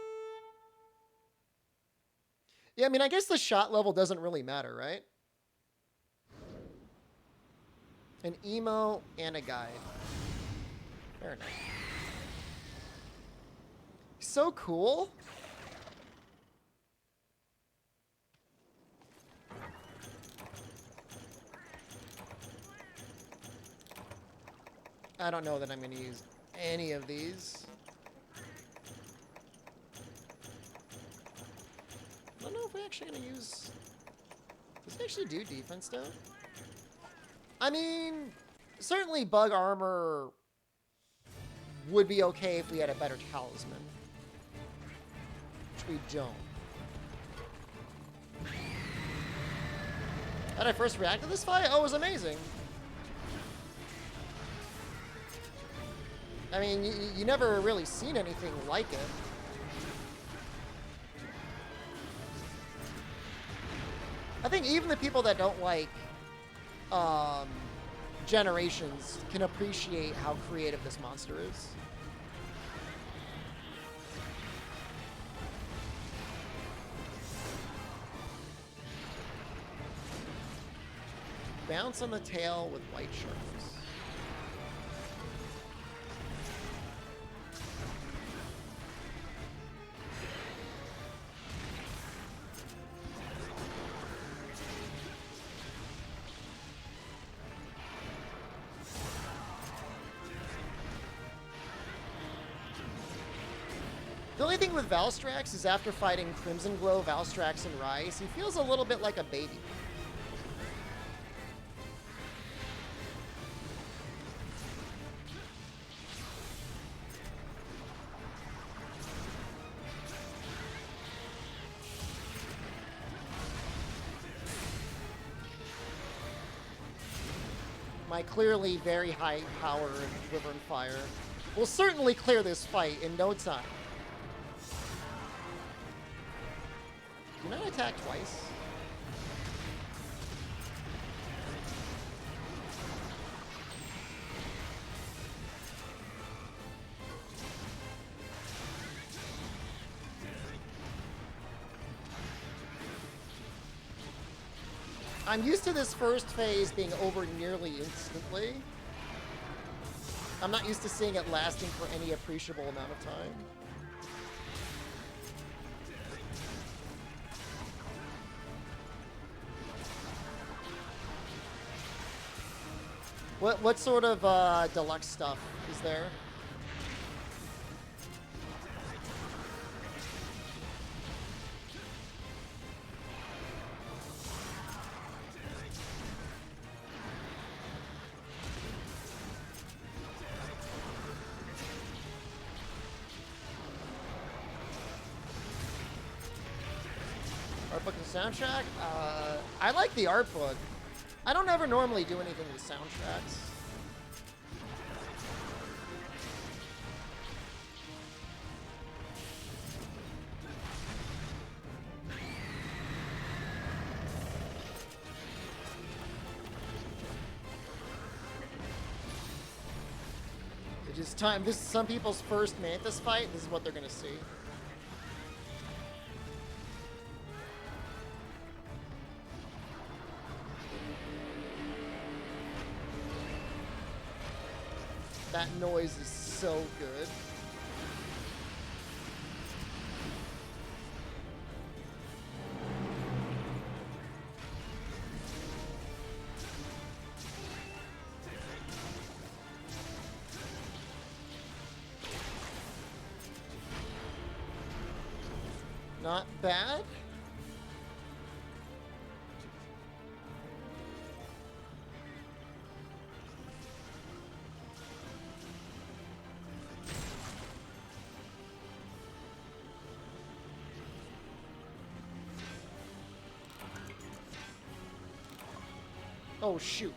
Yeah, I mean, I guess the shot level doesn't really matter, right? An emo and a guide. Fair enough. So cool. I don't know that I'm going to use any of these. I don't know if we're actually going to use... Does it actually do defense, though? I mean, certainly bug armor would be okay if we had a better talisman. Which we don't. How did I first react to this fight? Oh, it was amazing. I mean, you never really seen anything like it. I think even the people that don't like Generations can appreciate how creative this monster is. Bounce on the tail with white sharks. The only thing with Valstrax is after fighting Crimson Glow, Valstrax, and Rice, he feels a little bit like a baby. My clearly very high power and Wyvern Fire will certainly clear this fight in no time. Do not attack twice. I'm used to this first phase being over nearly instantly. I'm not used to seeing it lasting for any appreciable amount of time. What sort of deluxe stuff is there? Art book and soundtrack? I like the art book. I don't ever normally do anything with soundtracks. It's just time. This is some people's first Mantis fight. This is what they're gonna see. That noise is so good. Not bad. Oh, shoot.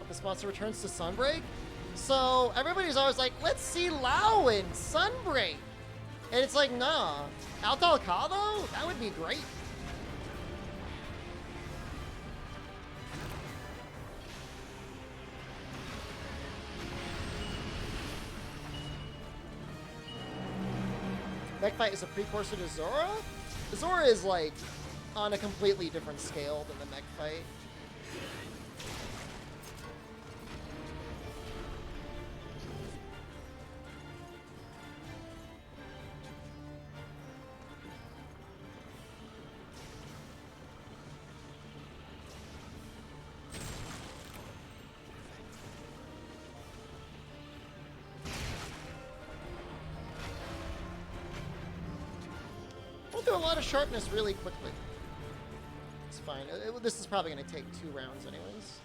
This monster returns to Sunbreak. So everybody's always like, let's see Lao in Sunbreak. And it's like, nah. Altalcado? That would be great. Mech Fight is a precursor to Zora? Zora is like on a completely different scale than the Mech Fight. Going through a lot of sharpness really quickly. It's fine. This is probably going to take 2 rounds anyways.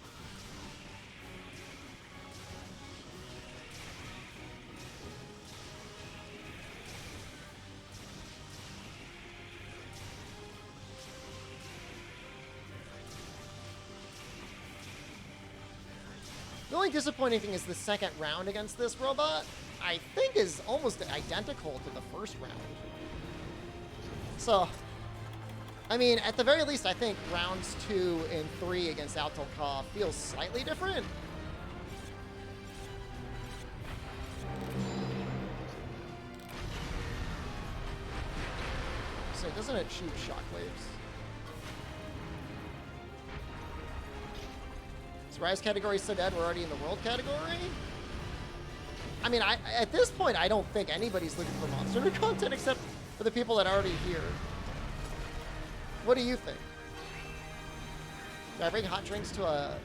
The only disappointing thing is the second round against this robot, I think, is almost identical to the first round. So, I mean, at the very least, I think rounds 2 and 3 against Altalka feels slightly different. So doesn't it shoot shockwaves? Rise category so dead, we're already in the world category? I mean, at this point, I don't think anybody's looking for Monster Hunter content except for the people that are already here. What do you think? Do I bring hot drinks to a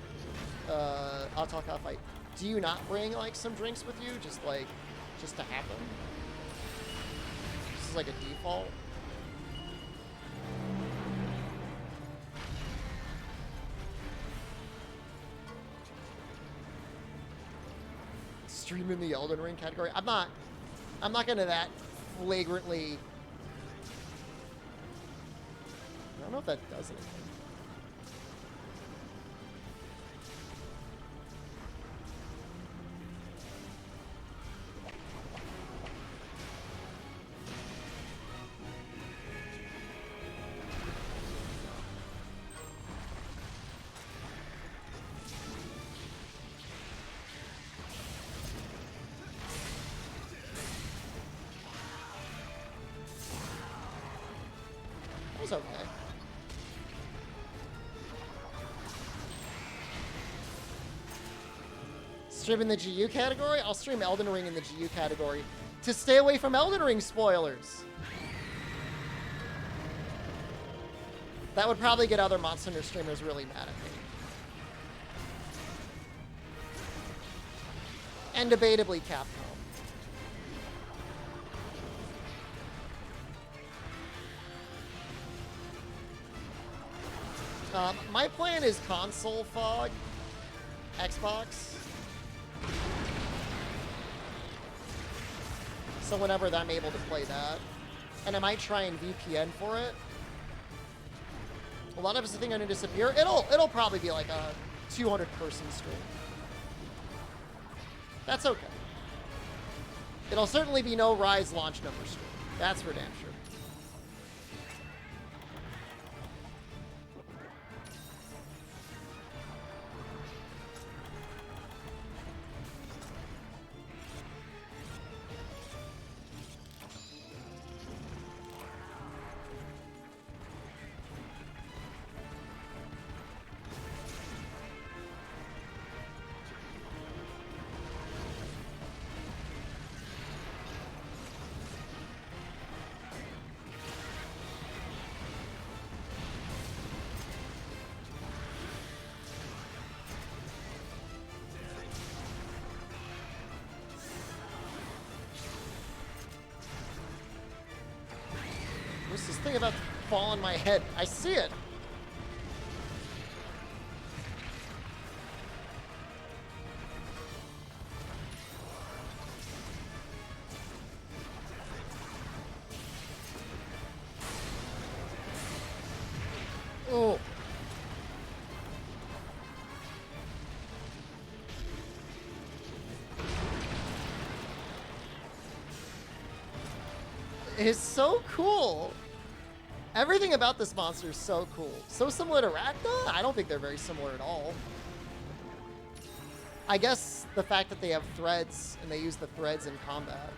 Altalka fight? Do you not bring, like, some drinks with you? Just to have them? This is like a default? Stream in the Elden Ring category. I'm not gonna that flagrantly. I don't know if that does anything. Okay. Stream in the GU category? I'll stream Elden Ring in the GU category to stay away from Elden Ring spoilers. That would probably get other Monster Hunter streamers really mad at me. And debatably Capcom. My plan is console fog, Xbox. So whenever I'm able to play that. And I might try and VPN for it. A lot of us think I'm gonna disappear. It'll probably be like a 200-person stream. That's okay. It'll certainly be no Rise launch number stream. That's for damn sure. What's this thing about to fall on my head? I see it! Oh. It's so cool. Everything about this monster is so cool. So similar to Rakna? I don't think they're very similar at all. I guess the fact that they have threads and they use the threads in combat.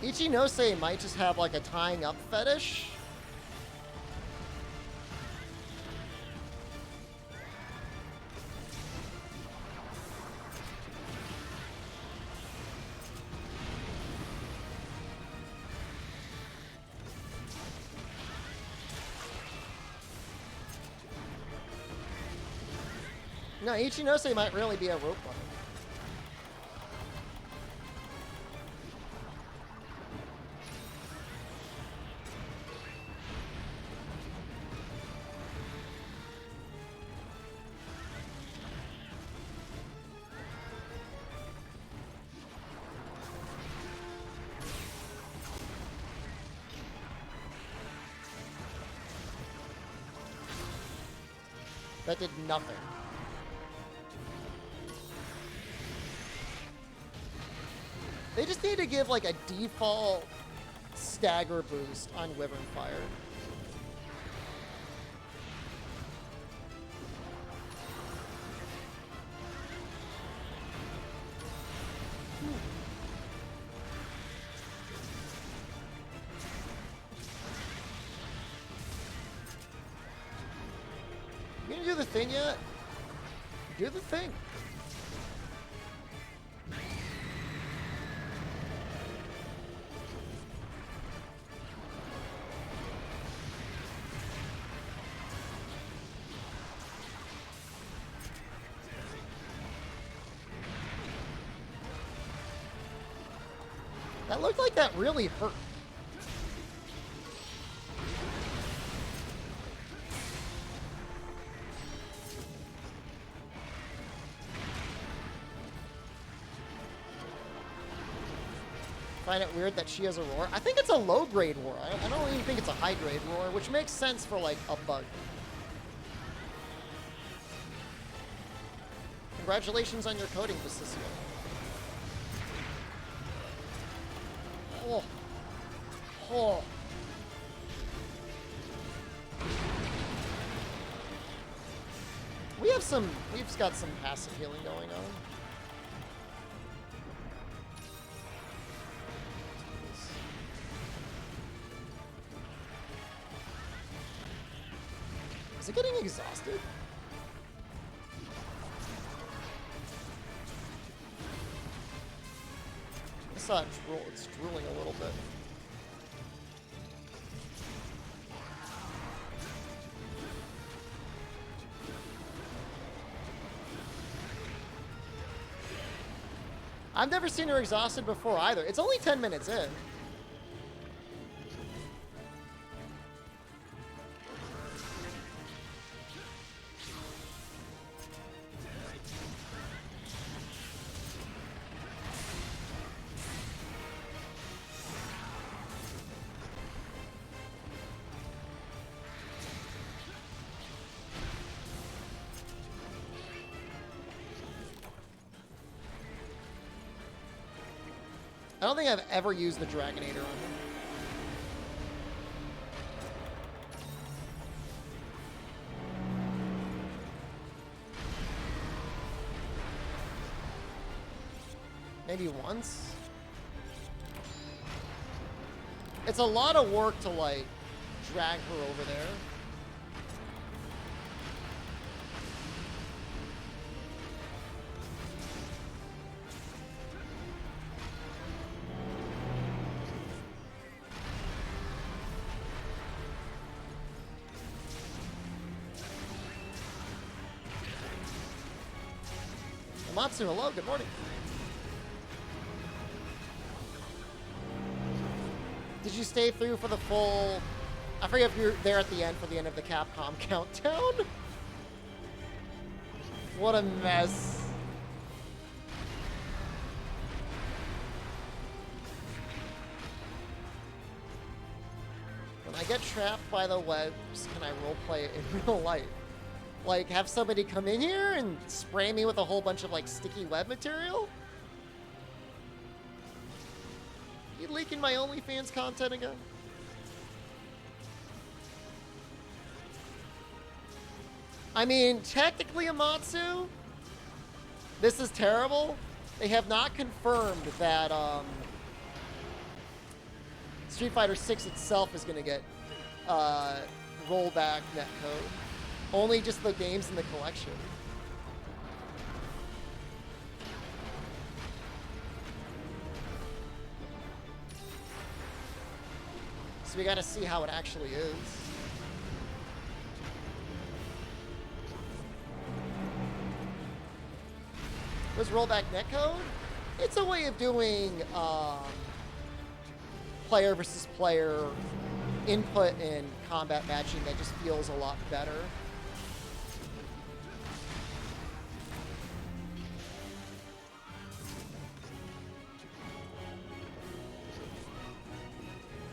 Ichinose might just have like a tying up fetish. No, Ichinose might really be a rope runner. That did nothing. They just need to give like a default stagger boost on Wyvern Fire. You gonna do the thing yet? Do the thing. That looked like that really hurt. Find it weird that she has a roar. I think it's a low-grade roar. I don't even think it's a high-grade roar, which makes sense for, like, a bug. Congratulations on your coding, Vicicio. Oh. Oh. We've got some passive healing going on. Is it getting exhausted? I saw it drool. It's drooling a little bit. I've never seen her exhausted before either. It's only 10 minutes in. I don't think I've ever used the Dragonator on him. Maybe once? It's a lot of work to, like, drag her over there. Matsu, hello, good morning. Did you stay through for the full... I forget if you're there at the end for the end of the Capcom countdown. What a mess. When I get trapped by the webs, can I roleplay it in real life? Like, have somebody come in here and spray me with a whole bunch of, like, sticky web material? You leaking my OnlyFans content again? I mean, technically, Amatsu, this is terrible. They have not confirmed that, Street Fighter 6 itself is going to get, rollback netcode. Only just the games in the collection. So we gotta see how it actually is. Was rollback netcode? It's a way of doing player versus player input and combat matching that just feels a lot better.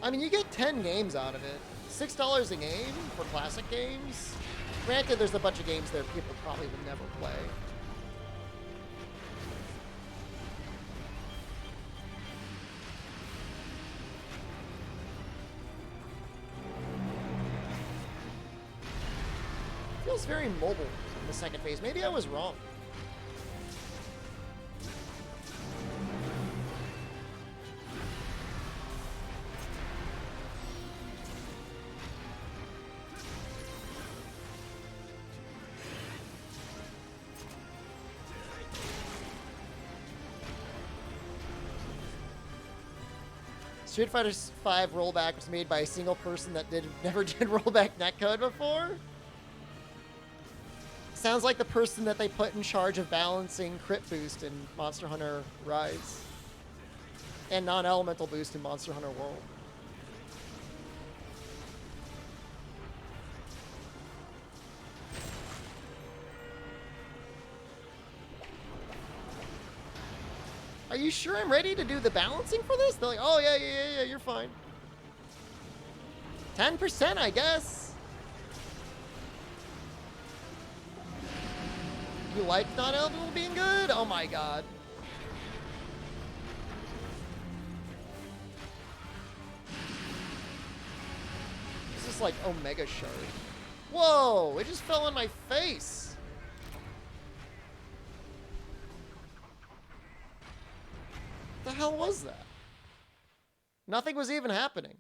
I mean, you get 10 games out of it. $6 a game for classic games. Granted, there's a bunch of games there people probably would never play. Feels very mobile in the second phase. Maybe I was wrong. Street Fighter V rollback was made by a single person that never did rollback netcode before. Sounds like the person that they put in charge of balancing crit boost in Monster Hunter Rise. And non-elemental boost in Monster Hunter World. Are you sure I'm ready to do the balancing for this? They're like, oh, yeah, you're fine. 10%, I guess. You like non-eligible being good? Oh my god. This is like Omega Shard. Whoa, it just fell on my face. What the hell was that? Nothing was even happening.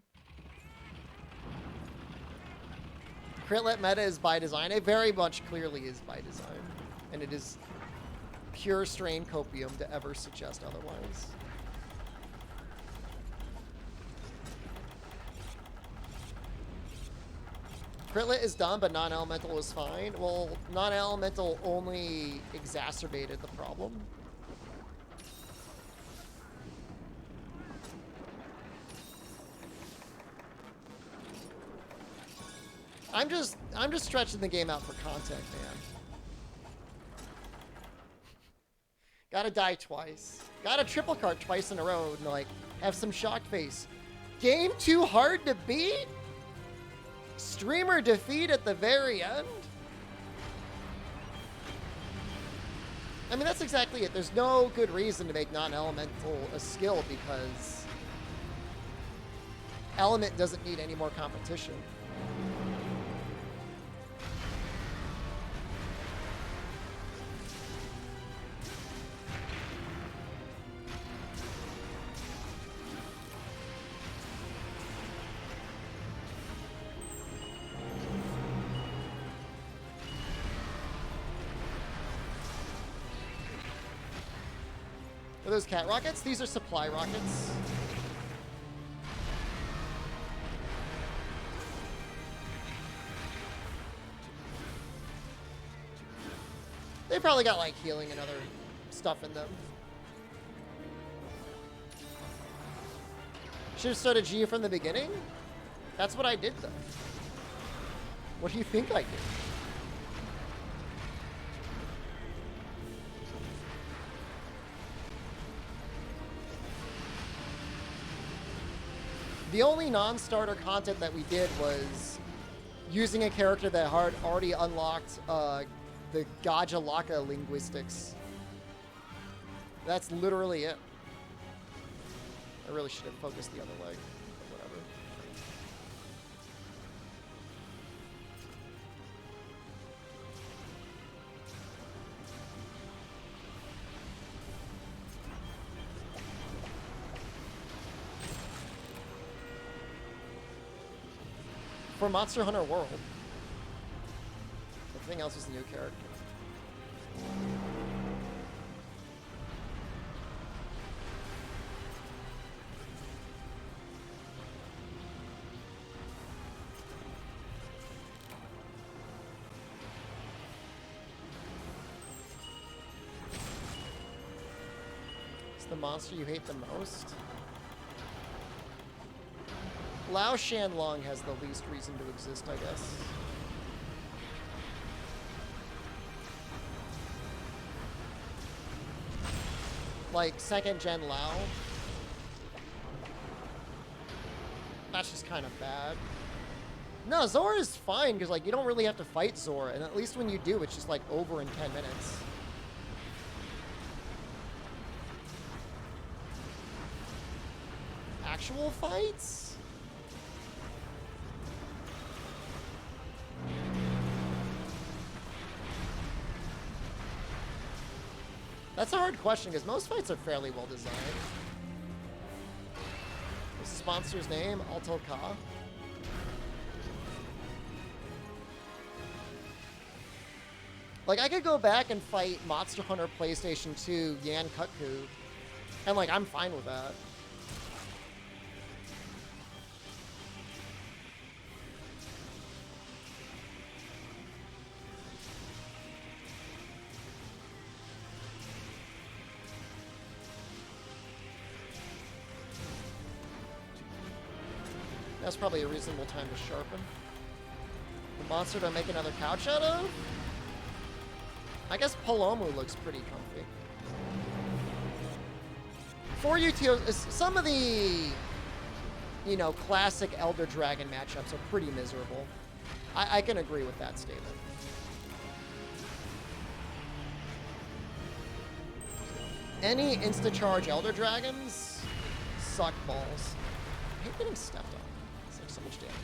Critlet meta is by design. It very much clearly is by design. And it is pure strain copium to ever suggest otherwise. Critlet is dumb, but non-elemental is fine. Well, non-elemental only exacerbated the problem. I'm just stretching the game out for content, man. Gotta die twice. Gotta triple cart twice in a row and like have some shocked face. Game too hard to beat? Streamer defeat at the very end? I mean, that's exactly it. There's no good reason to make non-elemental a skill because element doesn't need any more competition. Are those cat rockets? These are supply rockets. They probably got like healing and other stuff in them. Should have started GU from the beginning? That's what I did though. What do you think I did? The only non-starter content that we did was using a character that had already unlocked the Gaja Laka linguistics. That's literally it. I really should have focused the other leg, but whatever. For Monster Hunter World. Everything else is a new character. the monster you hate the most? Lao Shanlong has the least reason to exist, I guess. Like, 2nd gen Lao. That's just kind of bad. No, Zora is fine, because, like, you don't really have to fight Zora, and at least when you do, it's just, like, over in 10 minutes. Actual fights? That's a hard question, because most fights are fairly well designed. What's the sponsor's name? Alto Ka. Like, I could go back and fight Monster Hunter PlayStation 2 Yan Kutku, and, like, I'm fine with that. That's probably a reasonable time to sharpen. The monster to make another couch out of? I guess Palomu looks pretty comfy. For UTO, some of the, you know, classic Elder Dragon matchups are pretty miserable. I can agree with that statement. Any insta-charge Elder Dragons suck balls. I hate getting stepped on. It's like so much damage.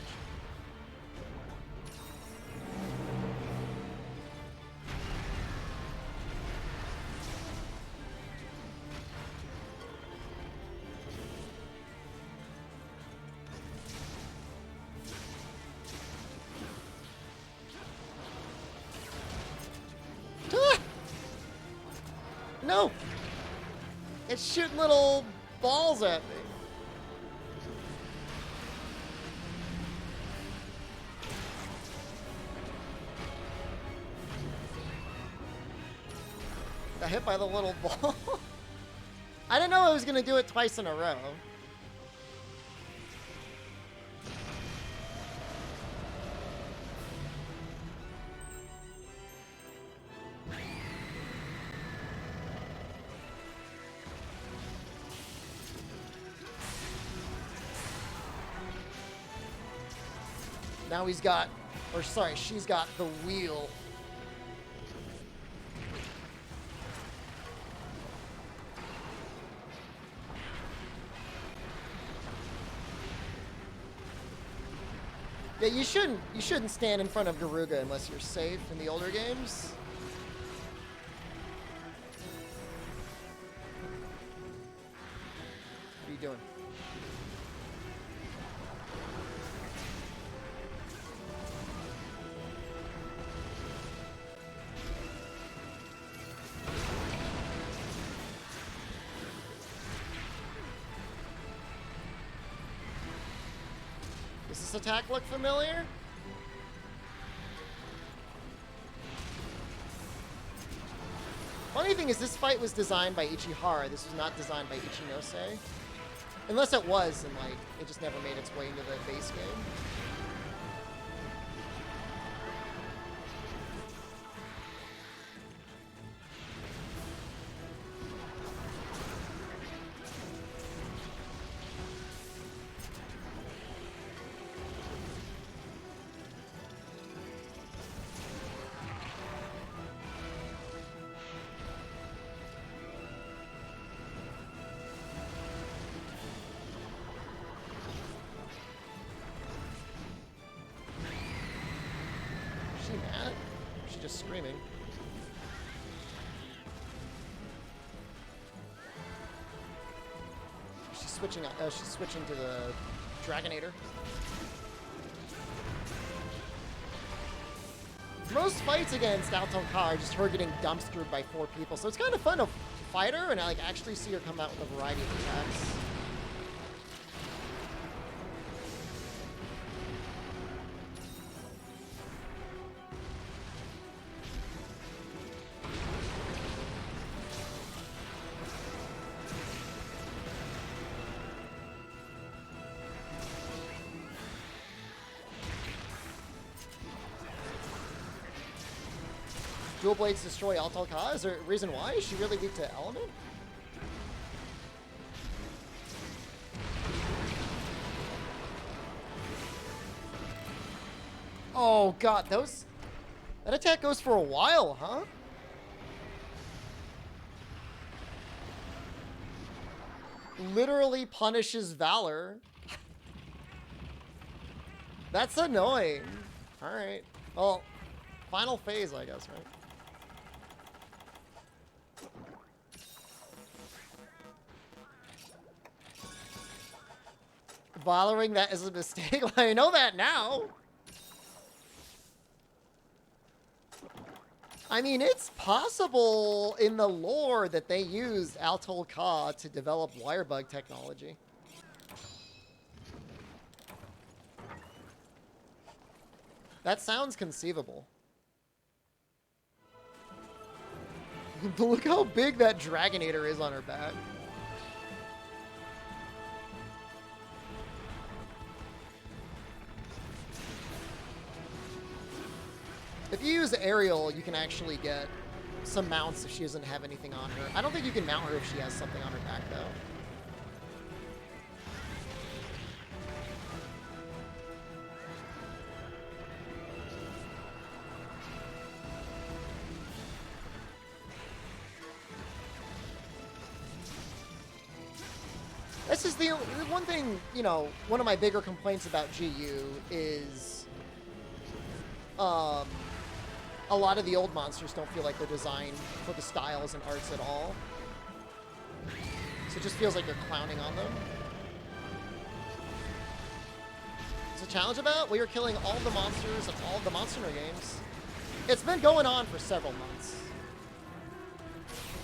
No! It's shooting little balls at me. Got hit by the little ball. I didn't know I was going to do it twice in a row. Now he's got, or sorry, she's got the wheel. Yeah, you shouldn't stand in front of Garuga unless you're safe in the older games. What are you doing? Does this attack look familiar? Funny thing is, this fight was designed by Ichihara. This was not designed by Ichinose. Unless it was, and like, it just never made its way into the base game. Is she mad? Or is she just screaming? She's switching to the Dragonator. Most fights against Alton Ka are just her getting dumpstered by 4 people, so it's kind of fun to fight her and like actually see her come out with a variety of attacks. Dual Blades destroy Altalka? Is there a reason why? Is she really weak to Element? Oh god, that attack goes for a while, huh? Literally punishes Valor. That's annoying. Alright. Well, final phase, I guess, right? Valoring that is a mistake. I know that now. I mean, it's possible in the lore that they used Altol Ka to develop wirebug technology. That sounds conceivable. But look how big that Dragonator is on her back. If you use Aerial, you can actually get some mounts if she doesn't have anything on her. I don't think you can mount her if she has something on her back, though. This is the one thing, you know, one of my bigger complaints about GU is a lot of the old monsters don't feel like they're designed for the styles and arts at all. So it just feels like you're clowning on them. What's the challenge about? Well, you're killing all the monsters of all the Monster Hunter games. It's been going on for several months.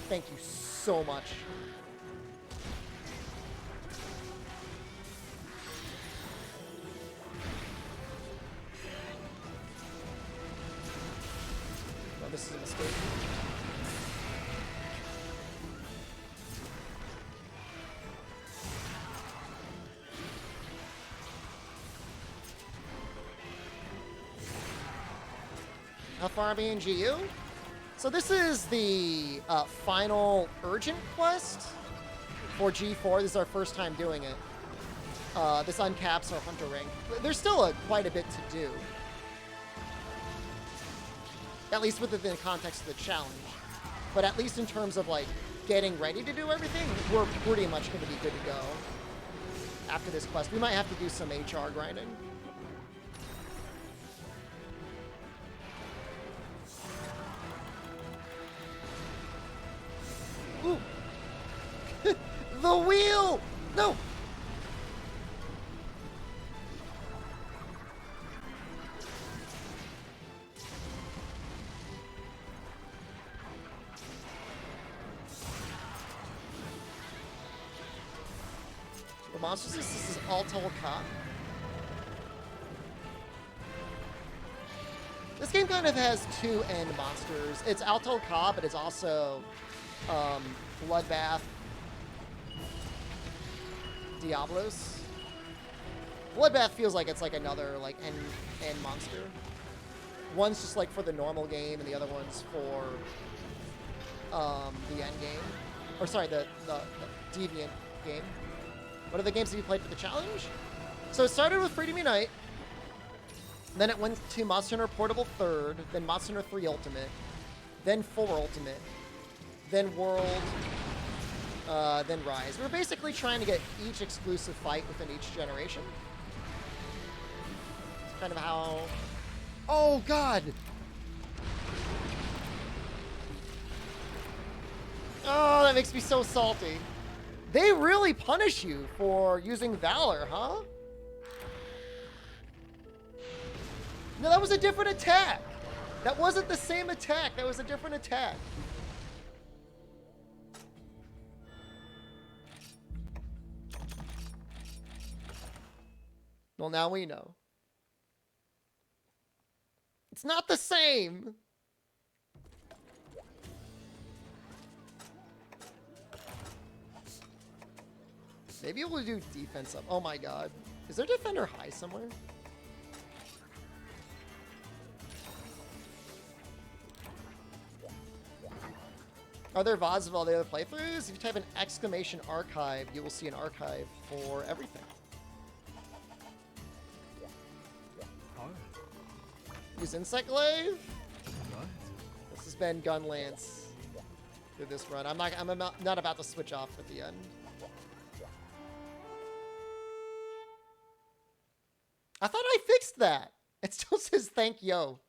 Thank you so much. This is a mistake. How far are we in GU? So this is the final urgent quest for G4. This is our first time doing it. This uncaps our Hunter rank. There's still quite a bit to do. At least within the context of the challenge. But at least in terms of, like, getting ready to do everything, we're pretty much going to be good to go after this quest. We might have to do some HR grinding. Ooh! The wheel! No! Monsters, this is Altol Ka. This game kind of has two end monsters. It's Altol Ka, but it's also Bloodbath, Diablos. Bloodbath feels like it's like another like end monster. One's just like for the normal game, and the other one's for the end game. Or sorry, the deviant game. What are the games that you played for the challenge? So it started with Freedom Unite, then it went to Monster Hunter Portable 3rd, then Monster Hunter 3 Ultimate, then 4 Ultimate, then World, then Rise. We're basically trying to get each exclusive fight within each generation. It's kind of how... Oh, God! Oh, that makes me so salty. They really punish you for using Valor, huh? No, that was a different attack. That wasn't the same attack. That was a different attack. Well, now we know. It's not the same. Maybe we'll do defense up. Oh my god. Is there defender high somewhere? Are there VODs of all the other playthroughs? If you type an exclamation archive, you will see an archive for everything. Oh. Use Insect Glaive. Right. This has been Gunlance through this run. I'm not about to switch off at the end. I thought I fixed that. It still says thank yo.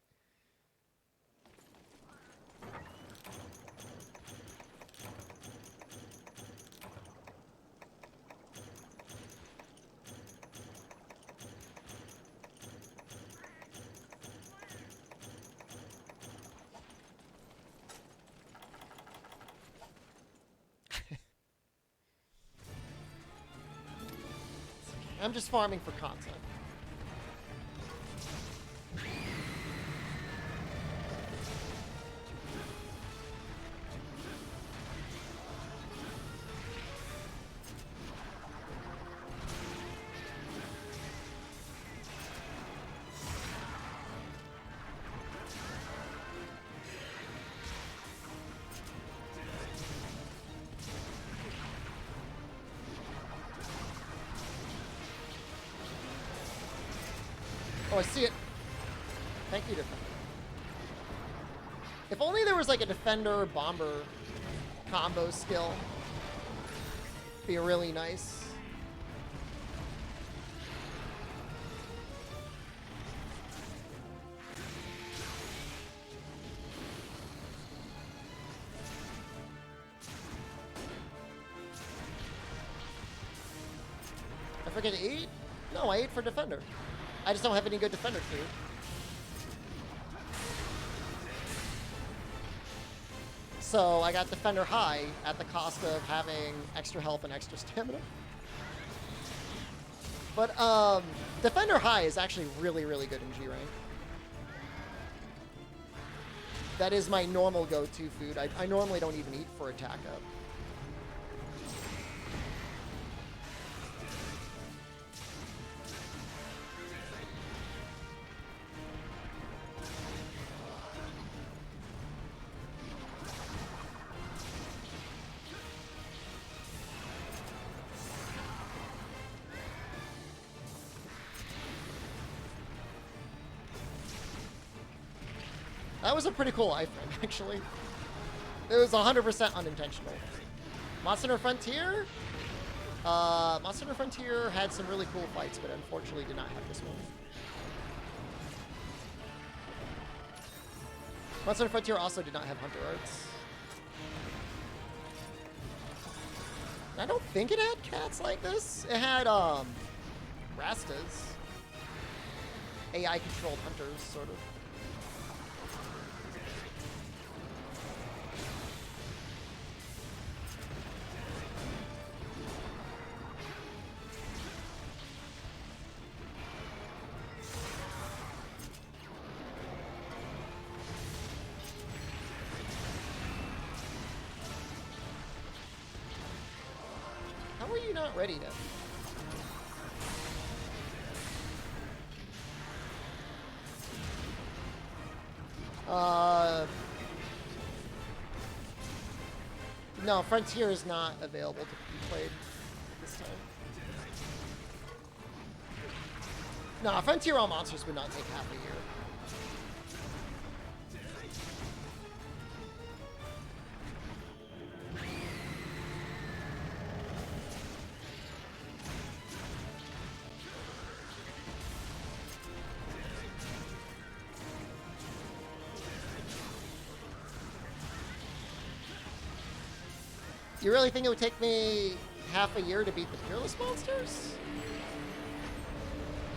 I'm just farming for content. Oh, I see it. Thank you, Defender. If only there was like a Defender-Bomber combo skill. Be really nice. I forget to eat? No, I ate for Defender. I just don't have any good Defender food. So I got Defender High at the cost of having extra health and extra stamina. But Defender High is actually really, really good in G rank. That is my normal go-to food. I normally don't even eat for attack up. That was a pretty cool iframe, actually. It was 100% unintentional. Monster Hunter Frontier? Monster Hunter Frontier had some really cool fights, but unfortunately did not have this one. Monster Hunter Frontier also did not have Hunter Arts. I don't think it had cats like this. It had, Rastas. AI-controlled hunters, sort of. How are you not ready to? No, Frontier is not available to be played this time. No, Frontier All Monsters would not take half a year. You really think it would take me half a year to beat the Peerless monsters?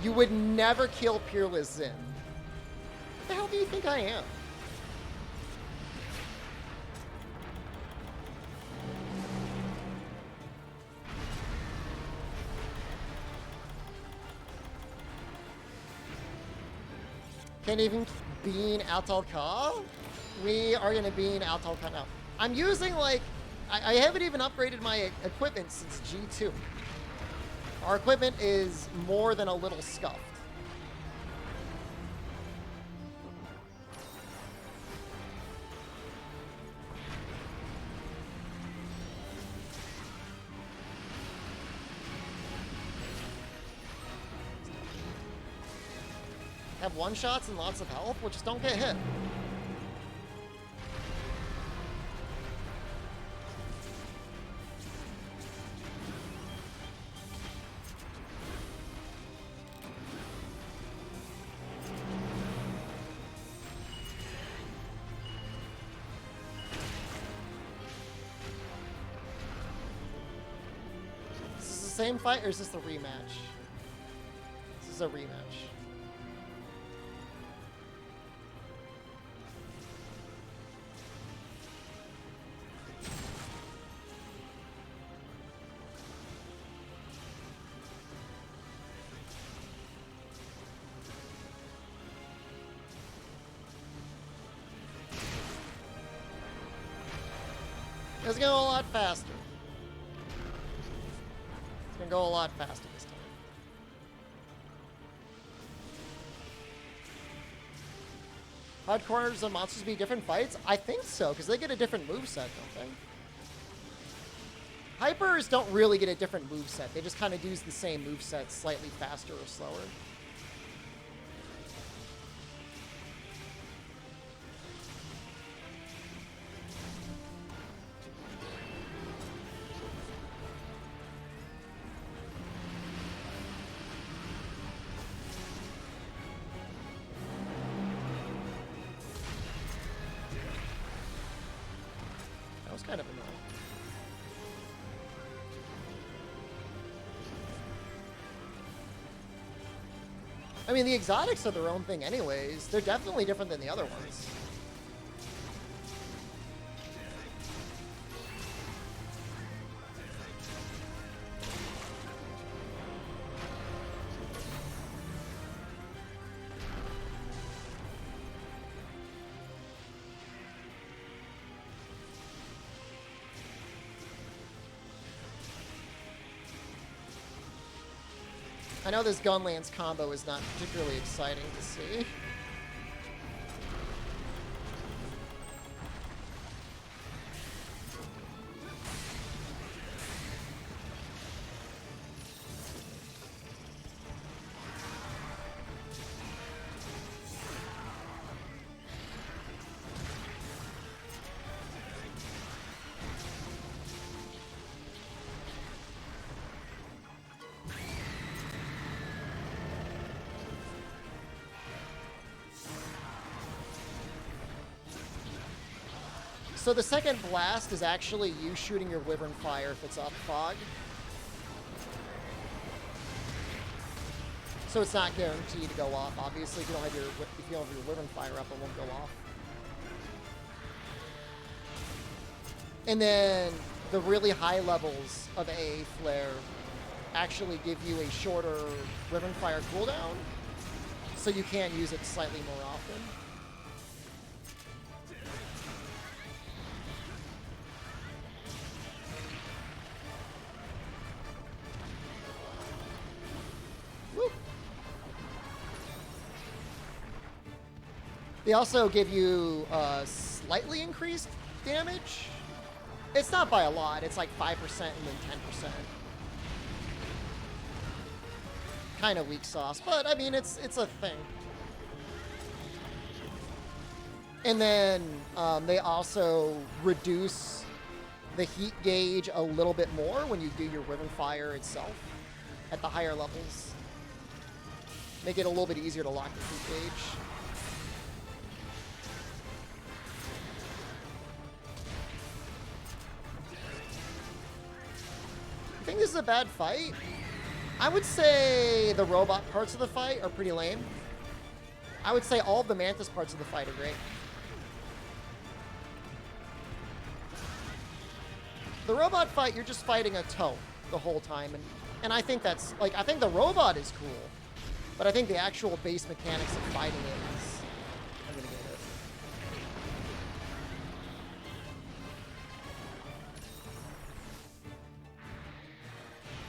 You would never kill Peerless Zin. What the hell do you think I am? Can't even bean Altal Ka? We are gonna bean Altal Ka now. I'm using like, I haven't even upgraded my equipment since G2. Our equipment is more than a little scuffed. have one-shots and lots of health, well, just don't get hit. Is this the same fight, or is this the rematch? This is a rematch. It's gonna go a lot faster. It's gonna go a lot faster this time. Hard corners and monsters be different fights? I think so, because they get a different moveset, don't they? Hypers don't really get a different moveset. They just kind of use the same moveset, slightly faster or slower. That was kind of annoying. I mean, the exotics are their own thing anyways. They're definitely different than the other ones. I know this Gunlance combo is not particularly exciting to see. So the second blast is actually you shooting your Wyvern Fire if it's off fog. So it's not guaranteed to go off. Obviously, if you don't have your Wyvern Fire up, it won't go off. And then the really high levels of AA Flare actually give you a shorter Wyvern Fire cooldown, so you can use it slightly more often. They also give you slightly increased damage. It's not by a lot. It's like 5% and then 10%. Kind of weak sauce, but I mean, it's a thing. And then they also reduce the heat gauge a little bit more when you do your Wyvern Fire itself at the higher levels. Make it a little bit easier to lock the heat gauge. I think this is a bad fight. I would say the robot parts of the fight are pretty lame. I would say all of the Mantis parts of the fight are great. The robot fight, you're just fighting a toe the whole time, and I think that's, like, I think the robot is cool, but I think the actual base mechanics of fighting it is, I'm gonna get it.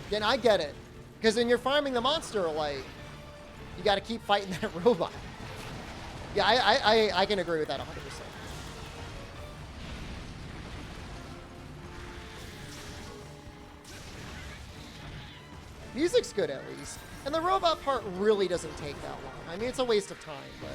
Again, I get it. Because when you're farming the monster, like, you got to keep fighting that robot. Yeah, I can agree with that 100%. Music's good at least. And the robot part really doesn't take that long. I mean, it's a waste of time, but...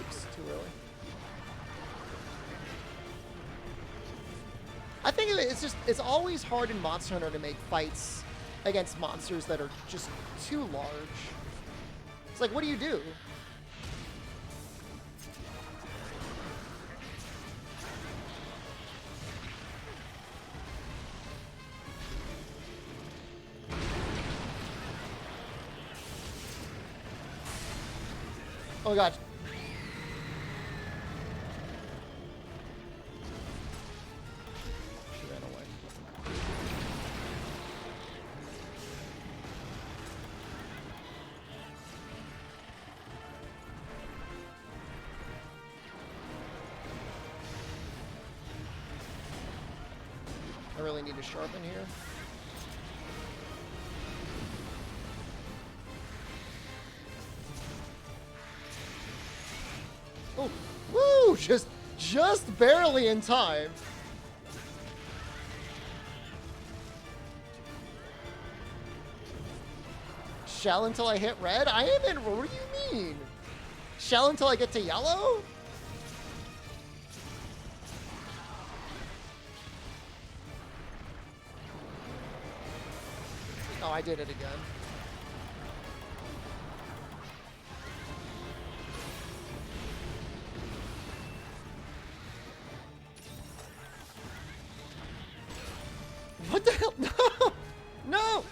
Oops, too early. I think it's always hard in Monster Hunter to make fights against monsters that are just too large. It's like, what do you do? Oh god. She ran away. I really need to sharpen here. Oh, woo! Just barely in time. Shell until I hit red? I am in. What do you mean? Shell until I get to yellow? Oh, I did it again. What the hell? No! No!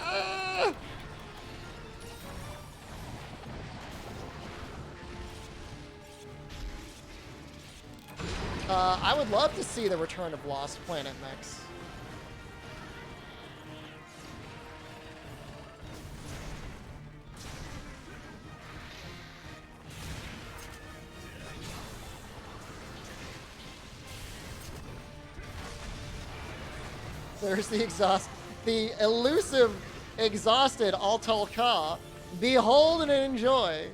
Ah! I would love to see the return of Lost Planet mechs. There's the elusive, exhausted Altal Ka. Behold and enjoy.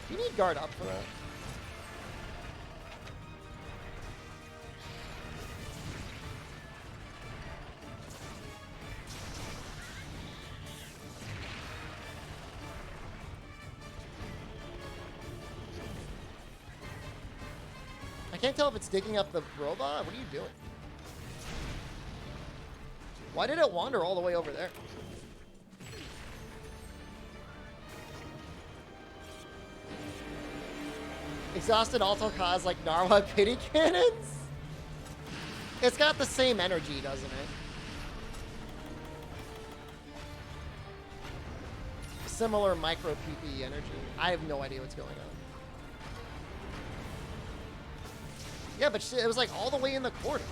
You need guard up for that. I can't tell if it's digging up the robot. What are you doing? Why did it wander all the way over there? Exhausted Altal Ka like Narwa pity cannons? It's got the same energy, doesn't it? Similar micro PP energy. I have no idea what's going on. Yeah, but it was like all the way in the corner.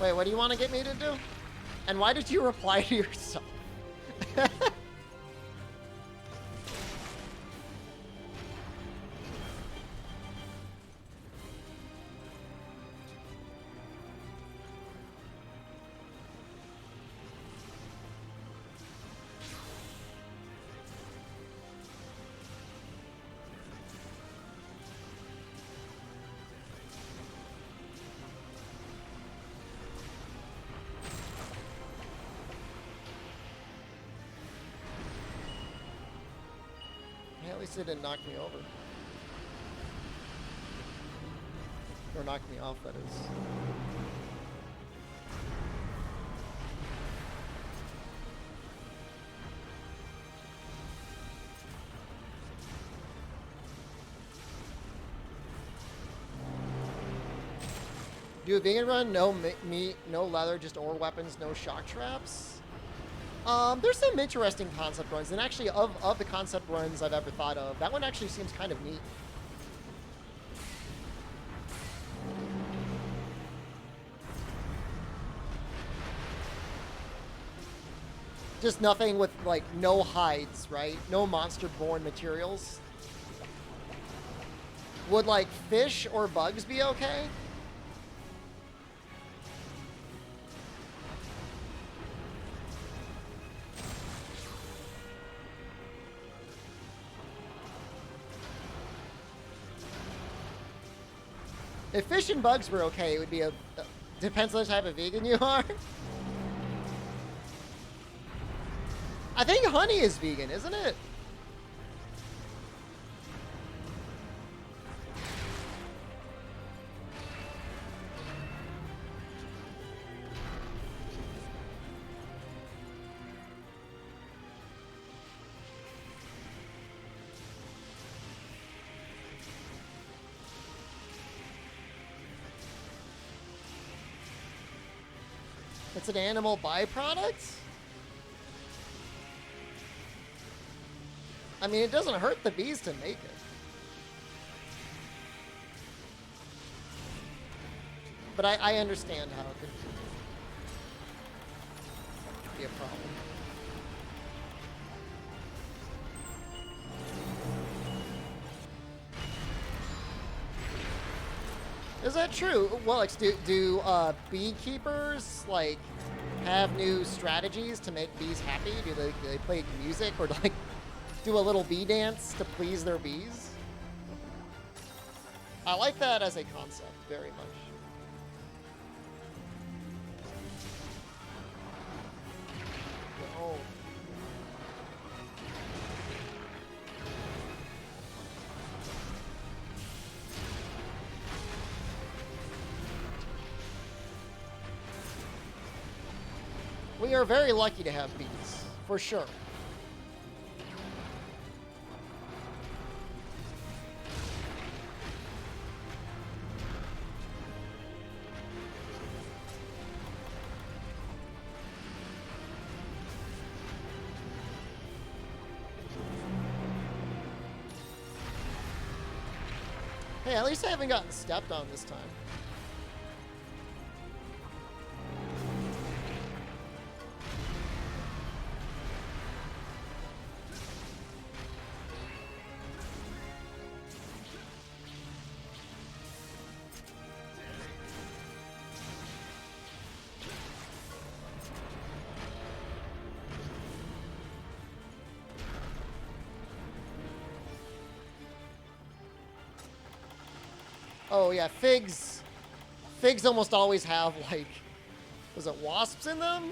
Wait, what do you want to get me to do? And why did you reply to yourself? At least it didn't knock me over. Or knock me off, that is. Do a vegan run, no meat, no leather, just ore weapons, no shock traps. There's some interesting concept runs, and actually of the concept runs I've ever thought of, that one actually seems kind of neat. Just nothing with, like, no hides, right? No monster-born materials. Would, like, fish or bugs be okay? If fish and bugs were okay, it would be a... Depends on the type of vegan you are. I think honey is vegan, isn't it? It's an animal byproduct? I mean, it doesn't hurt the bees to make it. But I understand how it could be a problem. Is that true? Well, like, do beekeepers, like, have new strategies to make bees happy? Do they play music or, like, do a little bee dance to please their bees? I like that as a concept very much. Oh. We are very lucky to have bees, for sure. Hey, at least I haven't gotten stepped on this time. Oh yeah, figs. Figs almost always have, like, was it wasps in them?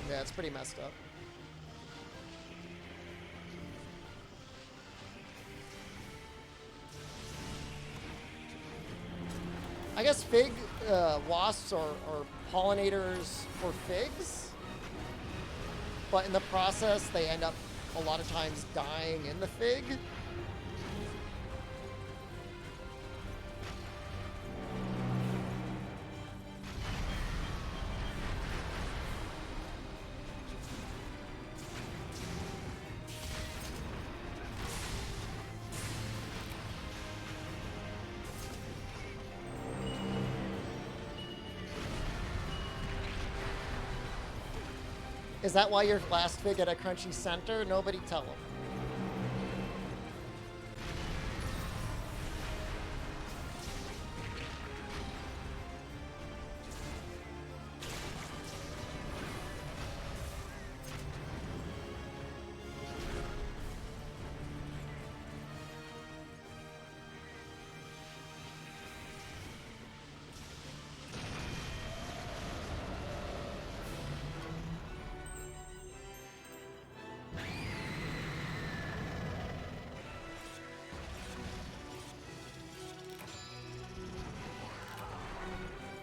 Yeah, it's pretty messed up. I guess wasps are pollinators for figs. But in the process, they end up a lot of times dying in the fig. Is that why your last fig at a crunchy center? Nobody tell them.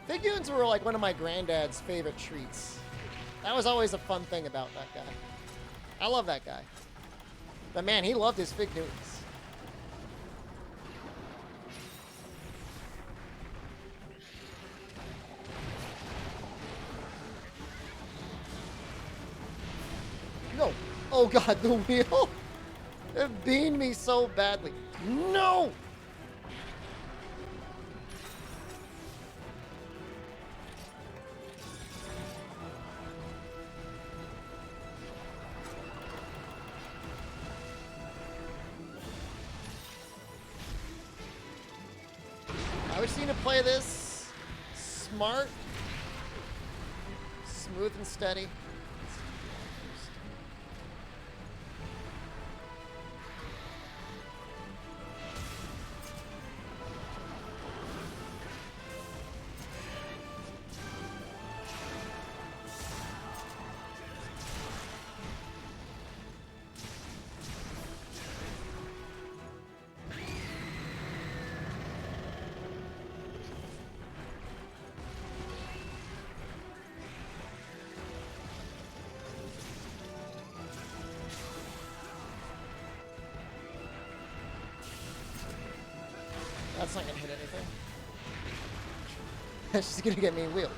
Fig Newtons were like one of my granddad's favorite treats. That was always a fun thing about that guy. I love that guy. But man, he loved his Fig Newtons. No. Oh god, the wheel. It beamed me so badly. No! I was seen to play this smart, smooth and steady. That's not gonna hit anything. That's just gonna get me wheeled.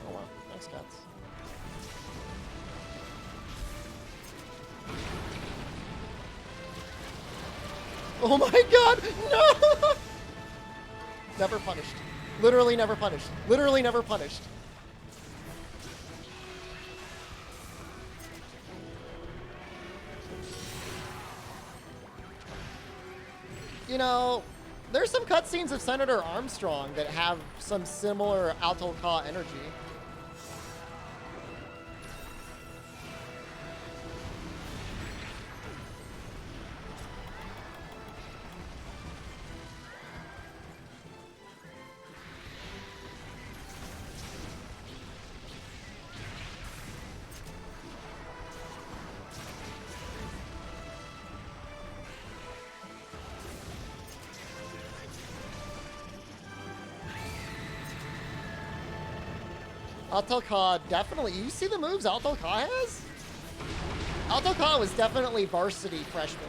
Oh wow, thanks cats. Oh my god, no! Never punished. Literally never punished. Literally never punished. You know, there's some cutscenes of Senator Armstrong that have some similar Alto-Ka energy. Alto-Ka definitely. You see the moves Alto-Ka has? Alto-Ka was definitely varsity freshman.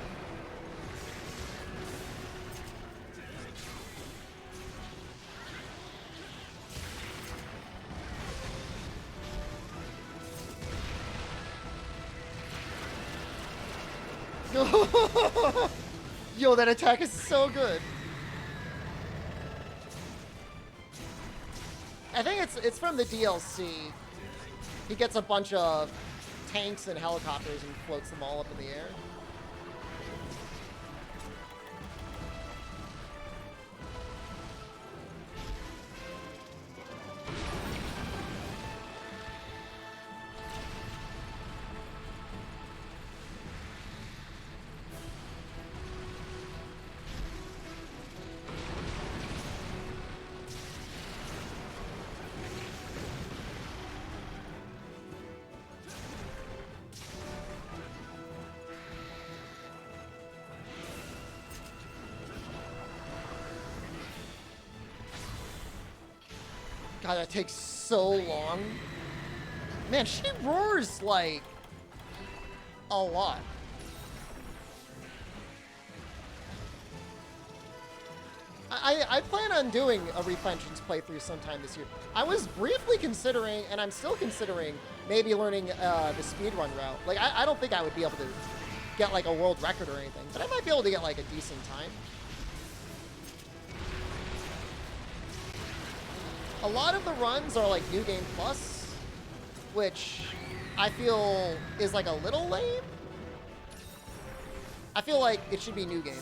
Yo, that attack is so good. I think it's from the DLC. He gets a bunch of tanks and helicopters and floats them all up in the air. God, that takes so long. Man, she roars like a lot. I plan on doing a Repentance playthrough sometime this year. I was briefly considering, and I'm still considering, maybe learning the speedrun route. Like, I don't think I would be able to get like a world record or anything, but I might be able to get like a decent time. A lot of the runs are like New Game Plus, which I feel is like a little lame. I feel like it should be New Game.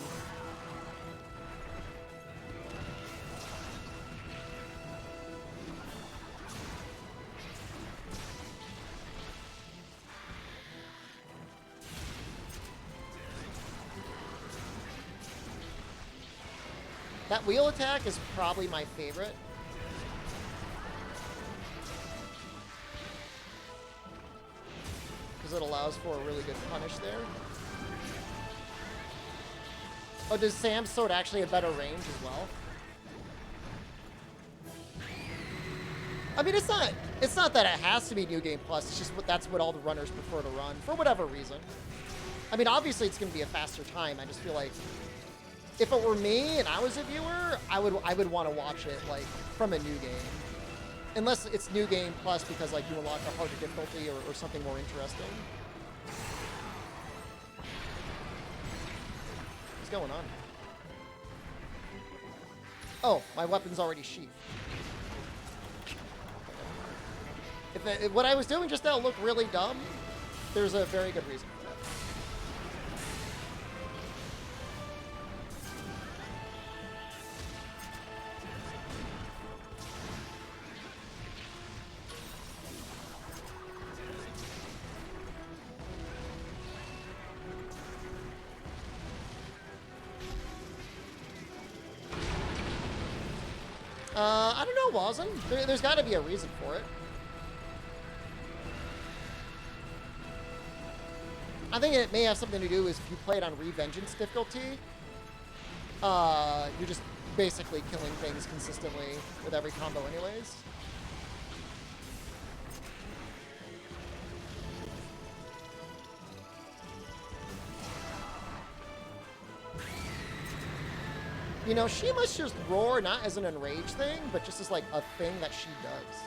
That wheel attack is probably my favorite. Because it allows for a really good punish there. Oh, does Sam's sword actually have better range as well? I mean, it's not that it has to be New Game Plus. It's just that's what all the runners prefer to run for whatever reason. I mean, obviously it's going to be a faster time. I just feel like if it were me and I was a viewer, I would want to watch it like from a new game, unless it's New Game Plus because like you unlock a harder difficulty or something more interesting. What's going on? Oh, my weapon's already sheathed. If what I was doing just now looked really dumb, there's a very good reason for that. I don't know, Wazen. There's got to be a reason for it. I think it may have something to do with if you play it on Revengeance difficulty, you're just basically killing things consistently with every combo anyways. You know, she must just roar not as an enrage thing, but just as like a thing that she does.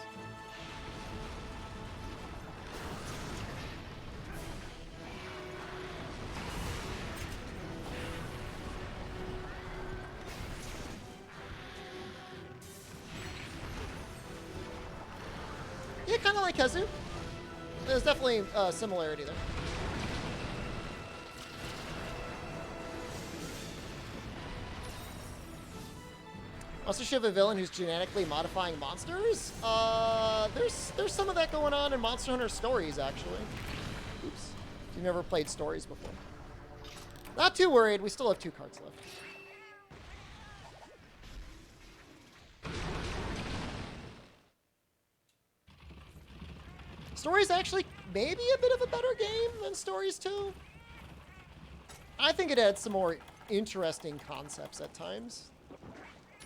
Yeah, kind of like Kazu. There's definitely a similarity there. Also, should have a villain who's genetically modifying monsters? There's some of that going on in Monster Hunter Stories, actually. Oops. You've never played Stories before. Not too worried. We still have 2 cards left. Stories actually maybe a bit of a better game than Stories 2. I think it had some more interesting concepts at times.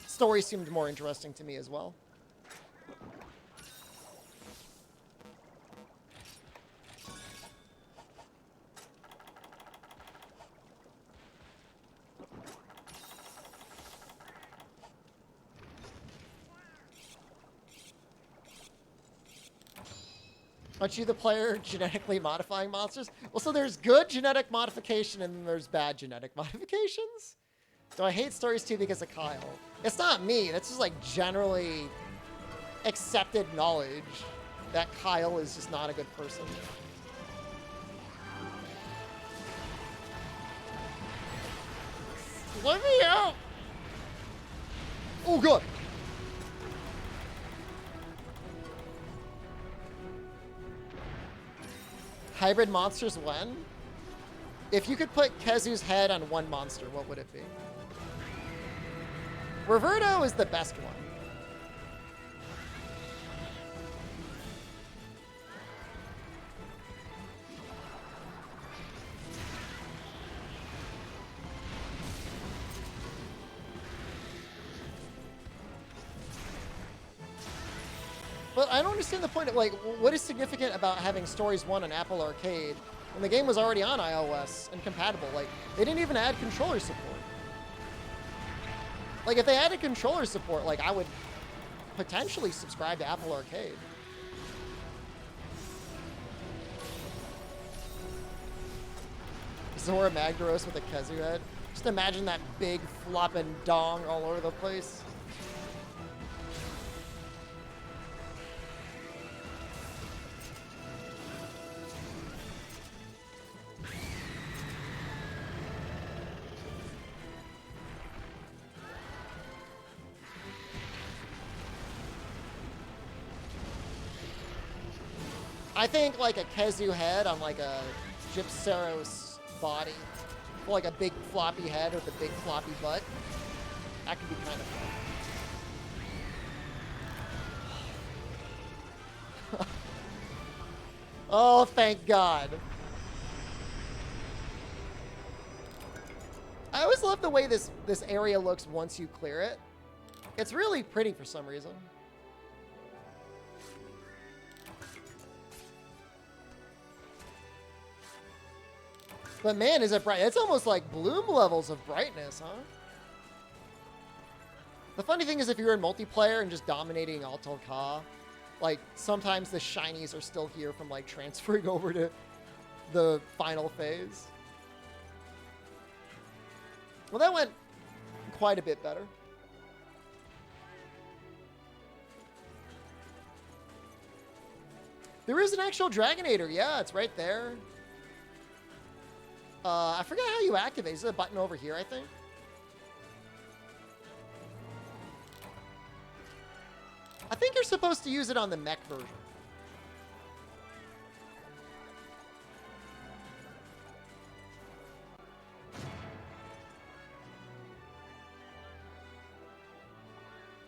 Story seemed more interesting to me as well. Aren't you the player genetically modifying monsters? Well, so there's good genetic modification and then there's bad genetic modifications? Do I hate Stories 2 because of Kyle? It's not me. That's just like generally accepted knowledge that Kyle is just not a good person. Let me out! Oh, good. Hybrid monsters when? If you could put Kezu's head on one monster, what would it be? Reverto is the best one. But I don't understand the point of, like, what is significant about having Stories 1 on Apple Arcade when the game was already on iOS and compatible? Like, they didn't even add controller support. Like, if they added controller support, like, I would potentially subscribe to Apple Arcade. Zora Magdaros with a Kezu head. Just imagine that big flopping dong all over the place. I think like a Kezu head on like a Gypceros body. Or like a big floppy head with a big floppy butt. That could be kind of fun. Oh, thank God. I always love the way this area looks once you clear it. It's really pretty for some reason. But man, is it bright. It's almost like bloom levels of brightness, huh? The funny thing is if you're in multiplayer and just dominating Altal Ka, like sometimes the shinies are still here from like transferring over to the final phase. Well, that went quite a bit better. There is an actual Dragonator. Yeah, it's right there. I forget how you activate. Is it a button over here, I think? I think you're supposed to use it on the mech version.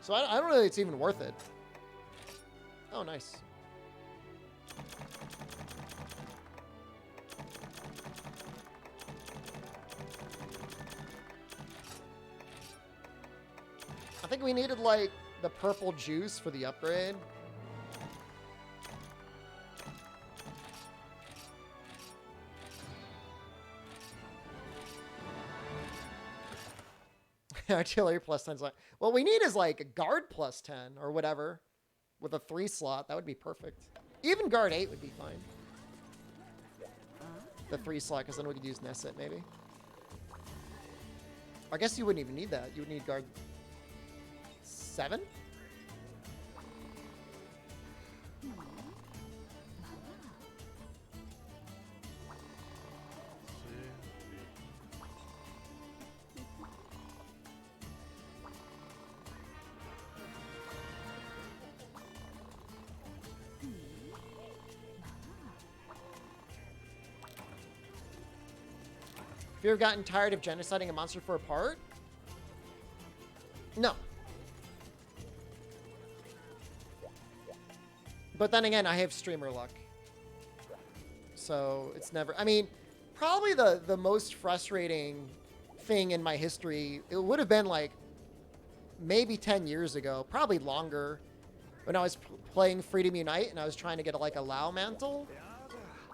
So I don't know if it's even worth it. Oh, nice. I think we needed, like, the purple juice for the upgrade. Artillery plus 10's like, what we need is like a guard plus 10 or whatever with a 3 slot. That would be perfect. Even guard 8 would be fine. The 3 slot, because then we could use Nesset maybe. I guess you wouldn't even need that. You would need guard 7? Have you ever gotten tired of genociding a monster for a part? No. But then again, I have streamer luck. So it's never... I mean, probably the most frustrating thing in my history, it would have been like maybe 10 years ago, probably longer, when I was playing Freedom Unite and I was trying to get like a Lao mantle.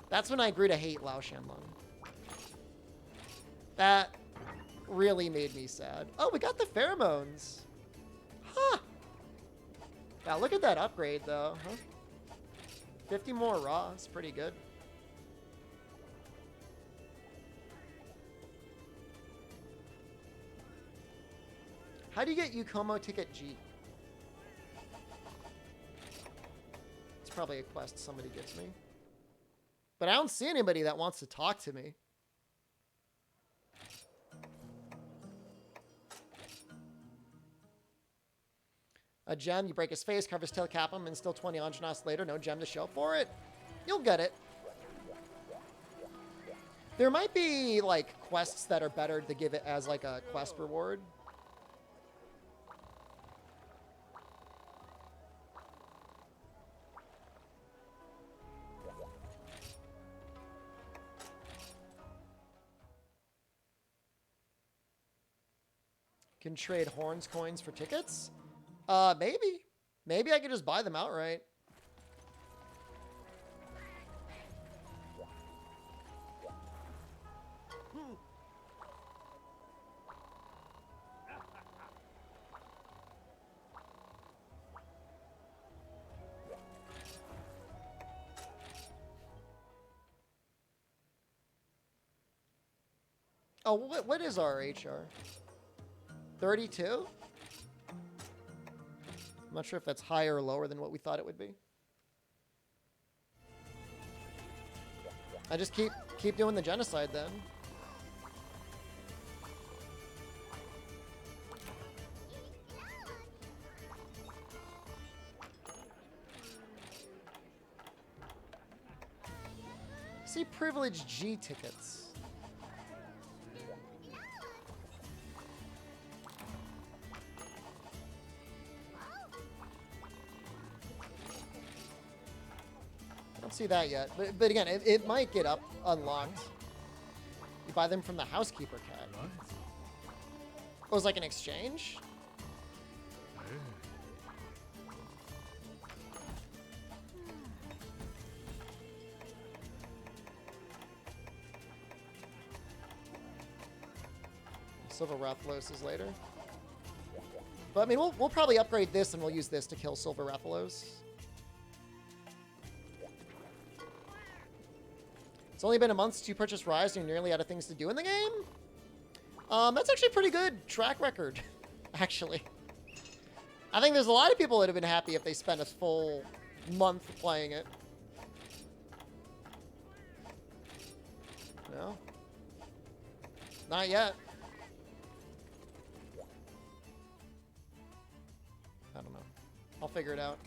That's when I grew to hate Lao Shenlong. That really made me sad. Oh, we got the pheromones. Huh. Yeah, look at that upgrade, though. Huh? 50 more raw. It's pretty good. How do you get Yukomo Ticket G? It's probably a quest somebody gives me. But I don't see anybody that wants to talk to me. A gem, you break his face, carve his tail, cap him, and still 20 Anjanas later, no gem to show for it. You'll get it. There might be, like, quests that are better to give it as, like, a quest reward. Can trade horns coins for tickets? Maybe. Maybe I could just buy them outright. Oh, what is our HR? 32? I'm not sure if that's higher or lower than what we thought it would be. I just keep doing the genocide then. See privileged G tickets. Don't see that yet, but again, it might get unlocked. You buy them from the housekeeper cat. What? Oh, it was like an exchange? Silver Rathalos later. But I mean, we'll probably upgrade this and we'll use this to kill Silver Rathalos. It's only been a month since you purchased Rise and you're nearly out of things to do in the game? That's actually a pretty good track record, actually. I think there's a lot of people that have been happy if they spent a full month playing it. No? Not yet. I don't know. I'll figure it out.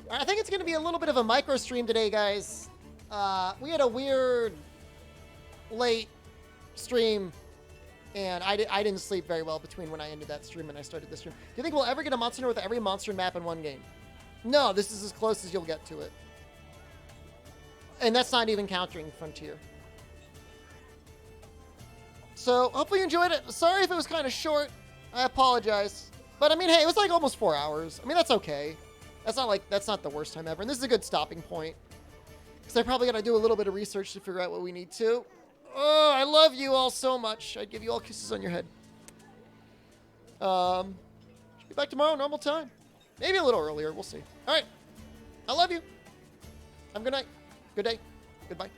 All right, I think it's going to be a little bit of a micro stream today, guys. We had a weird late stream, and I didn't sleep very well between when I ended that stream and I started this stream. Do you think we'll ever get a Monster Hunter with every monster map in one game? No, this is as close as you'll get to it. And that's not even counting Frontier. So, hopefully you enjoyed it. Sorry if it was kind of short. I apologize. But, I mean, hey, it was like almost 4 hours. I mean, that's okay. That's not the worst time ever. And this is a good stopping point. Because I probably got to do a little bit of research to figure out what we need to. Oh, I love you all so much. I'd give you all kisses on your head. Should be back tomorrow, normal time. Maybe a little earlier. We'll see. All right. I love you. Have a good night. Good day. Goodbye.